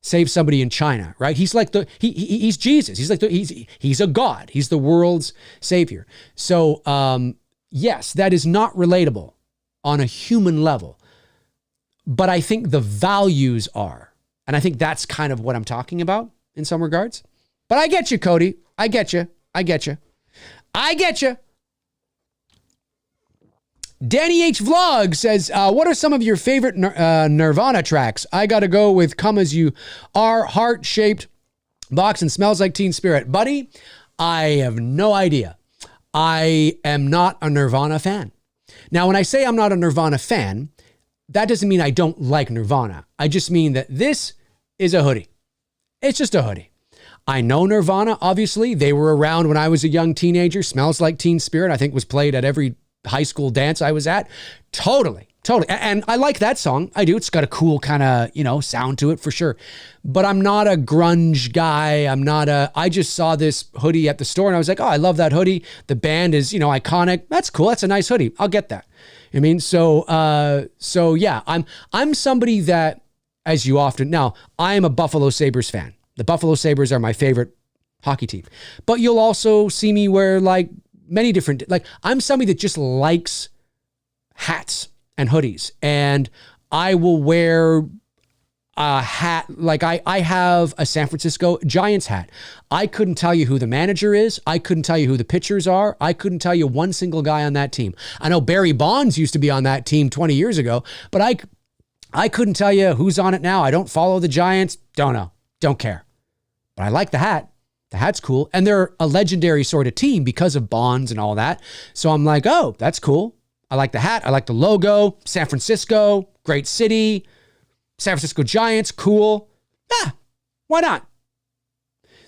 S2: save somebody in China, right? He's like he's Jesus. He's like he's a god. He's the world's savior. So, yes, that is not relatable on a human level. But I think the values are. And I think that's kind of what I'm talking about in some regards. But I get you, Cody. I get you. Danny H. Vlog says, what are some of your favorite Nirvana tracks? I got to go with Come As You Are, Heart-Shaped Box, and Smells Like Teen Spirit. Buddy, I have no idea. I am not a Nirvana fan. Now, when I say I'm not a Nirvana fan, that doesn't mean I don't like Nirvana. I just mean that this is a hoodie. It's just a hoodie. I know Nirvana, obviously. They were around when I was a young teenager. Smells Like Teen Spirit, I think, was played at every high school dance I was at. Totally. And I like that song. I do. It's got a cool kind of, sound to it for sure. But I'm not a grunge guy. I just saw this hoodie at the store and I was like, oh, I love that hoodie. The band is, iconic. That's cool. That's a nice hoodie. I'll get that. I mean, so yeah, I'm somebody that, as you often now, I am a Buffalo Sabres fan. The Buffalo Sabres are my favorite hockey team. But you'll also see me wear many different, I'm somebody that just likes hats and hoodies, and I will wear a hat. I have a San Francisco Giants hat. I couldn't tell you who the manager is. I couldn't tell you who the pitchers are. I couldn't tell you one single guy on that team. I know Barry Bonds used to be on that team 20 years ago, but I couldn't tell you who's on it now. I don't follow the Giants. Don't know. Don't care. But I like the hat. The hat's cool. And they're a legendary sort of team because of Bonds and all that. So I'm like, oh, that's cool. I like the hat. I like the logo. San Francisco, great city. San Francisco Giants, cool. Yeah, why not?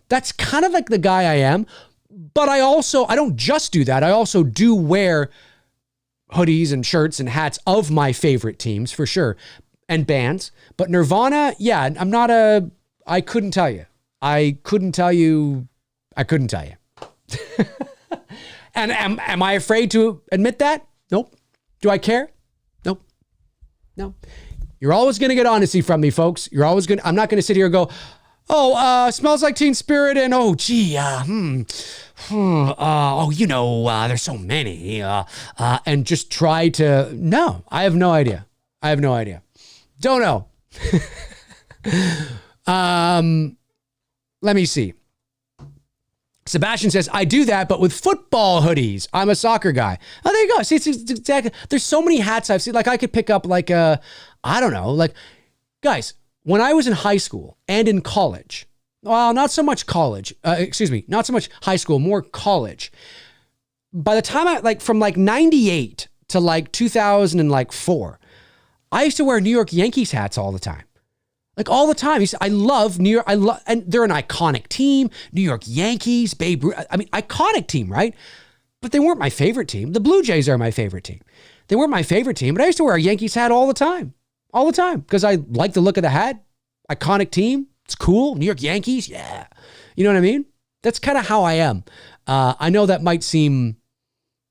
S2: That's kind of like the guy I am. But I don't just do that. I also do wear hoodies and shirts and hats of my favorite teams for sure. And bands. But Nirvana, yeah, I couldn't tell you. I couldn't tell you. And am I afraid to admit that? Nope. Do I care? Nope. No. You're always going to get honesty from me, folks. I'm not going to sit here and go, smells like Teen Spirit and there's so many. And just try to, no, I have no idea. Don't know. Let me see. Sebastian says, I do that, but with football hoodies. I'm a soccer guy. Oh, there you go. See, it's exactly, there's so many hats I've seen. Like I could pick up guys, when I was in high school and in college, well, not so much college, not so much high school, more college. By the time from 98 to 2004, I used to wear New York Yankees hats all the time. All the time. I love New York. And they're an iconic team. New York Yankees, Babe Ruth. I mean, iconic team, right? But they weren't my favorite team. The Blue Jays are my favorite team. They weren't my favorite team, but I used to wear a Yankees hat all the time. All the time. Because I like the look of the hat. Iconic team. It's cool. New York Yankees. Yeah. You know what I mean? That's kind of how I am. I know that might seem,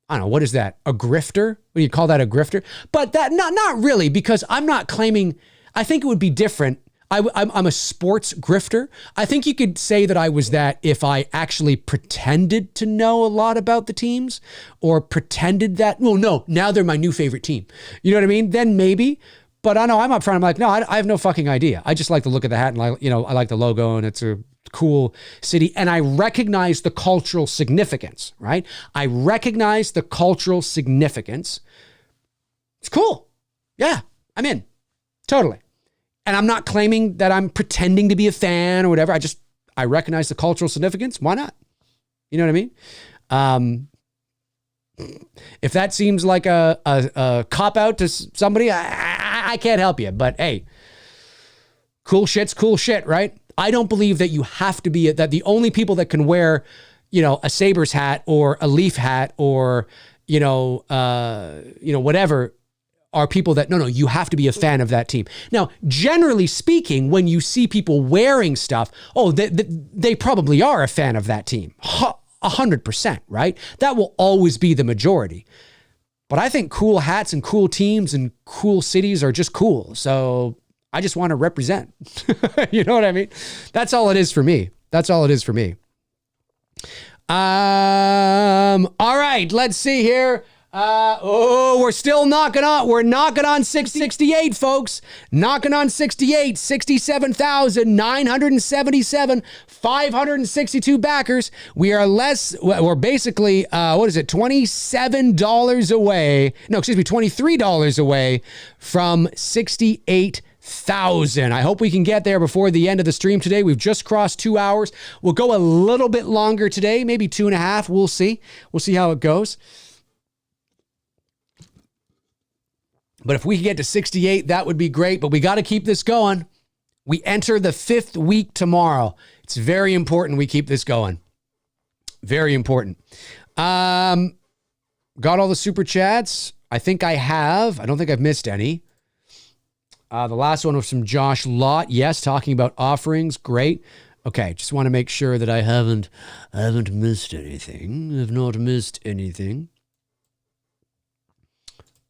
S2: I don't know, what is that? A grifter? Would you call that a grifter? But that not really, because I'm not claiming, I think it would be different. I'm a sports grifter. I think you could say that I was that if I actually pretended to know a lot about the teams or pretended that, well, no, now they're my new favorite team. You know what I mean? Then maybe. But I know I'm up front. I'm like, no, I have no fucking idea. I just like the look of the hat and I like the logo and it's a cool city. And I recognize the cultural significance, right? I recognize the cultural significance. It's cool. Yeah, I'm in. Totally. And I'm not claiming that I'm pretending to be a fan or whatever. I recognize the cultural significance. Why not? You know what I mean? If that seems like a cop-out to somebody, I can't help you. But hey, cool shit's cool shit, right? I don't believe that you have to be, that the only people that can wear, a Sabres hat or a Leaf hat or, whatever, are people that, no, you have to be a fan of that team. Now, generally speaking, when you see people wearing stuff, they probably are a fan of that team. 100%, right? That will always be the majority. But I think cool hats and cool teams and cool cities are just cool. So I just want to represent. You know what I mean? That's all it is for me. All right, let's see here. We're still knocking on 668, folks. Knocking on 68, 67,977, 562 backers. We're basically, $27 away. No, excuse me, $23 away from 68,000. I hope we can get there before the end of the stream today. We've just crossed 2 hours. We'll go a little bit longer today, maybe 2.5. We'll see. We'll see how it goes. But if we can get to 68, that would be great. But we got to keep this going. We enter the 5th week tomorrow. It's very important we keep this going. Very important. Got all the super chats? I think I have. I don't think I've missed any. The last one was from Josh Lott. Yes, talking about offerings. Great. Okay, just want to make sure that I haven't missed anything. I've not missed anything.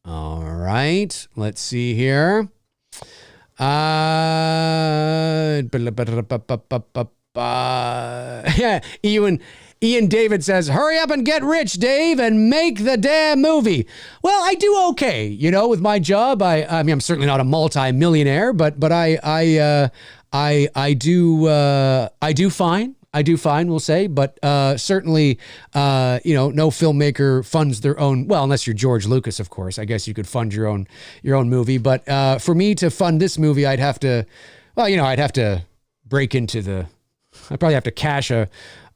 S2: All right, let's see here. Yeah, Ian David says, hurry up and get rich, Dave, and make the damn movie. Well, I do okay, with my job. I mean, I'm certainly not a multi-millionaire, but I do fine. I do fine, we'll say, but certainly, no filmmaker funds their own. Well, unless you're George Lucas, of course. I guess you could fund your own movie. But for me to fund this movie, I'd have to break into I'd probably have to cash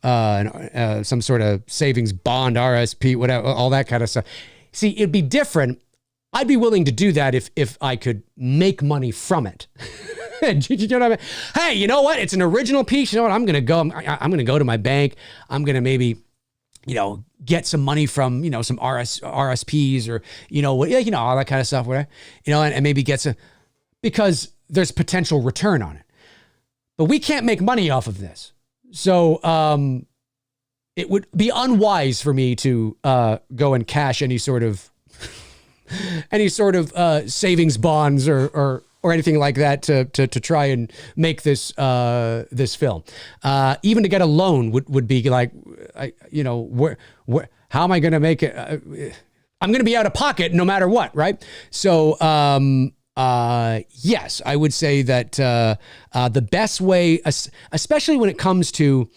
S2: some sort of savings bond, RSP, whatever, all that kind of stuff. see, it'd be different. I'd be willing to do that if I could make money from it. You know what I mean? Hey, you know what? It's an original piece. You know what? I'm going to go to my bank. I'm going to maybe, get some money from, some RSPs or, all that kind of stuff, whatever, and maybe get some, because there's potential return on it. But we can't make money off of this. So it would be unwise for me to go and cash any sort of savings bonds or anything like that to try and make this this film. Even to get a loan would be like, how am I going to make it? I'm going to be out of pocket no matter what, right? So yes, I would say that the best way, especially when it comes to,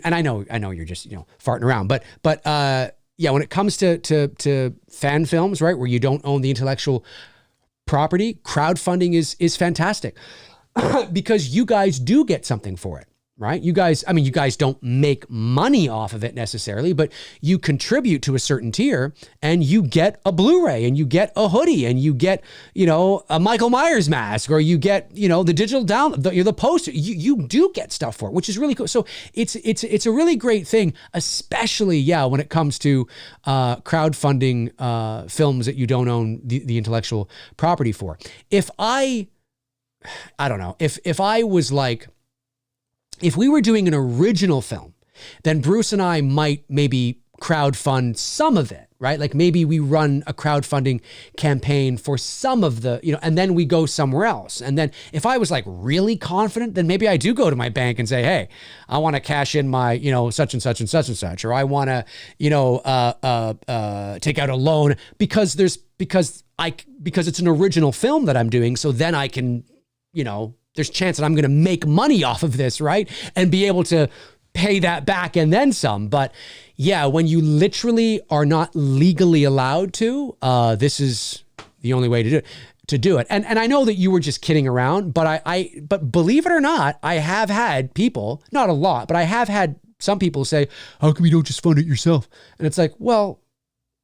S2: and I know you're just farting around, but yeah, when it comes to fan films, right, where you don't own the intellectual property, crowdfunding is fantastic because you guys do get something for it, right? You guys don't make money off of it necessarily, but you contribute to a certain tier and you get a Blu-ray and you get a hoodie and you get, a Michael Myers mask, or you get, the digital the poster. You do get stuff for it, which is really cool. So it's a really great thing, especially, when it comes to crowdfunding films that you don't own the intellectual property for. If I don't know, if I was like, if we were doing an original film, then Bruce and I might maybe crowdfund some of it, right? Like maybe we run a crowdfunding campaign for some of the, and then we go somewhere else. And then if I was like really confident, then maybe I do go to my bank and say, hey, I want to cash in my, such and such and such and such, or I want to, take out a loan because it's an original film that I'm doing. So then I can, there's a chance that I'm going to make money off of this, right? And be able to pay that back and then some. But yeah, when you literally are not legally allowed to, this is the only way to do it. And I know that you were just kidding around, but but believe it or not, I have had people, not a lot, but I have had some people say, how come you don't just fund it yourself? And it's like, well,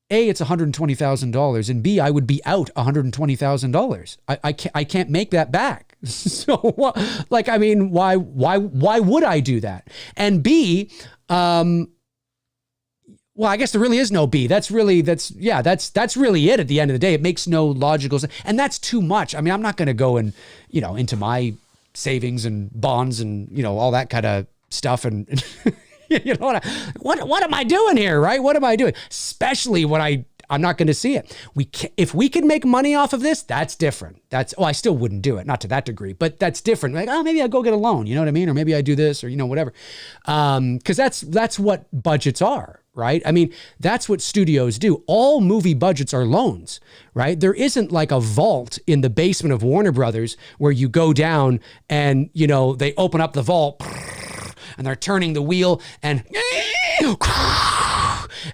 S2: A, it's $120,000, and B, I would be out $120,000. I can't make that back. So why would I do that? And B, well, I guess there really is no B. That's really it at the end of the day. It makes no logical sense. And that's too much. I mean, I'm not going to go and, into my savings and bonds and, all that kind of stuff. And what am I doing here, right? What am I doing? Especially when I'm not going to see it. If we can make money off of this, that's different. I still wouldn't do it, not to that degree, but that's different. Like, maybe I'll go get a loan, you know what I mean? Or maybe I do this, or, whatever. Because that's what budgets are, right? I mean, that's what studios do. All movie budgets are loans, right? There isn't like a vault in the basement of Warner Brothers where you go down and, they open up the vault and they're turning the wheel and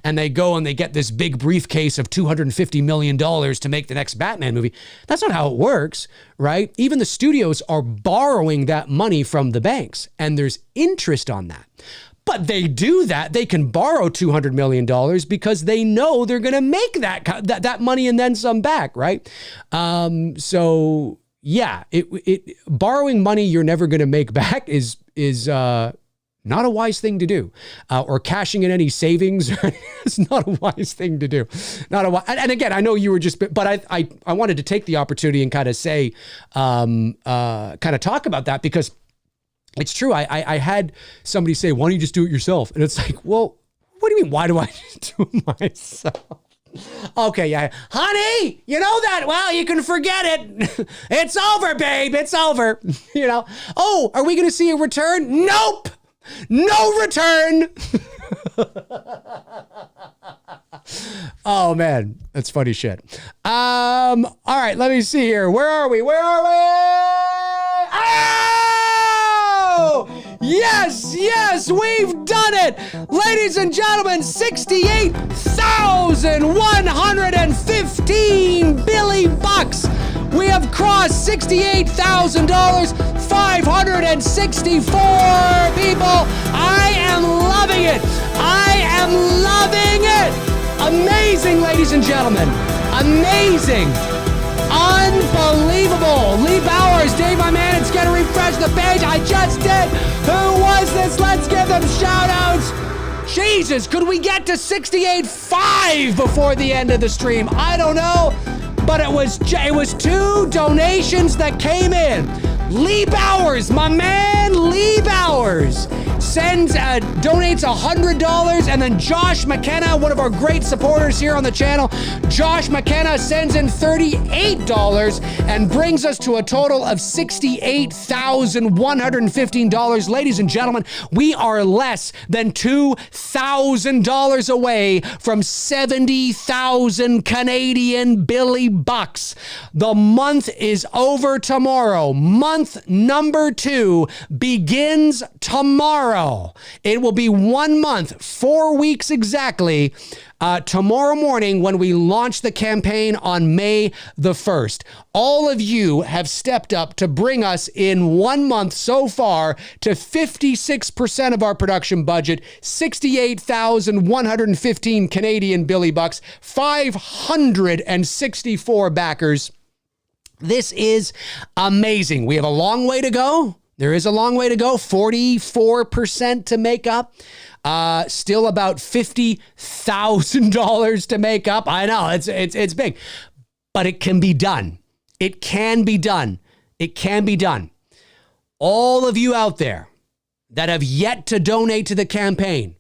S2: they go and they get this big briefcase of $250 million to make the next Batman movie. That's not how it works, right? Even the studios are borrowing that money from the banks, and there's interest on that. But they do that. They can borrow $200 million because they know they're going to make that money and then some back, right? So yeah, borrowing money you're never going to make back is not a wise thing to do, or cashing in any savings. It's not a wise thing to do. And again, I know you were just, but I wanted to take the opportunity and kind of say, kind of talk about that, because it's true. I had somebody say, why don't you just do it yourself? And it's like, well, what do you mean? Why do I just do it myself? Okay, yeah. Honey, you know that? Well, you can forget it. It's over, babe. It's over. Oh, are we going to see a return? Nope. No return. Oh man, that's funny shit. All right, let me see here. Where are we? Oh! Yes, we've done it. Ladies and gentlemen, 68,115 Billy bucks. We have crossed $68,000, 564 people. I am loving it. Amazing, ladies ladies and gentlemen. Amazing. Unbelievable. Lee Bowers, Dave, my man, it's going to refresh the page. I just did. Who was this? Let's give them shout outs. Jesus, could we get to 68.5 before the end of the stream? I don't know, but it was 2 donations that came in. Lee Bowers, my man, Lee Bowers, donates $100, and then Josh McKenna, one of our great supporters here on the channel, Josh McKenna sends in $38 and brings us to a total of $68,115. Ladies and gentlemen, we are less than $2,000 away from 70,000 Canadian Billy bucks. The month is over tomorrow. Month number 2 begins tomorrow. It will be 1 month, 4 weeks exactly, tomorrow morning when we launch the campaign on May the 1st. All of you have stepped up to bring us in 1 month so far to 56% of our production budget, 68,115 Canadian Billy bucks, 564 backers. This is amazing. We have a long way to go. There is a long way to go, 44% to make up. Still about $50,000 to make up. I know, it's big, but it can be done. It can be done. It can be done. All of you out there that have yet to donate to the campaign,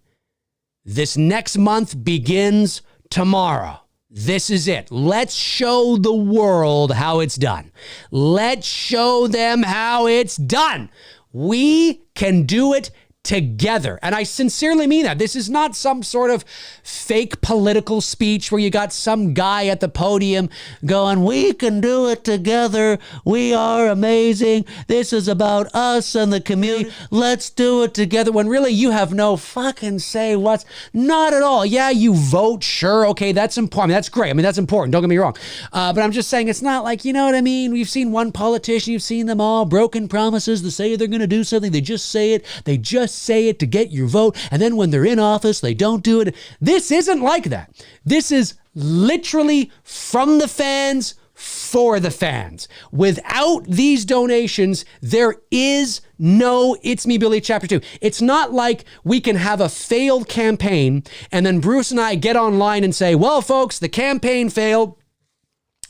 S2: this next month begins tomorrow. This is it. Let's show the world how it's done. Let's show them how it's done. We can do it together. And I sincerely mean that. This is not some sort of fake political speech where you got some guy at the podium going, we can do it together. We are amazing. This is about us and the community. Let's do it together. When really you have no fucking say what's not at all. Yeah, you vote. Sure. Okay. That's important. That's great. I mean, that's important. Don't get me wrong. But I'm just saying it's not like, you know what I mean? We've seen one politician. You've seen them all. Broken promises. They say they're going to do something. They just say it. They just say it to get your vote, and then when they're in office, they don't do it. This isn't like that. This is literally from the fans for the fans. Without these donations, there is no It's Me Billy Chapter 2. It's not like we can have a failed campaign and then Bruce and I get online and say, well, folks, the campaign failed,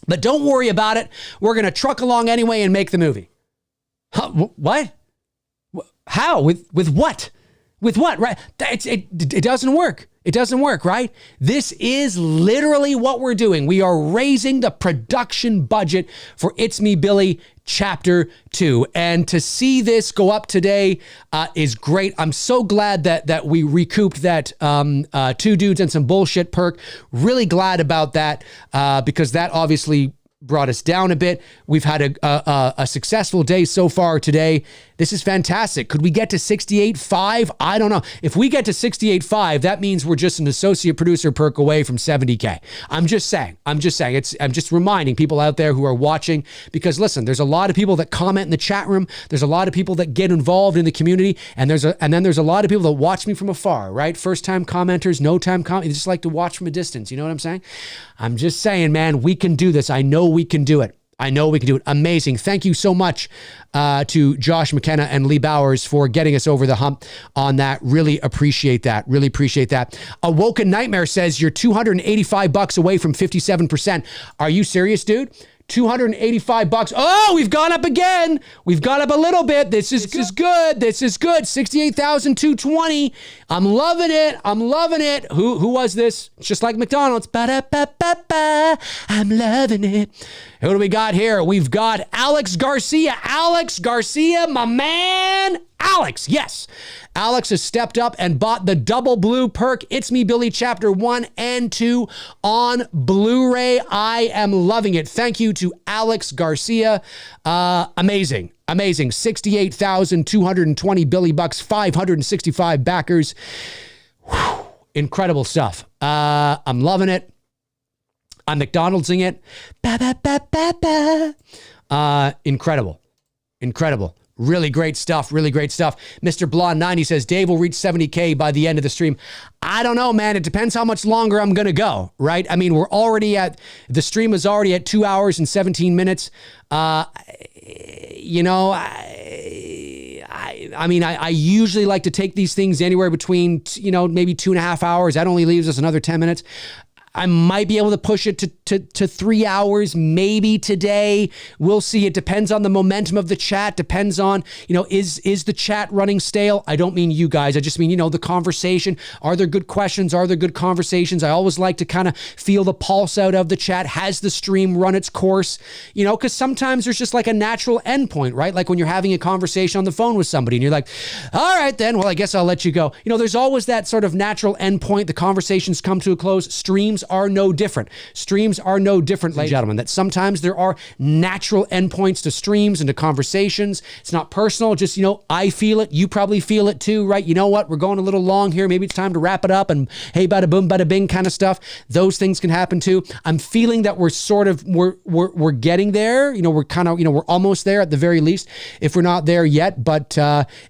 S2: but don't worry about it. We're going to truck along anyway and make the movie. Huh, what? How? With what? With what, right? It doesn't work. It doesn't work, right? This is literally what we're doing. We are raising the production budget for It's Me Billy Chapter 2. And to see this go up today is great. I'm so glad that we recouped that 2 dudes and some bullshit perk. Really glad about that because that obviously brought us down a bit. We've had a successful day so far today. This is fantastic. Could we get to 68.5? I don't know. If we get to 68.5, that means we're just an associate producer perk away from 70K. I'm just saying. I'm just reminding people out there who are watching, because listen, there's a lot of people that comment in the chat room. There's a lot of people that get involved in the community, and then there's a lot of people that watch me from afar, right? First time commenters, no time commenters, they just like to watch from a distance. You know what I'm saying? I'm just saying, man, we can do this. I know we can do it. I know we can do it. Amazing. Thank you so much to Josh McKenna and Lee Bowers for getting us over the hump on that. Really appreciate that. Really appreciate that. Awoken Nightmare says you're $285 away from 57%. Are you serious, dude? $285. Oh, we've gone up again. We've gone up a little bit. This is good. This is good. 68,220. I'm loving it. I'm loving it. Who was this? It's just like McDonald's. Ba-da-ba-ba-ba. I'm loving it. Who do we got here? We've got Alex Garcia. Alex Garcia, my man. Alex, yes. Alex has stepped up and bought the double blue perk, It's Me Billy Chapter 1 and 2 on Blu-ray. I am loving it. Thank you to Alex Garcia. Amazing. Amazing. 68,220 Billy bucks, 565 backers. Whew. Incredible stuff. I'm loving it. I'm McDonald'sing it. Ba, ba, ba, ba, ba. Incredible. Incredible. Really great stuff. Really great stuff. Mr. Blonde 90 says, Dave will reach 70K by the end of the stream. I don't know, man. It depends how much longer I'm going to go, right? I mean, the stream is already at 2 hours and 17 minutes. You know, I mean, I usually like to take these things anywhere between, you know, maybe 2.5 hours. That only leaves us another 10 minutes. I might be able to push it to 3 hours, maybe today. We'll see. It depends on the momentum of the chat. Depends on, you know, is the chat running stale? I don't mean you guys. I just mean, you know, the conversation. Are there good questions? Are there good conversations? I always like to kind of feel the pulse out of the chat. Has the stream run its course? You know, because sometimes there's just like a natural endpoint, right? Like when you're having a conversation on the phone with somebody and you're like, all right, then, well, I guess I'll let you go. You know, there's always that sort of natural endpoint. The conversations come to a close. Streams are no different. Streams are no different, ladies and gentlemen, that sometimes there are natural endpoints to streams and to conversations. It's not personal. Just, you know, I feel it. You probably feel it too, right? You know what? We're going a little long here. Maybe it's time to wrap it up and hey, bada boom, bada bing kind of stuff. Those things can happen too. I'm feeling that we're getting there. You know, we're kind of, you know, we're almost there at the very least, if we're not there yet, but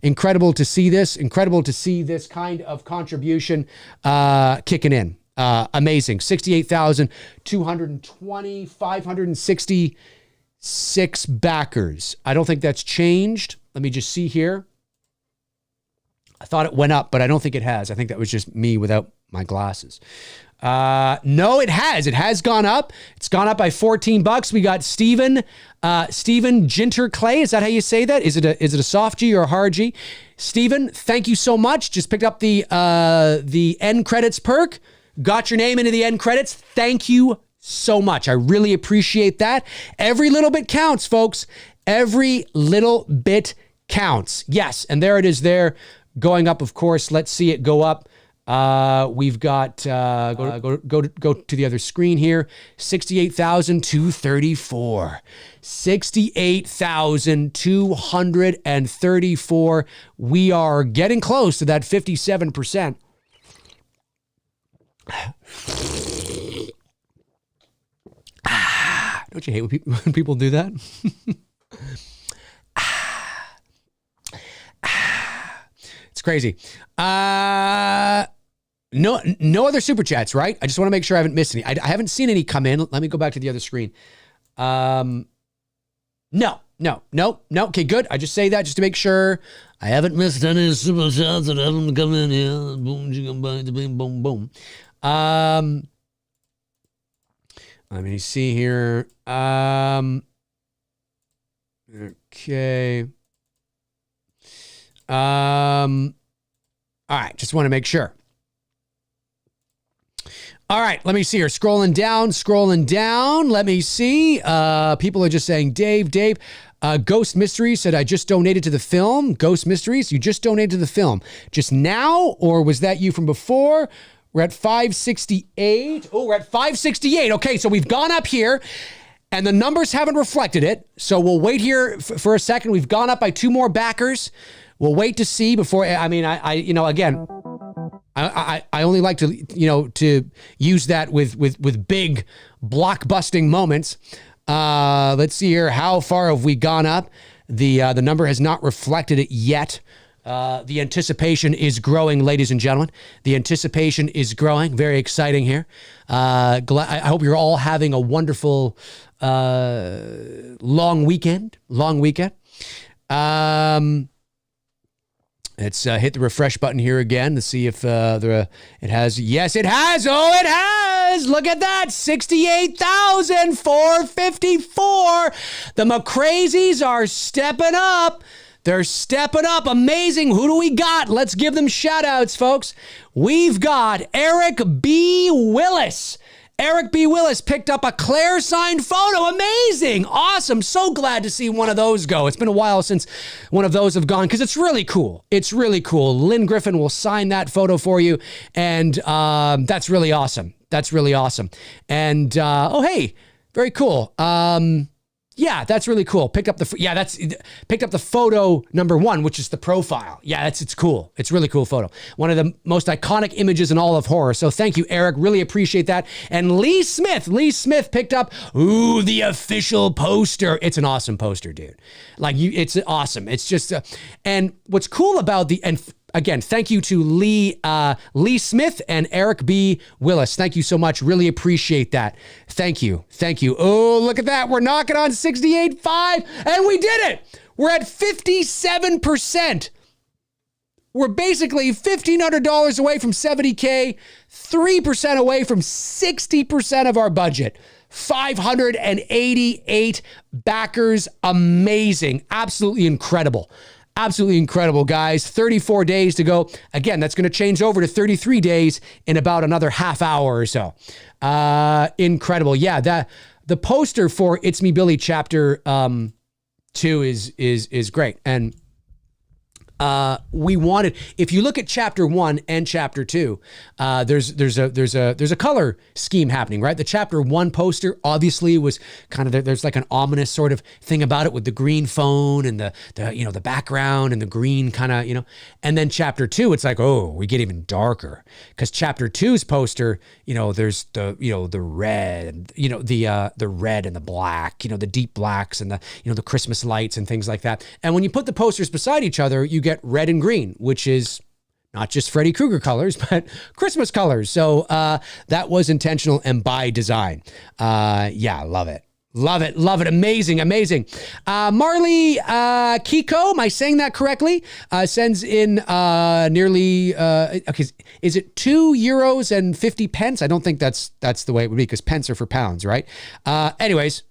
S2: incredible to see this. Incredible to see this kind of contribution kicking in. Amazing. 68,220, 566 backers. I don't think that's changed. Let me just see here. I thought it went up, but I don't think it has. I think that was just me without my glasses. No, it has. It has gone up. It's gone up by $14. We got Steven Ginterclay. Is that how you say that? Is it a soft G or a hard G? Steven, thank you so much. Just picked up the end credits perk. Got your name into the end credits. Thank you so much. I really appreciate that. Every little bit counts, folks. Every little bit counts. Yes, and there it is there, going up, of course. Let's see it go up. We've got, go to the other screen here, 68,234. 68,234. We are getting close to that 57%. Don't you hate when people do that? It's crazy. No other super chats, right? I just want to make sure I haven't missed any. I haven't seen any come in. Let me go back to the other screen. No. Okay, good. I just say that just to make sure I haven't missed any super chats that haven't come in here. Boom, boom, boom, boom. Let me see here. Okay. All right, just want to make sure. All right, let me see here. Scrolling down. Let me see. People are just saying, Dave. Ghost Mysteries said, I just donated to the film. Ghost Mysteries, you just donated to the film. Just now, or was that you from before? We're at 568. Oh, we're at 568. Okay, so we've gone up here, and the numbers haven't reflected it. So we'll wait here for a second. We've gone up by 2 more backers. We'll wait to see before. I mean, I you know, again, I only like to, you know, to use that with big blockbusting moments. Let's see here. How far have we gone up? The number has not reflected it yet. The anticipation is growing, ladies and gentlemen. The anticipation is growing. Very exciting here. I hope you're all having a wonderful long weekend. Let's hit the refresh button here again to see if it has. Yes, it has. Oh, it has. Look at that. 68,454. The McRae's are stepping up. They're stepping up. Amazing. Who do we got? Let's give them shout outs, folks. We've got Eric B. Willis. Eric B. Willis picked up a Claire signed photo. Amazing. Awesome. So glad to see one of those go. It's been a while since one of those have gone because it's really cool. It's really cool. Lynn Griffin will sign that photo for you. And that's really awesome. That's really awesome. And, oh, hey, very cool. Yeah, that's really cool. Picked up the photo number 1, which is the profile. Yeah, it's cool. It's a really cool photo. One of the most iconic images in all of horror. So thank you, Eric. Really appreciate that. And Lee Smith picked up, the official poster. It's an awesome poster, dude. It's awesome. It's just, and what's cool about again, thank you to Lee Smith and Eric B. Willis. Thank you so much. Really appreciate that. Thank you. Oh, look at that. We're knocking on 68.5 and we did it. We're at 57%. We're basically $1,500 away from $70K, 3% away from 60% of our budget. 588 backers. Amazing. Absolutely incredible. Absolutely incredible, guys. 34 days to go. Again, that's going to change over to 33 days in about another half hour or so. Incredible. Yeah, the poster for It's Me Billy Chapter 2 is great. And we wanted, if you look at chapter 1 and chapter 2, there's a color scheme happening, right? The chapter 1 poster obviously was kind of, there's like an ominous sort of thing about it with the green phone and the background and the green kind of, and then chapter 2, it's like, oh, we get even darker because chapter 2's poster, there's the red, the red and the black, the deep blacks and the Christmas lights and things like that. And when you put the posters beside each other, you get red and green, which is not just Freddy Krueger colors, but Christmas colors. So that was intentional and by design. Yeah, love it. Love it. Amazing. Marley Kiko, am I saying that correctly? Sends in nearly, okay, is it €2.50? I don't think that's the way it would be because pence are for pounds, right? Anyways,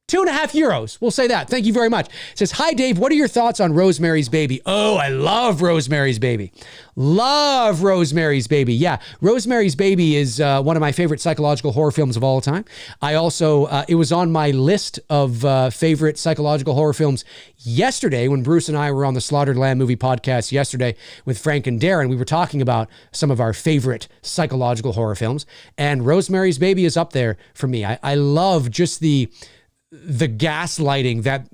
S2: €2.50. We'll say that. Thank you very much. It says, hi, Dave. What are your thoughts on Rosemary's Baby? Oh, I love Rosemary's Baby. Love Rosemary's Baby. Yeah, Rosemary's Baby is one of my favorite psychological horror films of all time. I also, it was on my list of favorite psychological horror films yesterday when Bruce and I were on the Slaughtered Lamb movie podcast yesterday with Frank and Darren. We were talking about some of our favorite psychological horror films, and Rosemary's Baby is up there for me. I love just the gaslighting that,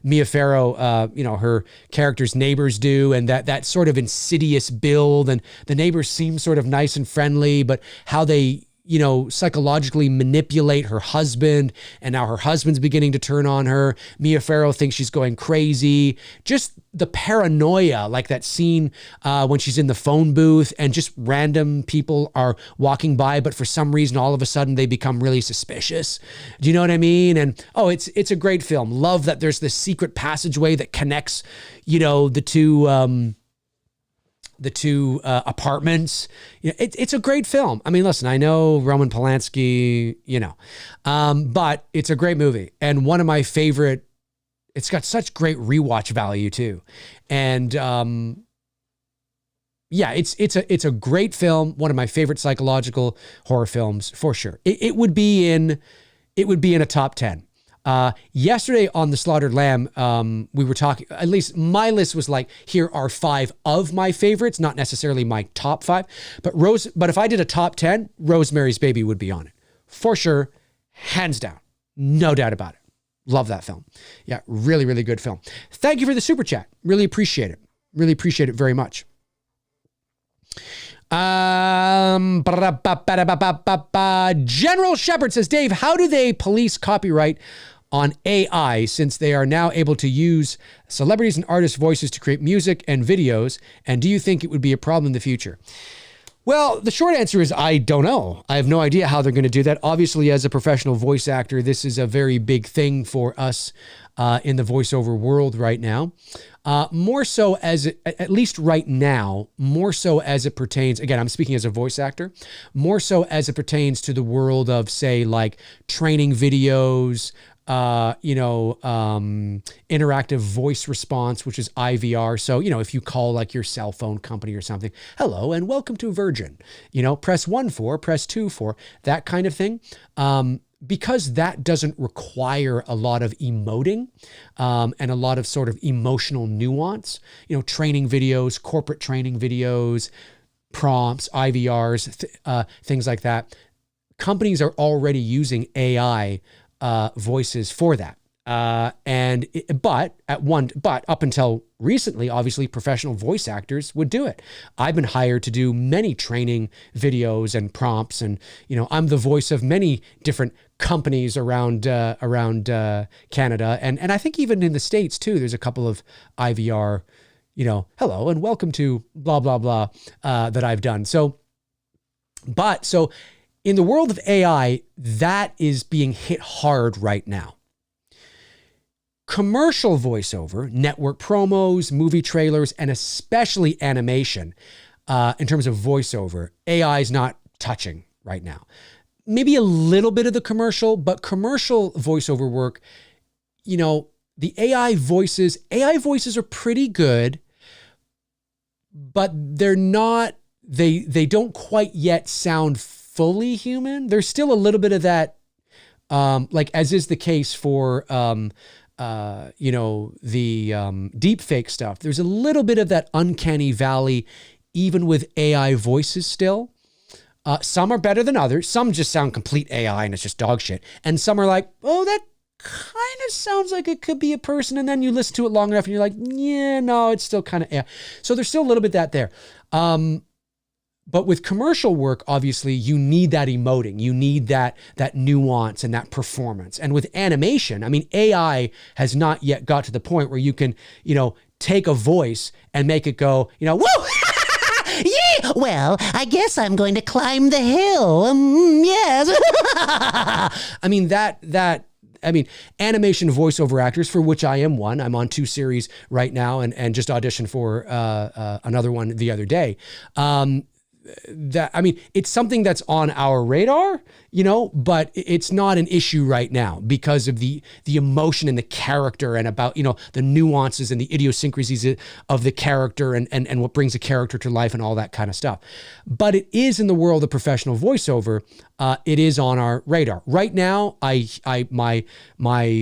S2: Mia Farrow, her character's neighbors do, and that sort of insidious build, and the neighbors seem sort of nice and friendly, but how they, psychologically manipulate her husband, and now her husband's beginning to turn on her. Mia Farrow thinks she's going crazy. Just the paranoia, like that scene when she's in the phone booth and just random people are walking by, but for some reason, all of a sudden they become really suspicious. Do you know what I mean? And it's a great film. Love that there's this secret passageway that connects, the two apartments. It's a great film. I mean, listen, I know Roman Polanski, but it's a great movie. And one of my favorite, it's got such great rewatch value too. And yeah, it's a great film. One of my favorite psychological horror films for sure. It would be in a top 10. Yesterday on the Slaughtered Lamb, we were talking, at least my list was like, here are 5 of my favorites, not necessarily my top 5, but if I did a top 10, Rosemary's Baby would be on it for sure. Hands down. No doubt about it. Love that film. Yeah. Really, really good film. Thank you for the super chat. Really appreciate it. Really appreciate it very much. General Shepard says, Dave, how do they police copyright on AI since they are now able to use celebrities and artists' voices to create music and videos? And do you think it would be a problem in the future? Well, the short answer is I don't know. I have no idea how they're going to do that. Obviously, as a professional voice actor, this is a very big thing for us in the voiceover world right now. More so at least right now, more so as it pertains, again, I'm speaking as a voice actor, more so as it pertains to the world of, say, like training videos, interactive voice response, which is IVR. So, if you call like your cell phone company or something, hello and welcome to Virgin, press 1 for, press 2 for, that kind of thing. Because that doesn't require a lot of emoting and a lot of sort of emotional nuance, training videos, corporate training videos, prompts, IVRs, things like that. Companies are already using AI voices for that. But up until recently, obviously professional voice actors would do it. I've been hired to do many training videos and prompts, and I'm the voice of many different companies around Canada, and I think even in the States too. There's a couple of IVR, hello and welcome to blah blah blah that I've done. So in the world of AI, that is being hit hard right now. Commercial voiceover, network promos, movie trailers, and especially animation, in terms of voiceover, AI is not touching right now. Maybe a little bit of the commercial, but commercial voiceover work, the AI voices are pretty good, but they're not, they don't quite yet sound fully human. There's still a little bit of that, like as is the case for, the deep fake stuff. There's a little bit of that uncanny valley, even with AI voices still. Some are better than others. Some just sound complete AI and it's just dog shit. And some are like, oh, that kind of sounds like it could be a person. And then you listen to it long enough and you're like, yeah, no, it's still kind of AI. So there's still a little bit of that there. But with commercial work, obviously, you need that emoting. You need that nuance and that performance. And with animation, I mean, AI has not yet got to the point where you can, take a voice and make it go, woo! Yeah, well, I guess I'm going to climb the hill. Yes. I mean, animation voiceover actors, for which I am one. I'm on 2 series right now and just auditioned for another one the other day. It's something that's on our radar, but it's not an issue right now because of the emotion and the character and about, the nuances and the idiosyncrasies of the character and what brings a character to life and all that kind of stuff. But it is in the world of professional voiceover. It is on our radar right now. My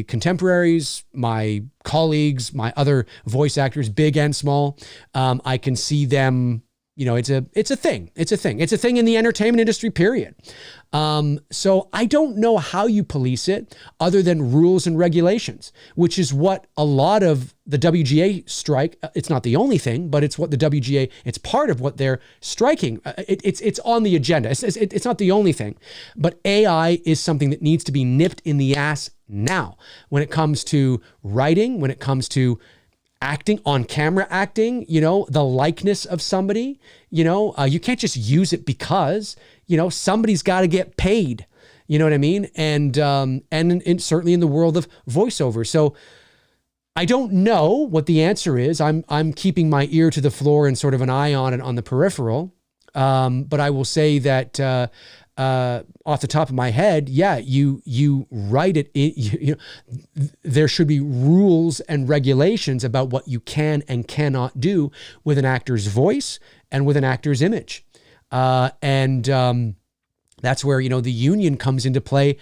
S2: contemporaries, my colleagues, my other voice actors, big and small, I can see them. It's a thing. It's a thing in the entertainment industry, period. So I don't know how you police it other than rules and regulations, which is what a lot of the WGA strike. It's not the only thing, but it's what the WGA, it's part of what they're striking. It's on the agenda. It's not the only thing, but AI is something that needs to be nipped in the ass now when it comes to writing, when it comes to acting, on camera acting, the likeness of somebody, you can't just use it because, somebody's got to get paid, you know what I mean? And certainly in the world of voiceover. So I don't know what the answer is. I'm keeping my ear to the floor and sort of an eye on it on the peripheral. But I will say that, off the top of my head, yeah, you write it. There should be rules and regulations about what you can and cannot do with an actor's voice and with an actor's image, that's where, the union comes into play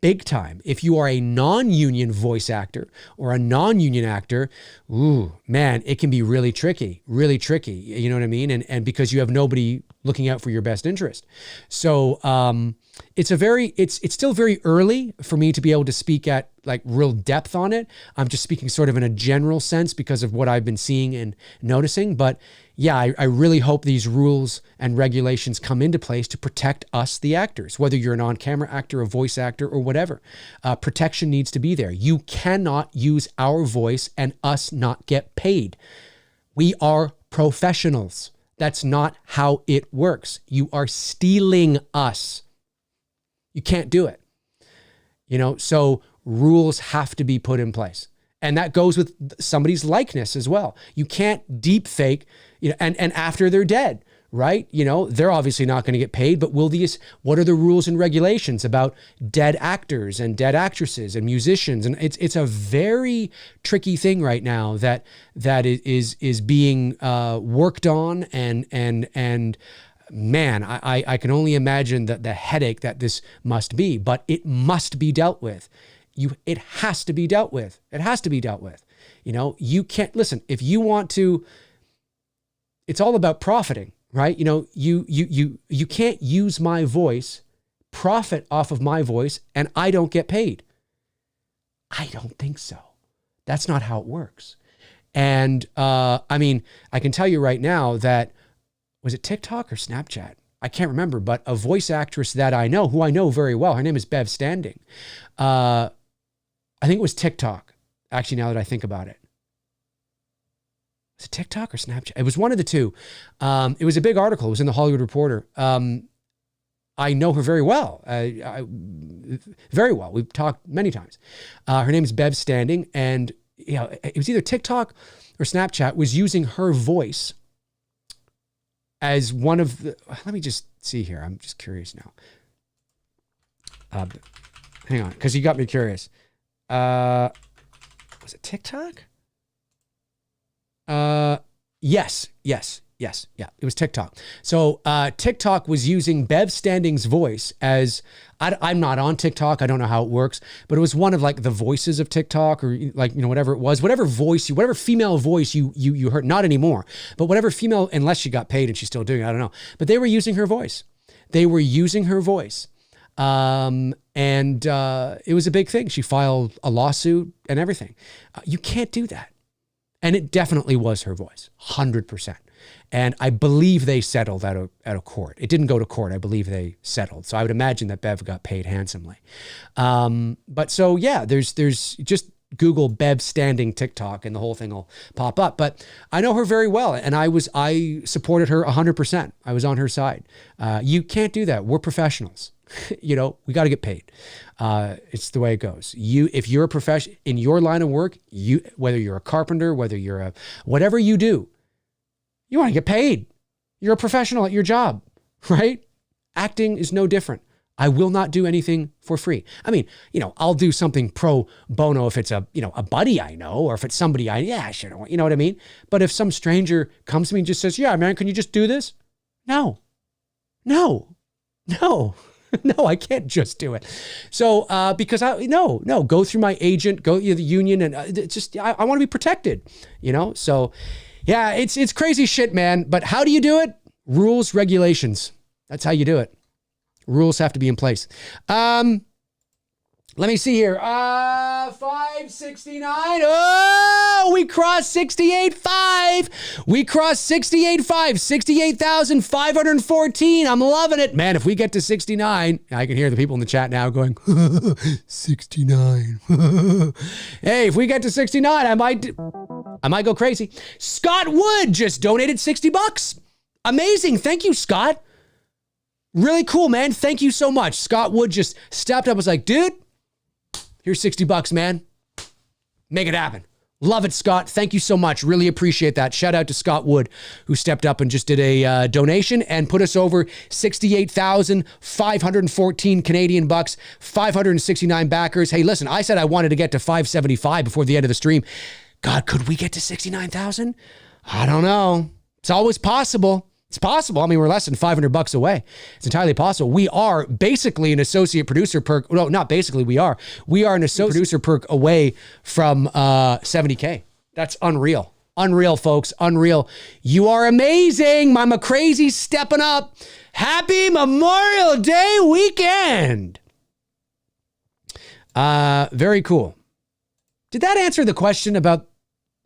S2: big time. If you are a non-union voice actor or a non-union actor, ooh, man, it can be really tricky, you know what I mean? And because you have nobody looking out for your best interest. So it's still very early for me to be able to speak at like real depth on it. I'm just speaking sort of in a general sense because of what I've been seeing and noticing. But yeah, I really hope these rules and regulations come into place to protect us, the actors, whether you're an on-camera actor, a voice actor, or whatever. Protection needs to be there. You cannot use our voice and us not get paid. We are professionals. That's not how it works. You are stealing us. You can't do it. So rules have to be put in place. And that goes with somebody's likeness as well. You can't deep fake, and after they're dead, right? They're obviously not going to get paid, but what are the rules and regulations about dead actors and dead actresses and musicians? And it's a very tricky thing right now that is being worked on and man, I can only imagine the headache that this must be, but it must be dealt with. It has to be dealt with. It has to be dealt with. You can't, listen, if you want to, it's all about profiting, right? You can't use my voice, profit off of my voice, and I don't get paid. I don't think so. That's not how it works. And I mean, I can tell you right now that, was it TikTok or Snapchat? I can't remember, but a voice actress that I know, who I know very well, her name is Bev Standing. I think it was TikTok, actually, now that I think about it. Was it TikTok or Snapchat? It was one of the two. It was a big article. It was in the Hollywood Reporter. I know her very well. Very well. We've talked many times. Her name is Bev Standing, and it was either TikTok or Snapchat was using her voice as one of the. Let me just see here. I'm just curious now. Hang on, because you got me curious. Was it TikTok? Yes. Yeah, it was TikTok. So TikTok was using Bev Standing's voice as, I'm not on TikTok. I don't know how it works, but it was one of like the voices of TikTok, or like, whatever it was, whatever female voice you heard, not anymore, but whatever female, unless she got paid and she's still doing it, I don't know. But they were using her voice. It was a big thing. She filed a lawsuit and everything. You can't do that. And it definitely was her voice, 100%. And I believe they settled out of court. It didn't go to court. I believe they settled. So I would imagine that Bev got paid handsomely. But so, yeah, there's just Google Bev Standing TikTok and the whole thing will pop up. But I know her very well. And I supported her 100%. I was on her side. You can't do that. We're professionals. We got to get paid. It's the way it goes. If you're a professional in your line of work, whether you're a carpenter, whether you're whatever you do, you want to get paid. You're a professional at your job, right? Acting is no different. I will not do anything for free. I mean, I'll do something pro bono if it's a buddy I know, or if it's somebody sure, you know what I mean? But if some stranger comes to me and just says, yeah, man, can you just do this? No, I can't just do it. So, because go through my agent, go to the union, and I want to be protected, So, yeah, it's crazy shit, man. But how do you do it? Rules, regulations. That's how you do it. Rules have to be in place. Let me see here. 569. Oh, we crossed 68.5. We crossed 68.5. 68,514. I'm loving it. Man, if we get to 69, I can hear the people in the chat now going, 69. Hey, if we get to 69, I might go crazy. Scott Wood just donated $60. Amazing. Thank you, Scott. Really cool, man. Thank you so much. Scott Wood just stepped up, was like, dude, here's $60, man. Make it happen. Love it, Scott. Thank you so much. Really appreciate that. Shout out to Scott Wood, who stepped up and just did a donation and put us over 68,514 Canadian bucks, 569 backers. Hey, listen, I said I wanted to get to 575 before the end of the stream. God, could we get to 69,000? I don't know. It's always possible. It's possible. I mean, we're less than $500 away. It's entirely possible. We are basically an associate producer perk. No, not basically. We are an associate producer perk away from 70K. That's unreal. Unreal, folks. Unreal. You are amazing. My McRae's stepping up. Happy Memorial Day weekend. Very cool. Did that answer the question about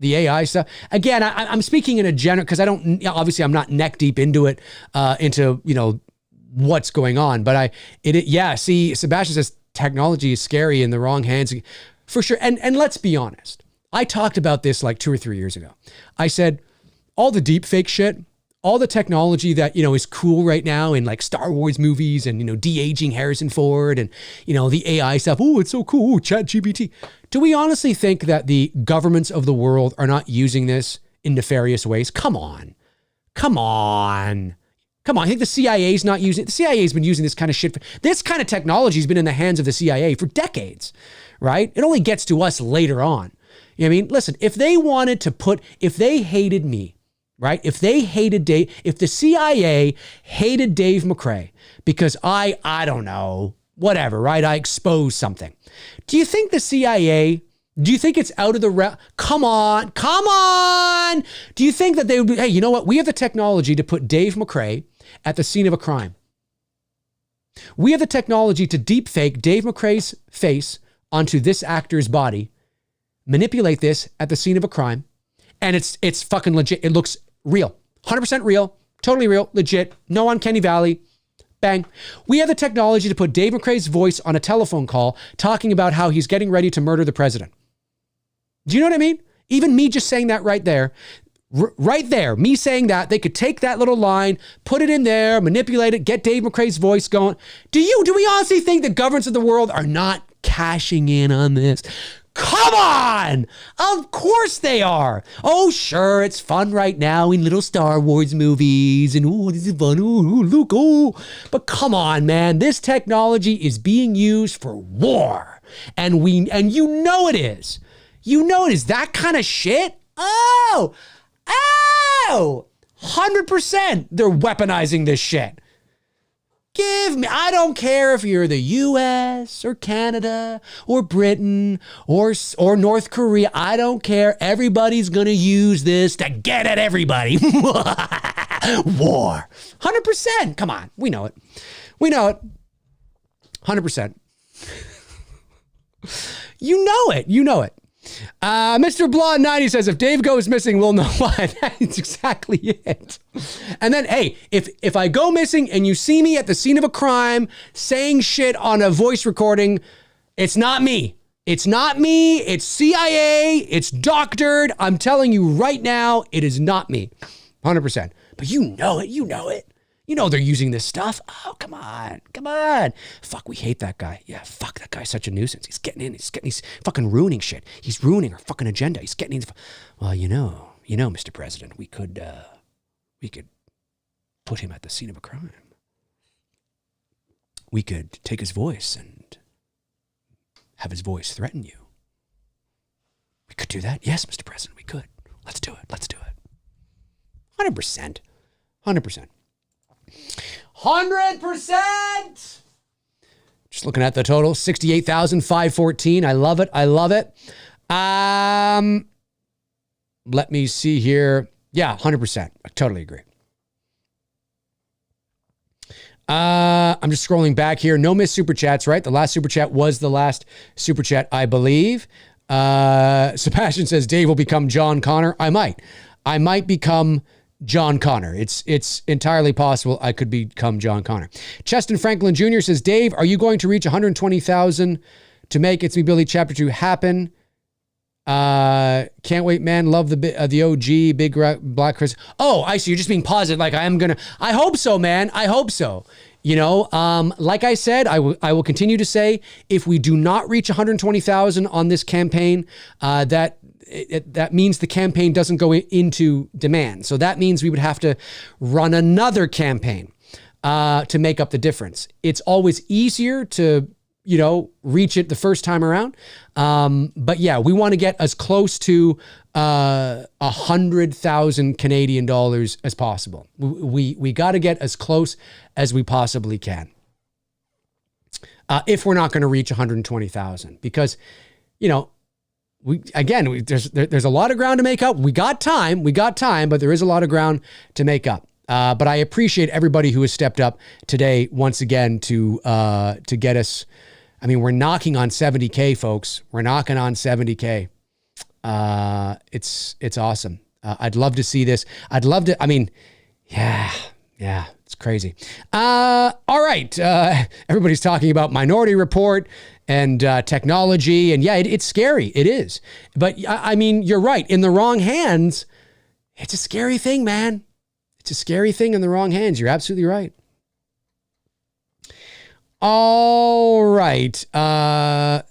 S2: the AI stuff? Again, I'm speaking in a general, because obviously I'm not neck deep into it, what's going on. But see, Sebastian says technology is scary in the wrong hands. For sure. And let's be honest. I talked about this like 2 or 3 years ago. I said, all the deep fake shit, all the technology that, is cool right now in like Star Wars movies and, de-aging Harrison Ford and, the AI stuff. Oh, it's so cool. Ooh, ChatGPT. Do we honestly think that the governments of the world are not using this in nefarious ways? Come on. I think the CIA's not using it. The CIA's been using this kind of shit. This kind of technology has been in the hands of the CIA for decades, right? It only gets to us later on. You know what I mean? Listen, if they hated me, right? If they hated Dave, if the CIA hated Dave McRae because I don't know, whatever, right? I exposed something. Do you think the CIA, do you think it's out of the realm? Come on. Do you think that they would be, hey, you know what? We have the technology to put Dave McRae at the scene of a crime. We have the technology to deep fake Dave McRae's face onto this actor's body, manipulate this at the scene of a crime, and it's fucking legit. It looks real. 100% real. Totally real. Legit. No uncanny valley. Bang. We have the technology to put Dave McRae's voice on a telephone call talking about how he's getting ready to murder the president. Do you know what I mean? Even me just saying that right there, me saying that, they could take that little line, put it in there, manipulate it, get Dave McRae's voice going. Do we honestly think the governments of the world are not cashing in on this? Come on! Of course they are. Oh, sure, it's fun right now in little Star Wars movies and oh, this is fun. Oh, look, oh. But come on, man, this technology is being used for war. And you know it is. You know it is that kind of shit. Oh, 100% they're weaponizing this shit. I don't care if you're the US or Canada or Britain or North Korea. I don't care. Everybody's going to use this to get at everybody. War. 100%. Come on. We know it. 100%. You know it. Mr. Blonde 90 says, if Dave goes missing, we'll know why. That's exactly it. And then, hey, if I go missing and you see me at the scene of a crime saying shit on a voice recording, it's not me. It's not me. It's CIA. It's doctored. I'm telling you right now, it is not me. 100%. But you know it. You know they're using this stuff. Oh, come on. Fuck, we hate that guy. Yeah, fuck, that guy's such a nuisance. He's fucking ruining shit. He's ruining our fucking agenda. He's getting in. Well, you know, Mr. President, we could put him at the scene of a crime. We could take his voice and have his voice threaten you. We could do that. Yes, Mr. President, we could. Let's do it. 100%. 100%. Just looking at the total, 68,514. I love it. Let me see here. Yeah, 100%. I totally agree. I'm just scrolling back here. No missed super chats, right? The last super chat was the last super chat, I believe. Sebastian says Dave will become John Connor. I might become John Connor. It's entirely possible I could become John Connor. Cheston Franklin Jr. says, Dave, are you going to reach 120,000 to make It's Me Billy Chapter 2 happen? Can't wait, man. Love the OG, Big Black Chris. Oh, I see. You're just being positive. Like I hope so, man. I hope so. You know, like I said, I will continue to say, if we do not reach 120,000 on this campaign, that means the campaign doesn't go into demand. So that means we would have to run another campaign to make up the difference. It's always easier to, reach it the first time around. But yeah, we want to get as close to 100,000 Canadian dollars as possible. We got to get as close as we possibly can. If we're not going to reach 120,000, because, there's a lot of ground to make up. We got time, but there is a lot of ground to make up. But I appreciate everybody who has stepped up today once again to get us. I mean, we're knocking on 70K, folks. We're knocking on 70K. It's awesome. I'd love to see this. Yeah, it's crazy. All right. Everybody's talking about Minority Report and technology. And yeah, it's scary. It is. But I mean, you're right. In the wrong hands, it's a scary thing, man. It's a scary thing in the wrong hands. You're absolutely right. All right.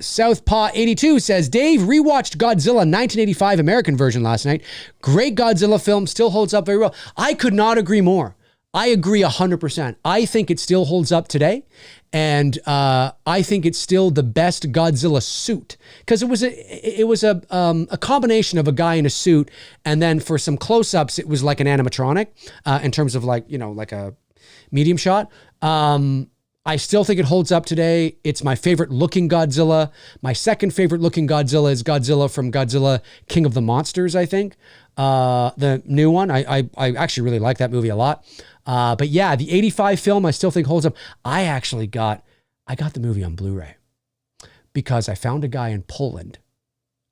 S2: Southpaw 82 says, Dave rewatched Godzilla 1985 American version last night. Great Godzilla film, still holds up very well. I could not agree more. I agree 100%. I think it still holds up today. And I think it's still the best Godzilla suit, because it was a combination of a guy in a suit, and then for some close-ups it was like an animatronic in terms of like a medium shot. I still think it holds up today. It's my favorite looking Godzilla. My second favorite looking Godzilla is Godzilla from Godzilla King of the Monsters, I think. The new one. I actually really like that movie a lot. But yeah, the 85 film I still think holds up. I got the movie on Blu-ray because I found a guy in Poland.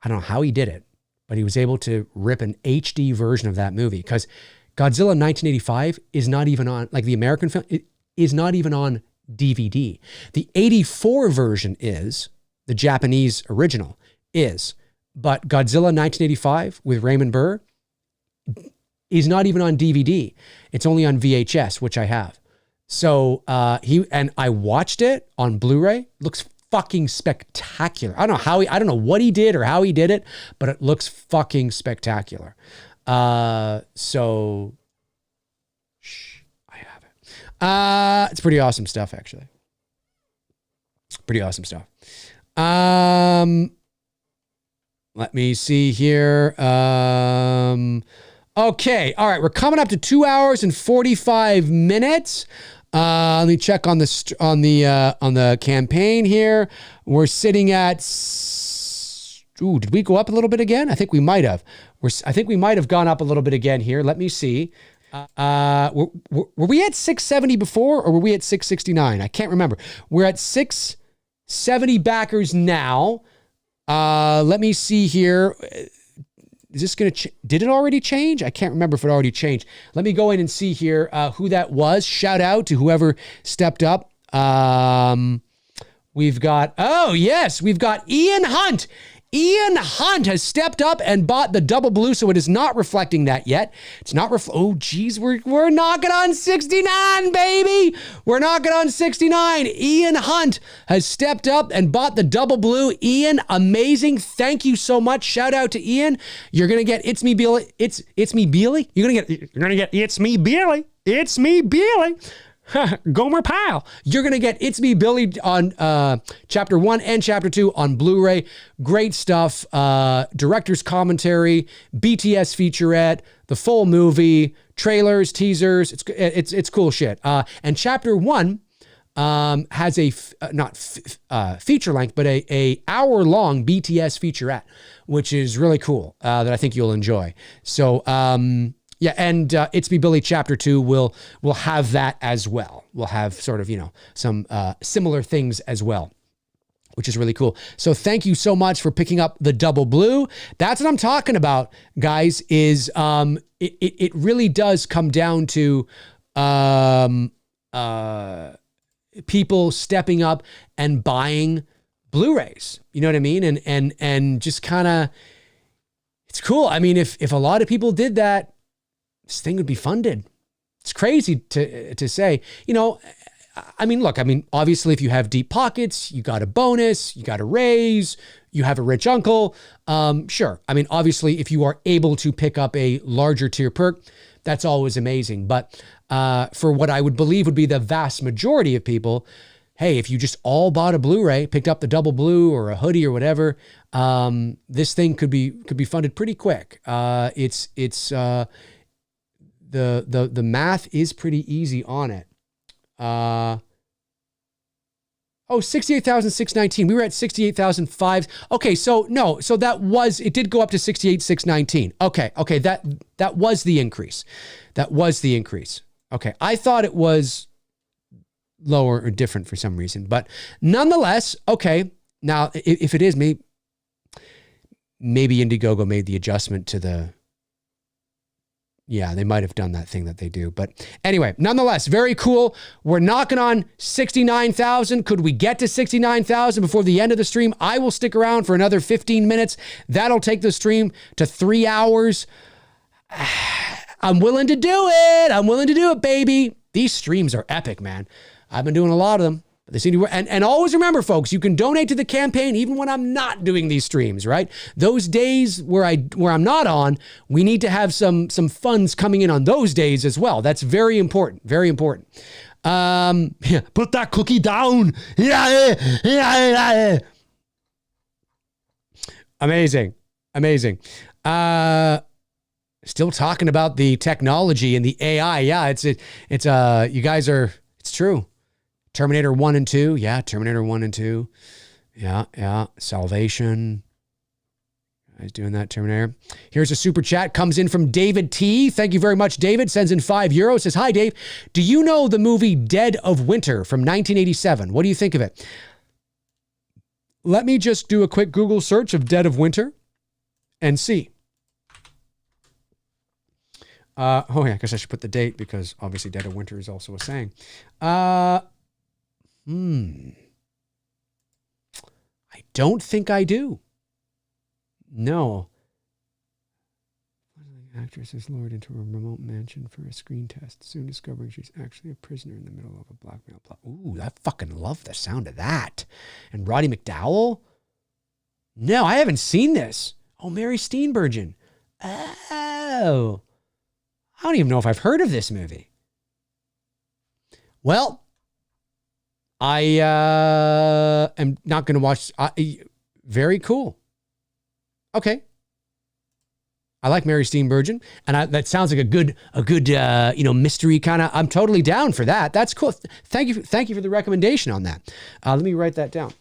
S2: I don't know how he did it, but he was able to rip an HD version of that movie, because Godzilla 1985 is not even on, like the American film, it is not even on DVD. The 84 version is, the Japanese original is, but Godzilla 1985 with Raymond Burr is not even on DVD. It's only on VHS, which I have. So I watched it on Blu-ray. Looks fucking spectacular. I don't know what he did or how he did it, but it looks fucking spectacular. So I have it. It's pretty awesome stuff, actually. Pretty awesome stuff. Let me see here. Okay. All right. We're coming up to 2 hours and 45 minutes. Let me check on the campaign here. We're sitting at, did we go up a little bit again? I think we might have. I think we might have gone up a little bit again here. Let me see. Were we at 670 before, or were we at 669? I can't remember. We're at 670 backers now. Let me see here. Is this going to did it already change? I can't remember if it already changed. Let me go in and see here who that was. Shout out to whoever stepped up. We've got, oh yes, we've got Ian Hunt. Ian Hunt has stepped up and bought the double blue, so it is not reflecting that yet. It's not oh geez, we're knocking on 69, baby. We're knocking on 69. Ian Hunt has stepped up and bought the double blue. Ian, amazing. Thank you so much. Shout out to Ian. You're gonna get It's Me Billy. It's Me Billy. You're gonna get It's Me Billy. It's Me Billy. Gomer Pyle. You're going to get It's Me Billy on chapter 1 and chapter 2 on Blu-ray. Great stuff. Director's commentary, BTS featurette, the full movie, trailers, teasers. It's cool shit. And chapter 1 has a not feature length, but a hour-long BTS featurette, which is really cool, that I think you'll enjoy. So, yeah, and It's Me Billy Chapter 2 will have that as well. We'll have sort of, some similar things as well, which is really cool. So thank you so much for picking up the double blue. That's what I'm talking about, guys, is it really does come down to people stepping up and buying Blu-rays. You know what I mean? And just kind of, it's cool. I mean, if a lot of people did that, this thing would be funded. It's crazy to say, obviously if you have deep pockets, you got a bonus, you got a raise, you have a rich uncle. Sure. I mean, obviously if you are able to pick up a larger tier perk, that's always amazing. But for what I would believe would be the vast majority of people, hey, if you just all bought a Blu-ray, picked up the double blue or a hoodie or whatever, this thing could be funded pretty quick. The math is pretty easy on it. 68,619. We were at 68,005. Okay, so no, so it did go up to 68,619. Okay, that was the increase. That was the increase. Okay, I thought it was lower or different for some reason, but nonetheless, okay. Now, if it is, maybe Indiegogo made the adjustment to the. Yeah, they might have done that thing that they do. But anyway, nonetheless, very cool. We're knocking on 69,000. Could we get to 69,000 before the end of the stream? I will stick around for another 15 minutes. That'll take the stream to 3 hours. I'm willing to do it. I'm willing to do it, baby. These streams are epic, man. I've been doing a lot of them. They seem to work. And always remember, folks, you can donate to the campaign even when I'm not doing these streams, right? Those days where I'm not on, we need to have some funds coming in on those days as well. That's very important. Very important. Put that cookie down. Amazing. Still talking about the technology and the AI. Yeah, it's you guys are, it's true. Terminator 1 and 2. Yeah, Terminator 1 and 2. Yeah. Salvation. Guys doing that, Terminator. Here's a super chat. Comes in from David T. Thank you very much, David. Sends in €5. Says, hi, Dave. Do you know the movie Dead of Winter from 1987? What do you think of it? Let me just do a quick Google search of Dead of Winter and see. I guess I should put the date because obviously Dead of Winter is also a saying. I don't think I do. No. The actress is lured into a remote mansion for a screen test, soon discovering she's actually a prisoner in the middle of a blackmail plot. Ooh, I fucking love the sound of that. And Roddy McDowell? No, I haven't seen this. Oh, Mary Steenburgen. Oh. I don't even know if I've heard of this movie. Well, I am not going to watch. Very cool. Okay. I like Mary Steenburgen, and that sounds like a good mystery kind of. I'm totally down for that. That's cool. Thank you for the recommendation on that. Let me write that down.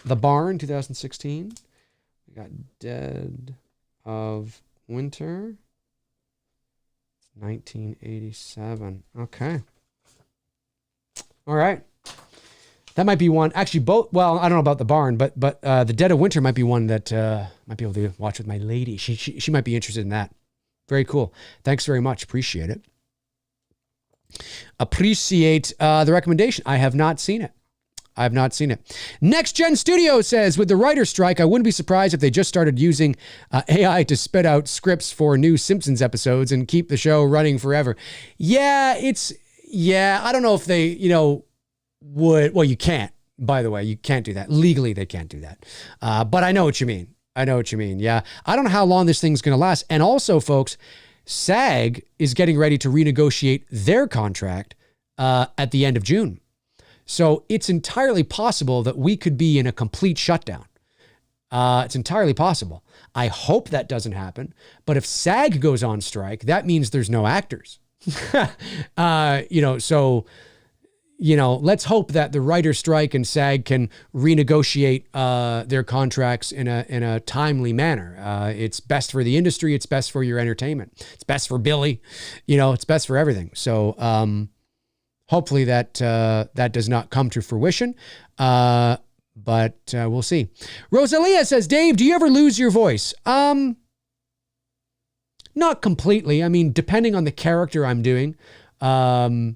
S2: The Barn, 2016. We got Dead of Winter, 1987. Okay. All right. That might be one. Actually, both. Well, I don't know about The Barn, but The Dead of Winter might be one that might be able to watch with my lady. She might be interested in that. Very cool. Thanks very much. Appreciate it. Appreciate the recommendation. I have not seen it. Next Gen Studio says, with the writer strike, I wouldn't be surprised if they just started using AI to spit out scripts for new Simpsons episodes and keep the show running forever. Yeah, I don't know if they, would. Well, you can't, by the way. You can't do that. Legally, they can't do that. But I know what you mean. Yeah. I don't know how long this thing's going to last. And also, folks, SAG is getting ready to renegotiate their contract at the end of June. So it's entirely possible that we could be in a complete shutdown. It's entirely possible. I hope that doesn't happen. But if SAG goes on strike, that means there's no actors. Let's hope that the writer strike and SAG can renegotiate their contracts in a timely manner. It's best for the industry. It's best for your entertainment. It's best for Billy. It's best for everything. So hopefully that does not come to fruition. But we'll see. Rosalia says, Dave, do you ever lose your voice? Not completely. I mean, depending on the character I'm doing. I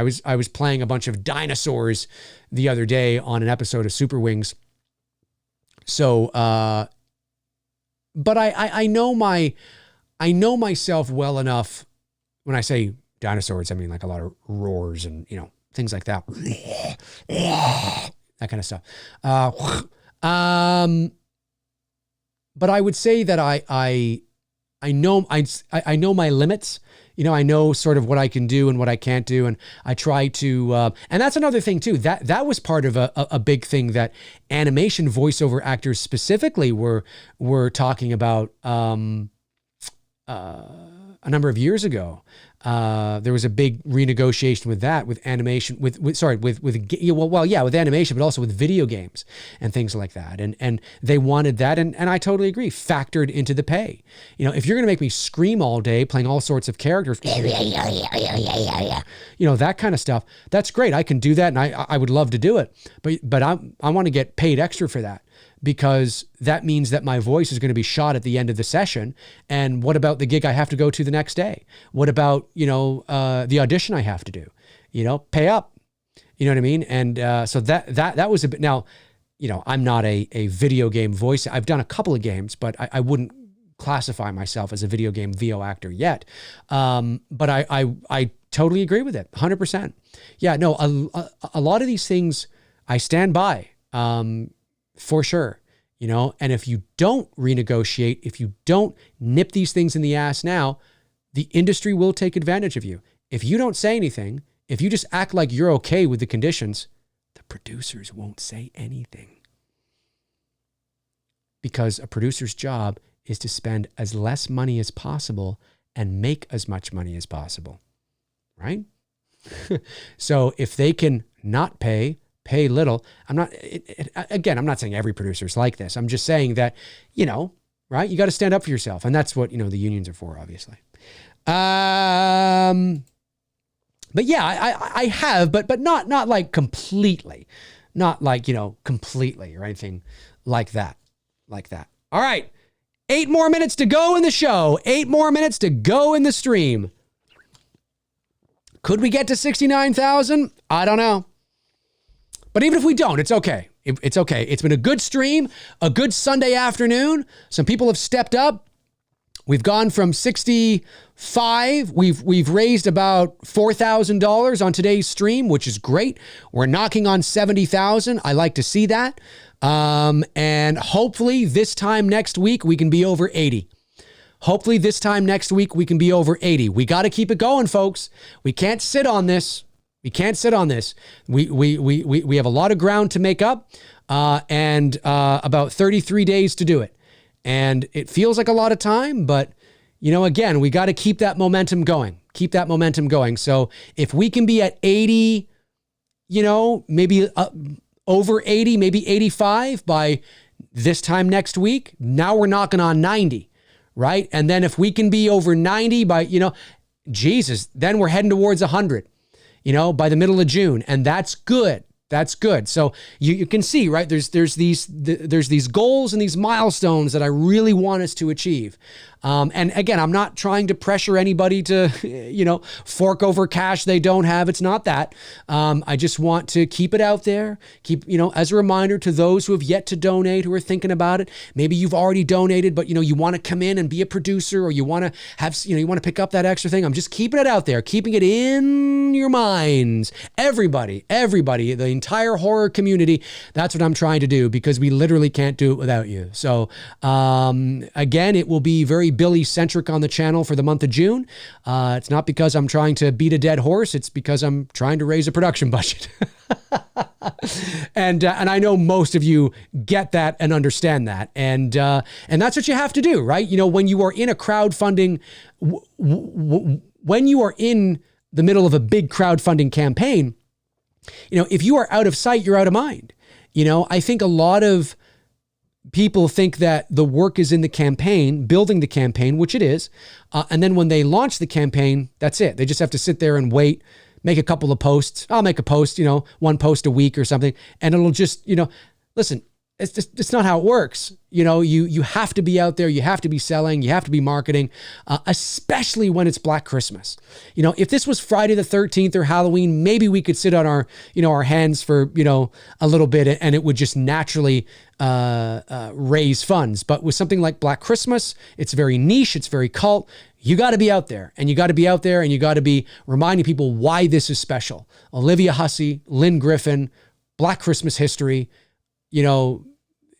S2: was playing a bunch of dinosaurs the other day on an episode of Super Wings. So, but I know myself well enough. When I say dinosaurs, I mean like a lot of roars and, things like that. That kind of stuff. But I would say that I know my limits. I know sort of what I can do and what I can't do. And I try to, and that's another thing too, that was part of a big thing that animation voiceover actors specifically were talking about, a number of years ago. There was a big renegotiation with animation, with animation, but also with video games and things like that. And they wanted that. And I totally agree, factored into the pay. If you're going to make me scream all day, playing all sorts of characters, that kind of stuff, that's great. I can do that. And I would love to do it, but I want to get paid extra for that, because that means that my voice is going to be shot at the end of the session. And what about the gig I have to go to the next day? What about, the audition I have to do? Pay up. You know what I mean? And so that was a bit. Now, I'm not a video game voice. I've done a couple of games, but I wouldn't classify myself as a video game VO actor yet. But I totally agree with it, 100%. Yeah, no, a lot of these things I stand by. For sure, and if you don't renegotiate, if you don't nip these things in the ass now, the industry will take advantage of you. If you don't say anything, if you just act like you're okay with the conditions, the producers won't say anything. Because a producer's job is to spend as less money as possible and make as much money as possible, right? So if they can not pay little. I'm not saying every producer's like this. I'm just saying that, right? You got to stand up for yourself. And that's what, the unions are for, obviously. But yeah, I have, but not like completely. not like, completely or anything like that. All right. 8 more minutes to go in the show. 8 more minutes to go in the stream. Could we get to 69,000? I don't know. But even if we don't, it's okay. It's okay. It's been a good stream, a good Sunday afternoon. Some people have stepped up. We've gone from 65. We've raised about $4,000 on today's stream, which is great. We're knocking on 70,000. I like to see that. And hopefully this time next week, we can be over 80. Hopefully this time next week, we can be over 80. We got to keep it going, folks. We can't sit on this. We can't sit on this. We have a lot of ground to make up, and about 33 days to do it. And it feels like a lot of time, but again, we got to keep that momentum going. Keep that momentum going. So if we can be at 80, maybe over 80, maybe 85 by this time next week, now we're knocking on 90, right? And then if we can be over 90 by, Jesus, then we're heading towards 100. By the middle of June. And that's good. That's good. So you can see, right? There's these goals and these milestones that I really want us to achieve. And again, I'm not trying to pressure anybody to, fork over cash they don't have. It's not that. I just want to keep it out there. Keep, as a reminder to those who have yet to donate, who are thinking about it. Maybe you've already donated, but you want to come in and be a producer, or you want to have, you want to pick up that extra thing. I'm just keeping it out there, keeping it in your minds. Everybody, the entire horror community. That's what I'm trying to do, because we literally can't do it without you. So, again, it will be very Billy-centric on the channel for the month of June. It's not because I'm trying to beat a dead horse. It's because I'm trying to raise a production budget. And I know most of you get that and understand that. And that's what you have to do, right? When you are in a crowdfunding, when you are in the middle of a big crowdfunding campaign, if you are out of sight, you're out of mind. I think a lot of people think that the work is in the campaign, building the campaign, which it is. And then when they launch the campaign, that's it. They just have to sit there and wait, make a couple of posts. I'll make a post, 1 post a week or something. And it'll just, listen, it's not how it works. You have to be out there. You have to be selling. You have to be marketing, especially when it's Black Christmas. If this was Friday the 13th or Halloween, maybe we could sit on our, our hands for, a little bit, and it would just naturally raise funds. But with something like Black Christmas, it's very niche. It's very cult. You got to be out there, and you got to be out there, and you got to be reminding people why this is special. Olivia Hussey, Lynn Griffin, Black Christmas history.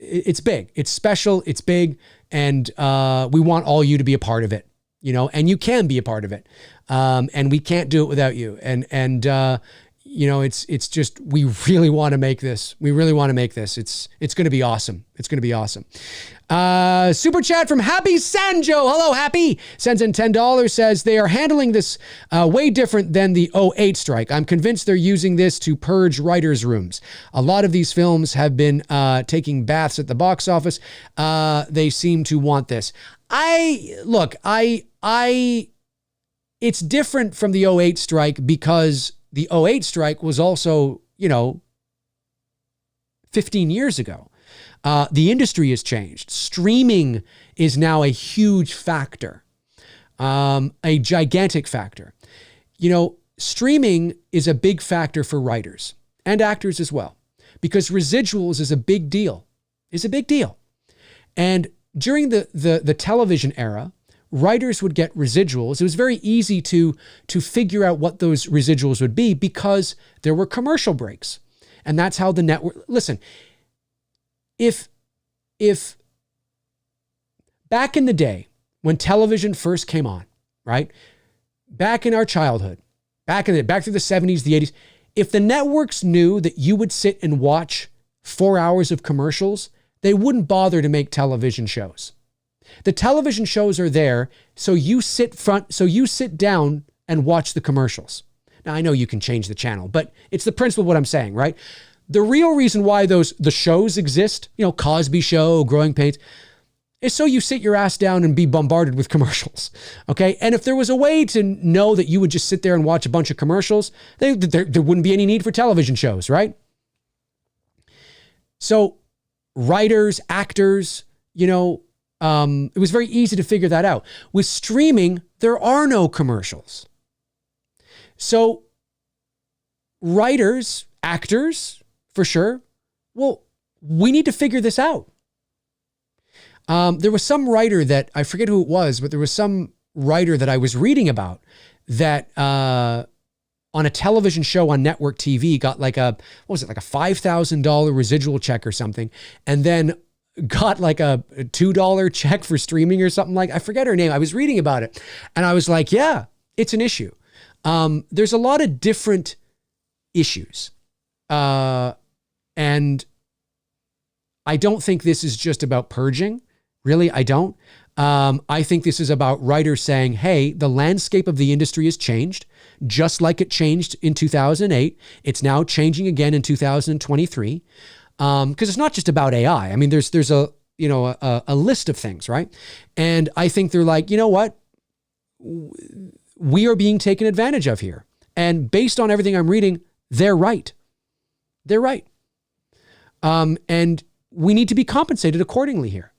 S2: It's big, it's special, it's big. And we want all you to be a part of it, and you can be a part of it. And we can't do it without you. And it's just, we really want to make this. We really want to make this. It's going to be awesome. It's going to be awesome. Super chat from Happy Sanjo. Hello, Happy. Sends in $10, says they are handling this way different than the '08 strike. I'm convinced they're using this to purge writers' rooms. A lot of these films have been taking baths at the box office. They seem to want this. It's different from the '08 strike because the '08 strike was also, 15 years ago. The industry has changed. Streaming is now a huge factor, a gigantic factor. Streaming is a big factor for writers and actors as well, because residuals is a big deal. And during the television era, writers would get residuals. It was very easy to figure out what those residuals would be because there were commercial breaks. And that's how the network, listen, if back in the day when television first came on, right? Back in our childhood, back through the 70s, the 80s, if the networks knew that you would sit and watch 4 hours of commercials, they wouldn't bother to make television shows. The television shows are there so you sit down and watch the commercials. Now, I know you can change the channel, but it's the principle of what I'm saying, right? The real reason why the shows exist, Cosby Show, Growing Pains, is so you sit your ass down and be bombarded with commercials, okay? And if there was a way to know that you would just sit there and watch a bunch of commercials, there wouldn't be any need for television shows, right? So writers, actors, it was very easy to figure that out. With streaming, there are no commercials. So writers, actors, for sure, well, we need to figure this out. There was some writer that, I forget who it was, but there was some writer that I was reading about that on a television show on network TV got like a $5,000 residual check or something, and then got like a $2 check for streaming or something like, I forget her name. I was reading about it and I was like, yeah, it's an issue. There's a lot of different issues. And I don't think this is just about purging. Really, I don't. I think this is about writers saying, hey, the landscape of the industry has changed, just like it changed in 2008. It's now changing again in 2023. Because it's not just about AI. I mean, there's a list of things, right? And I think they're like, you know what? We are being taken advantage of here. And based on everything I'm reading, they're right. They're right. And we need to be compensated accordingly here.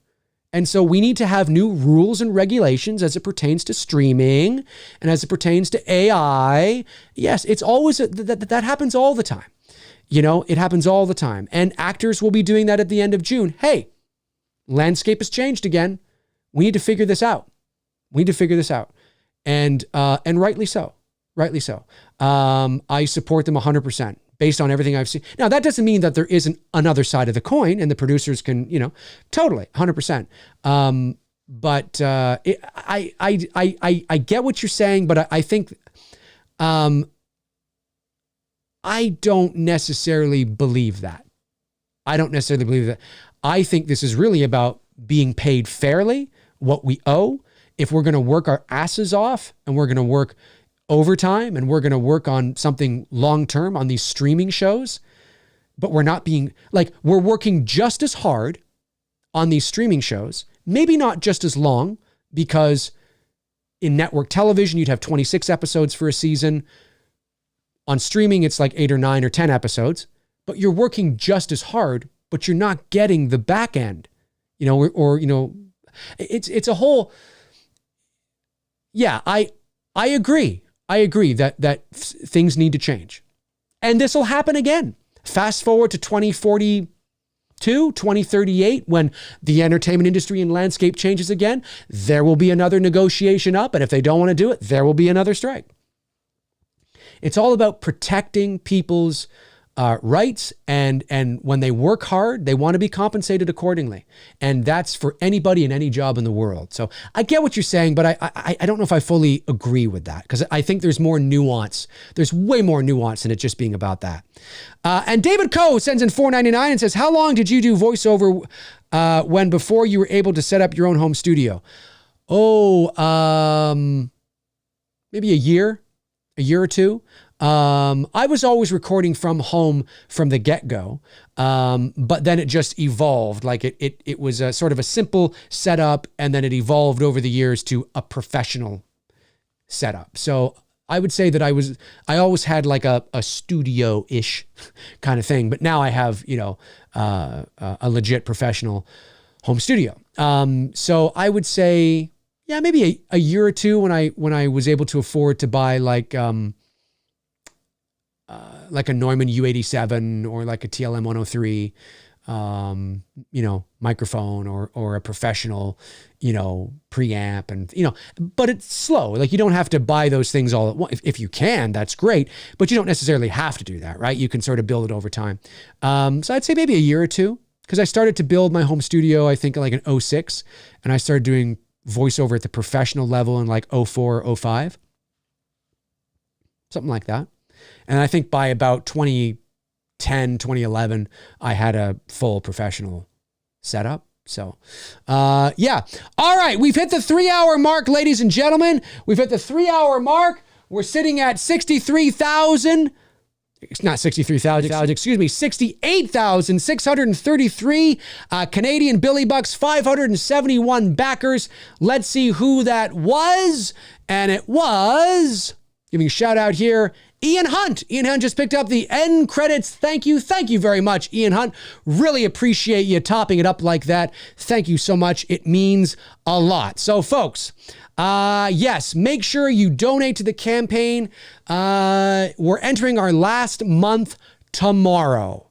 S2: And so we need to have new rules and regulations as it pertains to streaming and as it pertains to AI. Yes, it's always, that happens all the time. It happens all the time. And actors will be doing that at the end of June. Hey, landscape has changed again. We need to figure this out. And rightly so. Rightly so. I support them 100% based on everything I've seen. Now, that doesn't mean that there isn't another side of the coin and the producers can, totally 100%. But I get what you're saying, but I think, I don't necessarily believe that. I think this is really about being paid fairly, what we owe. If we're going to work our asses off and we're going to work overtime and we're going to work on something long-term on these streaming shows, but we're working just as hard on these streaming shows, maybe not just as long, because in network television, you'd have 26 episodes for a season. On streaming, it's like 8 or 9 or 10 episodes, but you're working just as hard, but you're not getting the back end, it's a whole, yeah, I agree. I agree that things need to change. And this will happen again. Fast forward to 2042, 2038, when the entertainment industry and landscape changes again, there will be another negotiation up. And if they don't want to do it, there will be another strike. It's all about protecting people's rights. And when they work hard, they want to be compensated accordingly. And that's for anybody in any job in the world. So I get what you're saying, but I don't know if I fully agree with that, because I think there's more nuance. There's way more nuance than it just being about that. And David Coe sends in $4.99 and says, how long did you do voiceover before you were able to set up your own home studio? Maybe a year or two. I was always recording from home from the get-go, but then it just evolved. Like it was a sort of a simple setup, and then it evolved over the years to a professional setup. So I would say that I always had like a studio-ish kind of thing, but now I have, a legit professional home studio. So I would say, yeah, maybe a year or two when I was able to afford to buy like a Neumann U87 or like a TLM 103, microphone or a professional, preamp, and, but it's slow. Like, you don't have to buy those things all at once. If you can, that's great, but you don't necessarily have to do that, right? You can sort of build it over time. So I'd say maybe a year or two, because I started to build my home studio, I think like in 2006, and I started doing voiceover at the professional level in like 2004, 2005, something like that. And I think by about 2010, 2011, I had a full professional setup. So, yeah. All right. We've hit the 3-hour mark, ladies and gentlemen. We've hit the 3-hour mark. We're sitting at 63,000. It's not 63,000, excuse me, 68,633 Canadian Billy Bucks, 571 backers. Let's see who that was. And it was Giving a shout out here, Ian Hunt. Ian Hunt just picked up the end credits. Thank you very much, Ian Hunt. Really appreciate you topping it up like that. Thank you so much. It means a lot. So, folks, yes, make sure you donate to the campaign. We're entering our last month tomorrow.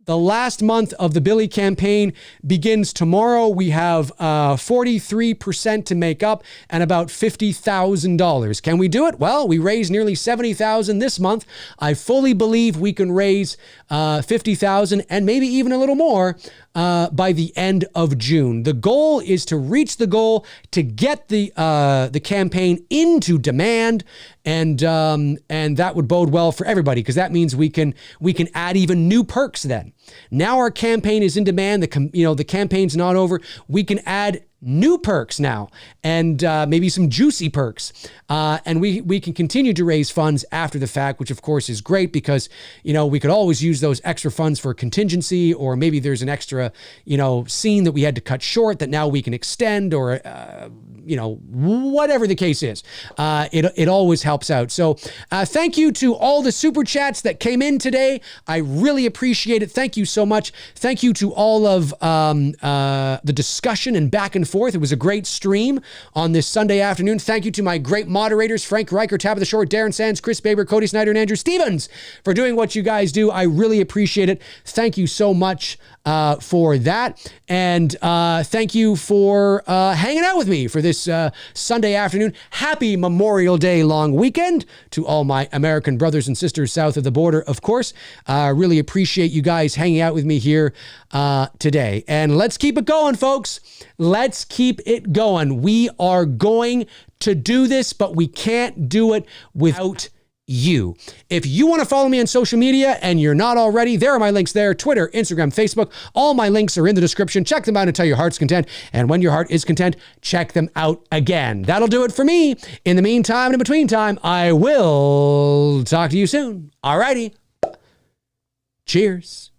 S2: The last month of the Billy campaign begins tomorrow. We have 43% to make up and about $50,000. Can we do it? Well, we raised nearly $70,000 this month. I fully believe we can raise $50,000 and maybe even a little more by the end of June. The goal is to reach the goal to get the campaign into demand, and that would bode well for everybody because that means we can add even new perks then. Now our campaign is in demand. The campaign's not over. We can add new perks now and maybe some juicy perks. And we can continue to raise funds after the fact, which of course is great because, we could always use those extra funds for contingency, or maybe there's an extra, scene that we had to cut short that now we can extend, or, whatever the case is. It always helps out. So thank you to all the super chats that came in today. I really appreciate it. Thank you so much. Thank you to all of the discussion and back and forth. It was a great stream on this Sunday afternoon. Thank you to my great moderators, Frank Riker, Tabitha Short, Darren Sands, Chris Baber, Cody Snyder, and Andrew Stevens for doing what you guys do. I really appreciate it. Thank you so much for that. And thank you for hanging out with me for this Sunday afternoon. Happy Memorial Day long weekend to all my American brothers and sisters south of the border, of course. Really appreciate you guys hanging out with me here today. And let's keep it going, folks. Let's keep it going. We are going to do this, but we can't do it without you. If you want to follow me on social media and you're not already, there are my links there: Twitter, Instagram, Facebook. All my links are in the description. Check them out until your heart's content. And when your heart is content, check them out again. That'll do it for me. In the meantime and in between time, I will talk to you soon. Alrighty. Cheers.